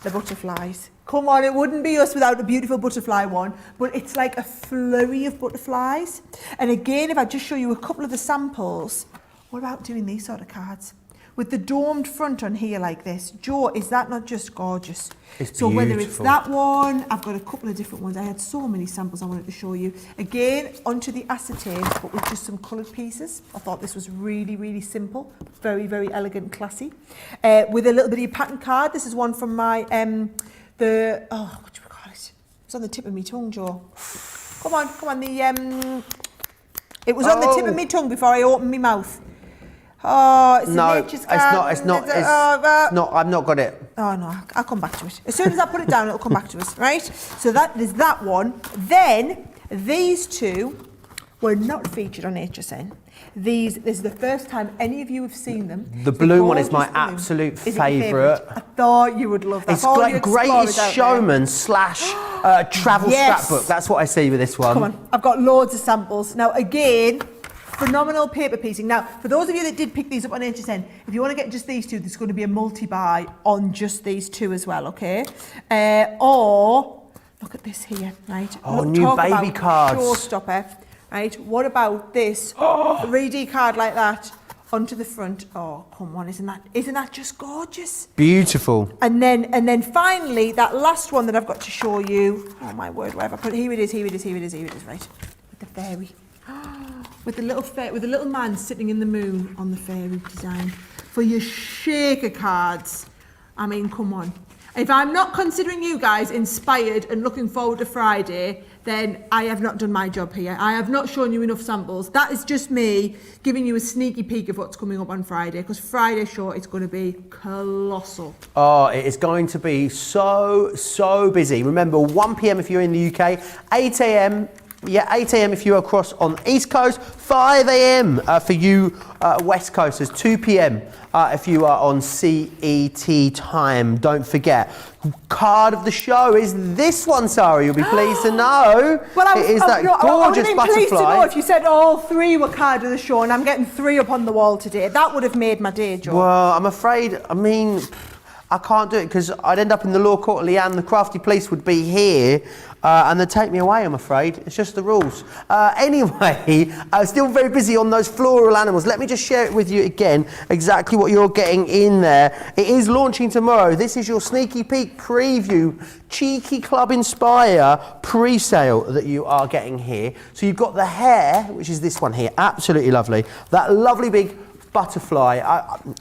the butterflies. Come on, it wouldn't be us without a beautiful butterfly one, but it's like a flurry of butterflies. And again, if I just show you a couple of the samples, what about doing these sort of cards? With the domed front on here like this. Joe, is that not just gorgeous? It's so beautiful. Whether it's that one, I've got a couple of different ones. I had so many samples I wanted to show you. Again, onto the acetate, but with just some coloured pieces. I thought this was really, really simple. Very, very elegant, classy. With a little bit of pattern card. This is one from my... what do we call it? It's on the tip of my tongue, Joe. Come on, it was on the tip of my tongue before I opened my mouth. Oh, it's no, the nature's card. it's not, I've not got it. Oh no, I'll come back to it. As soon as I put it down, it'll come back to us, right? So there's that one. Then, these two were not featured on HSN. This is the first time any of you have seen them. The blue one is my absolute favourite. I thought you would love that. It's like Greatest Showman slash travel scrapbook. That's what I see with this one. Come on, I've got loads of samples. Now again, phenomenal paper piecing. Now, for those of you that did pick these up on HSN, if you want to get just these two, there's going to be a multi-buy on just these two as well, okay? Or, look at this here, right? Oh, new baby cards. Showstopper. Right, what about this 3D card like that onto the front? Oh, come on, isn't that just gorgeous? Beautiful. And then finally, that last one that I've got to show you. Oh my word, where have I put it? Here it is, right? With the fairy. With the little man sitting in the moon on the fairy design. For your shaker cards. I mean, come on. If I'm not considering you guys inspired and looking forward to Friday, then I have not done my job here. I have not shown you enough samples. That is just me giving you a sneaky peek of what's coming up on Friday, because Friday's show is going to be colossal. Oh, it is going to be so busy. Remember, 1 p.m. if you're in the UK, 8 a.m. Yeah, 8 a.m. if you're across on the East Coast, 5 a.m. For you West Coasters, 2 p.m. If you are on CET time. Don't forget, card of the show is this one, Sara. You'll be pleased to know. Well, it is that gorgeous I would have been butterfly. pleased to know if you said all three were card of the show, and I'm getting 3 up on the wall today. That would have made my day, Joe. Well, I'm afraid, I can't do it because I'd end up in the law court. Leanne, the crafty police would be here and they'd take me away, I'm afraid. It's just the rules. Anyway, still very busy on those floral animals. Let me just share it with you again, exactly what you're getting in there. It is launching tomorrow. This is your sneaky peek preview, cheeky Club Inspire pre-sale that you are getting here. So you've got the hair, which is this one here, absolutely lovely. That lovely big butterfly.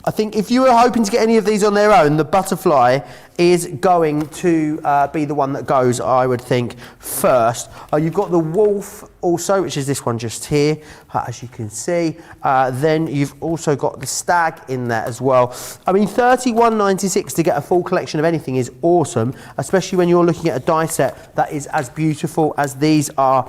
I think if you were hoping to get any of these on their own, the butterfly is going to be the one that goes, I would think, first. You've got the wolf also, which is this one just here, as you can see. Then you've also got the stag in there as well. I mean, $31.96 to get a full collection of anything is awesome, especially when you're looking at a die set that is as beautiful as these are.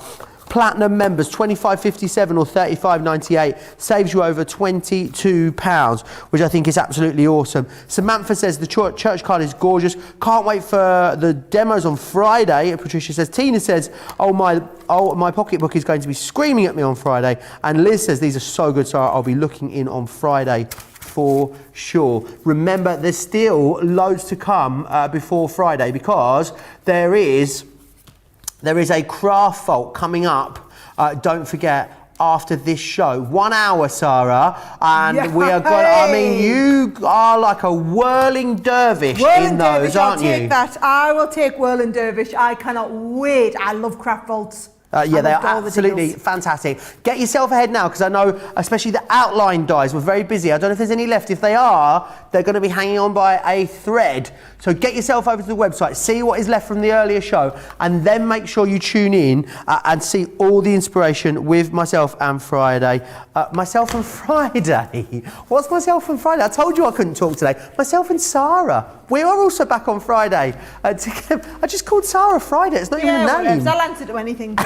Platinum members, £25.57 or £35.98, saves you over £22, which I think is absolutely awesome. Samantha says the church card is gorgeous. Can't wait for the demos on Friday. Patricia says, Tina says, my pocketbook is going to be screaming at me on Friday. And Liz says, these are so good, so I'll be looking in on Friday for sure. Remember, there's still loads to come before Friday, because there is a craft vault coming up, don't forget, after this show. 1 hour, Sarah, and we are going, I mean, you are like a whirling dervish in those, aren't you? I'll take that. I will take whirling dervish. I cannot wait. I love craft vaults. Yeah, they are absolutely fantastic. Get yourself ahead now, because I know, especially the outline dies, we're very busy. I don't know if there's any left. If they are, they're going to be hanging on by a thread. So get yourself over to the website, see what is left from the earlier show, and then make sure you tune in and see all the inspiration with myself and Friday. Myself and Friday? What's myself and Friday? I told you I couldn't talk today. Myself and Sara. We are also back on Friday. I just called Sara Friday. It's not even a name. I'll answer to anything.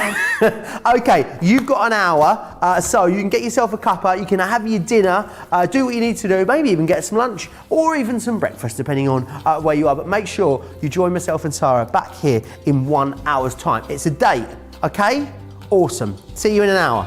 Okay, you've got an hour, so you can get yourself a cuppa, you can have your dinner, do what you need to do, maybe even get some lunch or even some breakfast, depending on where you are. But make sure you join myself and Sara back here in 1 hour's time. It's a date, okay? Awesome. See you in an hour.